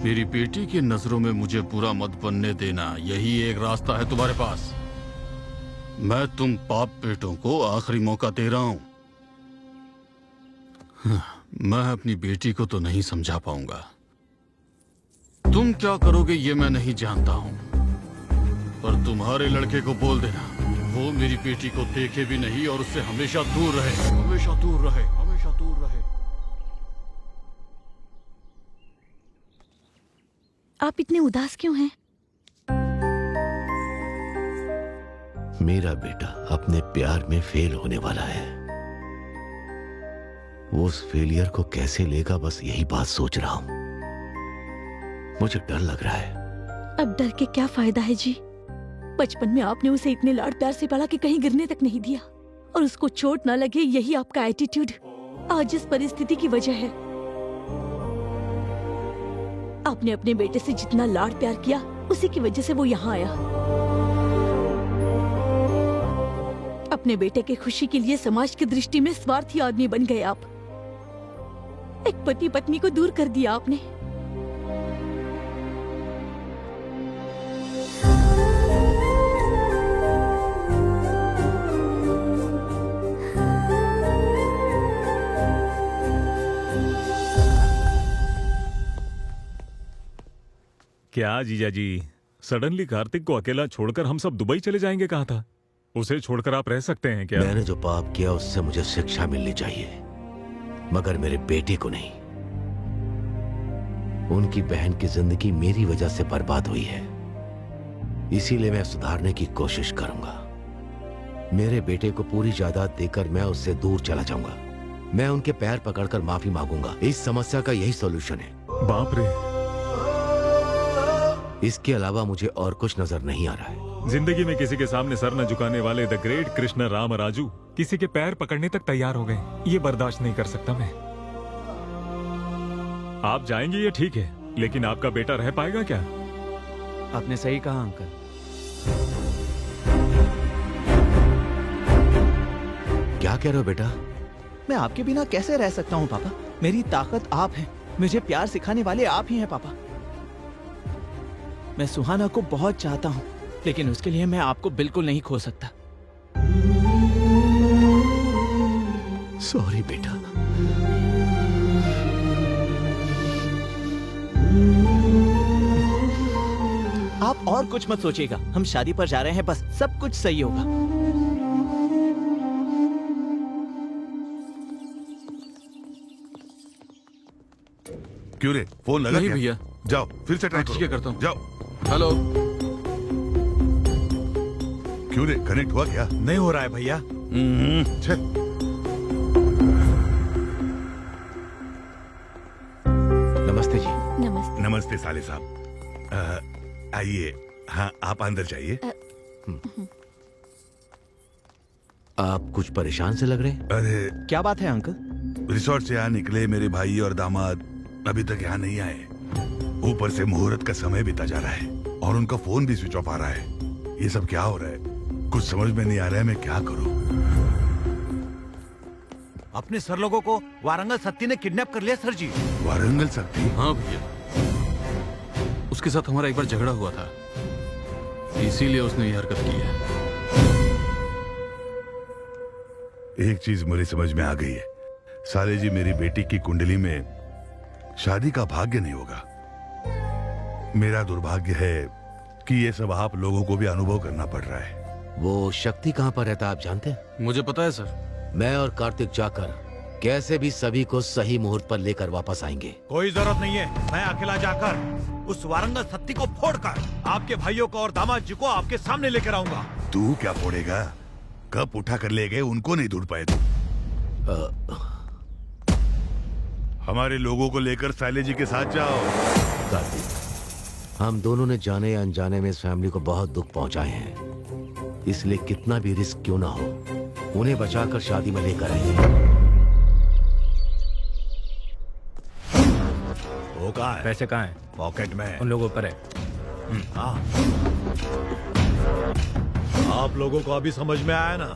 मेरी बेटी की नजरों में मुझे बुरा मत बनने देना, यही एक रास्ता है तुम्हारे पास। मैं तुम बाप बेटों को आखिरी मौका दे रहा हूं। मैं अपनी बेटी को तो नहीं समझा पाऊंगा, तुम क्या करोगे ये मैं नहीं जानता हूं, पर तुम्हारे लड़के को बोल देना वो मेरी बेटी को देखे भी नहीं और उससे हमेशा दूर रहे, हमेशा दूर रहे, हमेशा दूर रहे। आप इतने उदास क्यों हैं? मेरा बेटा अपने प्यार में फेल होने वाला है। वो उस फेलियर को कैसे लेगा, बस यही बात सोच रहा हूं। मुझे डर लग रहा है। अब डर के क्या फायदा है जी? बचपन में आपने उसे इतने लाड प्यार से पाला कि कहीं गिरने तक नहीं दिया, और उसको चोट ना लगे यही आपका एटीट्यूड आज इस परिस्थिति की वजह है। आपने अपने बेटे से जितना लाड प्यार किया उसी की वजह से वो यहाँ आया। अपने बेटे के खुशी के लिए समाज की दृष्टि में स्वार्थी आदमी बन गए आप। एक पति पत्नी को दूर कर दिया आपने। क्या जीजा जी, सडनली कार्तिक को अकेला छोड़कर हम सब दुबई चले जाएंगे? कहा था उसे छोड़कर आप रह सकते हैं क्या? मैंने जो पाप किया उससे मुझे शिक्षा मिलनी चाहिए, मगर मेरे बेटे को नहीं। उनकी बहन की जिंदगी मेरी वजह से बर्बाद हुई है, इसीलिए मैं सुधारने की कोशिश करूंगा। मेरे बेटे को पूरी जायदाद देकर मैं उससे दूर चला जाऊंगा। मैं उनके पैर पकड़कर माफी मांगूंगा। इस समस्या का यही सॉल्यूशन है। बाप रे, इसके अलावा मुझे और कुछ नजर नहीं आ रहा है। जिंदगी में किसी के सामने सर न झुकाने वाले द ग्रेट कृष्ण राम राजू किसी के पैर पकड़ने तक तैयार हो गए। ये बर्दाश्त नहीं कर सकता मैं। आप जाएंगे ये ठीक है, लेकिन आपका बेटा रह पाएगा क्या? आपने सही कहा अंकल। क्या कह रहे हो बेटा? मैं आपके बिना कैसे रह सकता हूँ पापा? मेरी ताकत आप हैं, मुझे प्यार सिखाने वाले आप ही हैं पापा। मैं सुहाना को बहुत चाहता हूँ, लेकिन उसके लिए मैं आपको बिल्कुल नहीं खो सकता। सॉरी बेटा। आप और कुछ मत सोचिएगा, हम शादी पर जा रहे हैं, बस सब कुछ सही होगा। क्यों रे, फोन लगा नहीं क्या? भैया। जाओ फिर से ट्राई ठीक है, करता हूँ। जाओ। हेलो। क्यों रे, कनेक्ट हुआ क्या? नहीं हो रहा है भैया। छे। नमस्ते जी। नमस्ते। नमस्ते साले साहब। आइए। हाँ, आप अंदर जाइए। आप कुछ परेशान से लग रहे हैं। अरे क्या बात है अंकल? रिसोर्ट से यहाँ निकले मेरे भाई और दामाद अभी तक यहाँ नहीं आए। ऊपर से मुहूर्त का समय बीता जा रहा है और उनका फोन भी स्विच ऑफ आ रहा है। ये सब क्या हो रहा है? कुछ समझ में नहीं आ रहा है, मैं क्या करूं? अपने सर लोगों को वारंगल सत्ती ने किडनैप कर लिया सर जी। वारंगल सत्ती? हाँ भैया, उसके साथ हमारा एक बार झगड़ा हुआ था, इसीलिए उसने ये हरकत की है। एक चीज मेरी समझ में आ गई है, साले जी मेरी बेटी की कुंडली में शादी का भाग्य नहीं होगा। मेरा दुर्भाग्य है कि ये सब आप लोगों को भी अनुभव करना पड़ रहा है। वो शक्ति कहाँ पर रहता है आप जानते हैं? मुझे पता है सर। मैं और कार्तिक जाकर कैसे भी सभी को सही मुहूर्त पर लेकर वापस आएंगे। कोई जरूरत नहीं है, मैं अकेला जाकर उस वारंगल सत्ती को फोड़कर आपके भाइयों को और दामाद जी को आपके सामने लेकर आऊंगा। तू क्या फोड़ेगा? कब उठा कर ले गए उनको नहीं ढूंढ पाए तू। हमारे लोगों को लेकर साले जी के साथ जाओ। कार्तिक, हम दोनों ने जाने या अनजाने में इस फैमिली को बहुत दुख पहुंचाए हैं, इसलिए कितना भी रिस्क क्यों ना हो उन्हें बचाकर शादी में लेकर आएंगे। वो कहाँ है? पैसे कहाँ हैं? पॉकेट में। उन लोगों पर है। हाँ। आप लोगों को अभी समझ में आया ना?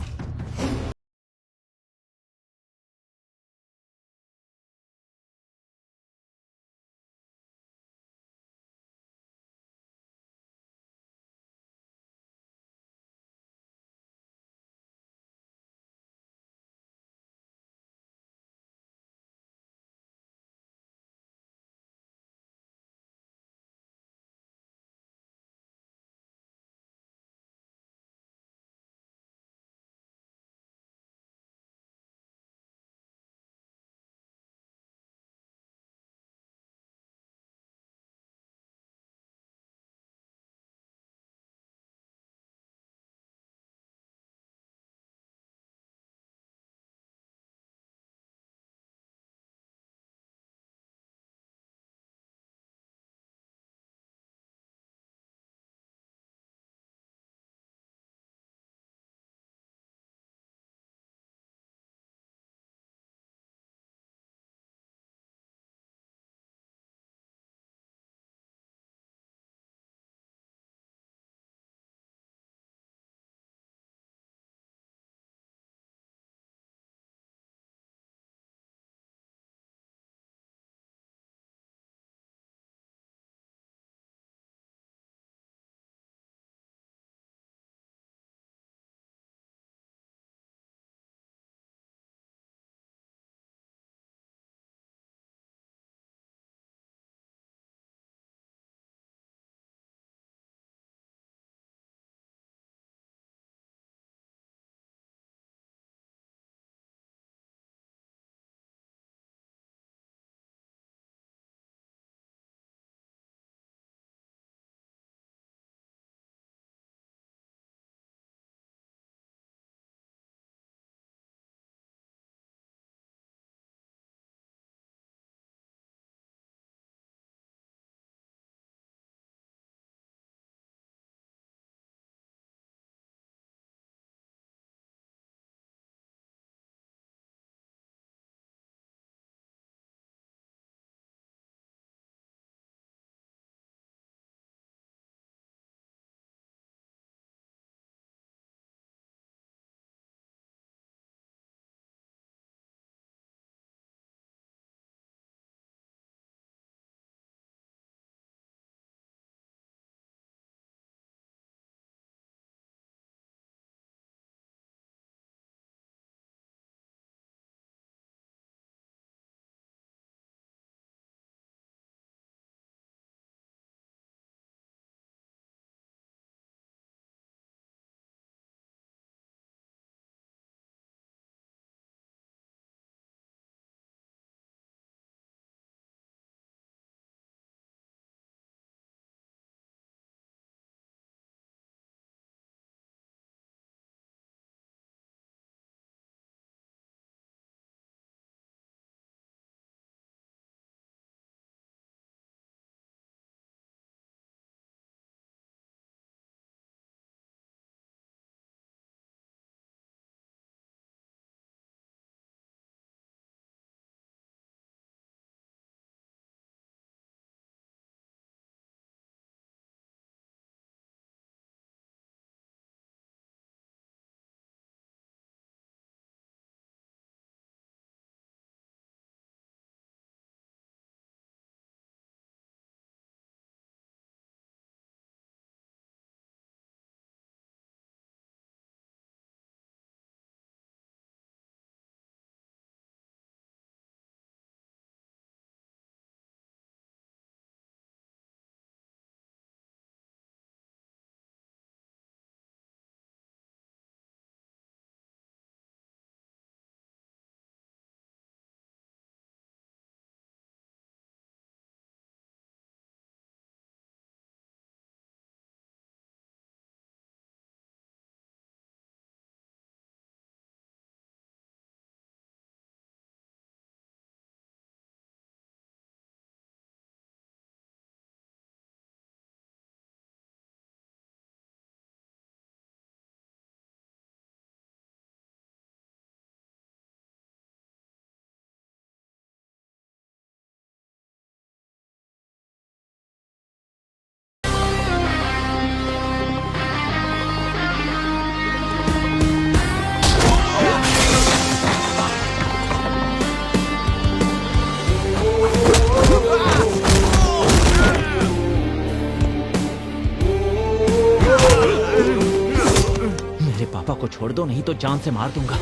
दो, नहीं तो जान से मार दूंगा।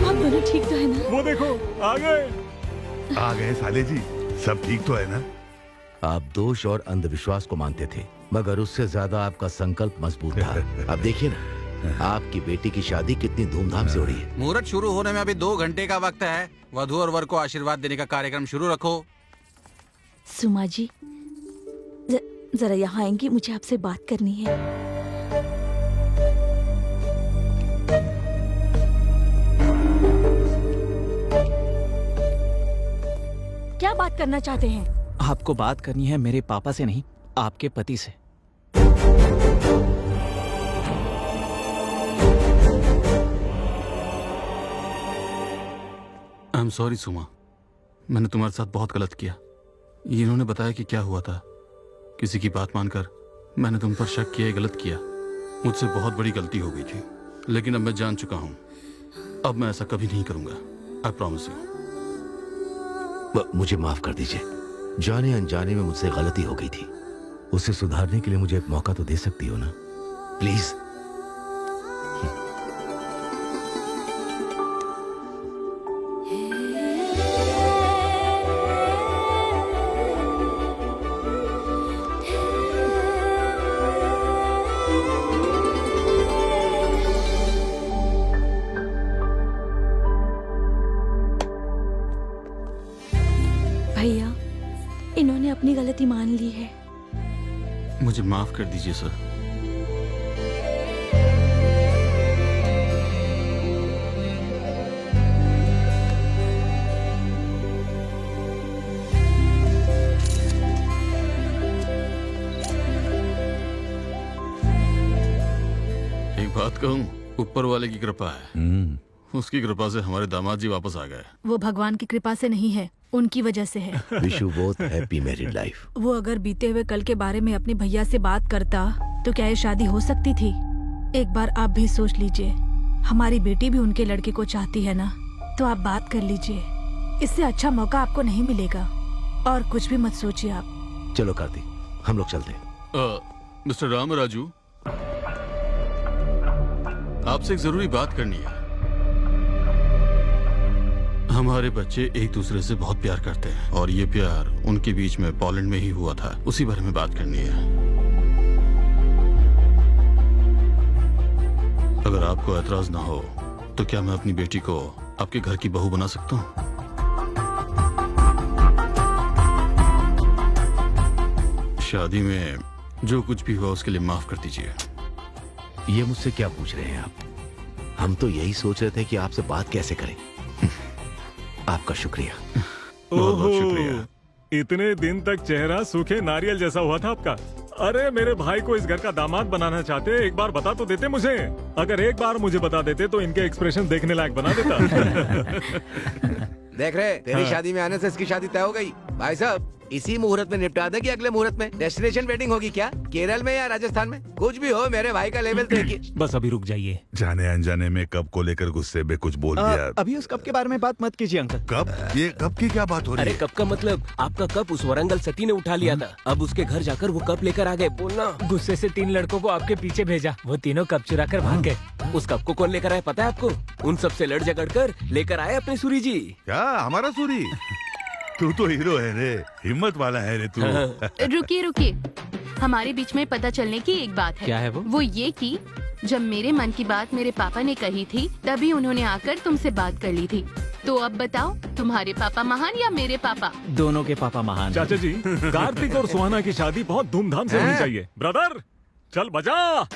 आप दोनों ठीक तो है ना? वो देखो आ गए। आ गए साले जी, सब ठीक तो है ना? आप दोष और अंधविश्वास को मानते थे, मगर उससे ज्यादा आपका संकल्प मजबूत था। अब देखिए ना, आपकी बेटी की शादी कितनी धूमधाम से हो रही है। मुहूर्त शुरू होने में अभी 2 घंटे का वक्त है। वधू और वर को आशीर्वाद देने का कार्यक्रम शुरू रखो। सुमा जी, जरा यहाँ आएंगी, मुझे आपसे बात करनी है। क्या बात करना चाहते हैं? आपको बात करनी है मेरे पापा से नहीं, आपके पति से। आई एम सॉरी सुमा, मैंने तुम्हारे साथ बहुत गलत किया। इन्होंने बताया कि क्या हुआ था, किसी की बात मानकर मैंने तुम पर शक किया, गलत किया। मुझसे बहुत बड़ी गलती हो गई थी, लेकिन अब मैं जान चुका हूँ। अब मैं ऐसा कभी नहीं करूंगा। I promise you. मुझे माफ कर दीजिए, जाने अनजाने में मुझसे गलती हो गई थी। उसे सुधारने के लिए मुझे एक मौका तो दे सकती हो ना, प्लीज। भैया, इन्होंने अपनी गलती मान ली है। मुझे माफ कर दीजिए सर। एक बात कहूँ, ऊपर वाले की कृपा है। उसकी कृपा से हमारे दामाद जी वापस आ गए। वो भगवान की कृपा से नहीं है, उनकी वजह से है। Wish you both happy married life. वो अगर बीते हुए कल के बारे में अपने भैया से बात करता तो क्या ये शादी हो सकती थी? एक बार आप भी सोच लीजिए, हमारी बेटी भी उनके लड़के को चाहती है ना, तो आप बात कर लीजिए। इससे अच्छा मौका आपको नहीं मिलेगा। और कुछ भी मत सोचिए आप। चलो कार्तिक, हम लोग चलते हैं। मिस्टर राम राजू, आपसे एक जरूरी बात करनी है। हमारे बच्चे एक दूसरे से बहुत प्यार करते हैं और ये प्यार उनके बीच में पोलैंड में ही हुआ था। उसी बारे में बात करनी है। अगर आपको एतराज ना हो तो क्या मैं अपनी बेटी को आपके घर की बहू बना सकता हूँ? शादी में जो कुछ भी हुआ उसके लिए माफ कर दीजिए। ये मुझसे क्या पूछ रहे हैं आप? हम तो यही सोच रहे थे कि आपसे बात कैसे करें। आपका शुक्रिया। बहुत बहुत शुक्रिया। इतने दिन तक चेहरा सूखे नारियल जैसा हुआ था आपका। अरे मेरे भाई को इस घर का दामाद बनाना चाहते, एक बार बता तो देते मुझे। अगर एक बार मुझे बता देते तो इनके एक्सप्रेशन देखने लायक बना देता। देख रहे, तेरी शादी में आने से इसकी शादी तय हो गई। भाई साहब, इसी मुहूर्त में निपटा दे कि अगले मुहूर्त में? डेस्टिनेशन वेडिंग होगी क्या, केरल में या राजस्थान में? कुछ भी हो, मेरे भाई का लेवल देखिए। बस अभी रुक जाइए। जाने अनजाने में कब को लेकर गुस्से में कुछ बोल दिया। अभी उस कप के बारे में बात मत कीजिए अंकल। कब? ये कब की क्या बात हो रही अरे है? कप का मतलब आपका कप उस वरंगल सती ने उठा लिया था। अब उसके घर जाकर वो कप लेकर आ गए। बोलना। गुस्से से 3 लड़कों को आपके पीछे भेजा, वो तीनों कप चुरा कर भाग गए। उस कप को कौन लेकर आया पता है आपको? उन सब से लड़ झगड़ कर लेकर आए अपने सूरी जी। क्या हमारा सूरी? तू तो हीरो है रे, हिम्मत वाला है रे तू। रुकिए रुकिए, हमारे बीच में पता चलने की एक बात है। क्या है वो? ये कि जब मेरे मन की बात मेरे पापा ने कही थी, तभी उन्होंने आकर तुमसे बात कर ली थी। तो अब बताओ, तुम्हारे पापा महान या मेरे पापा? दोनों के पापा महान। चाचा जी, कार्तिक और सुहाना की शादी बहुत धूमधाम से होनी चाहिए। ब्रदर, चल बजा।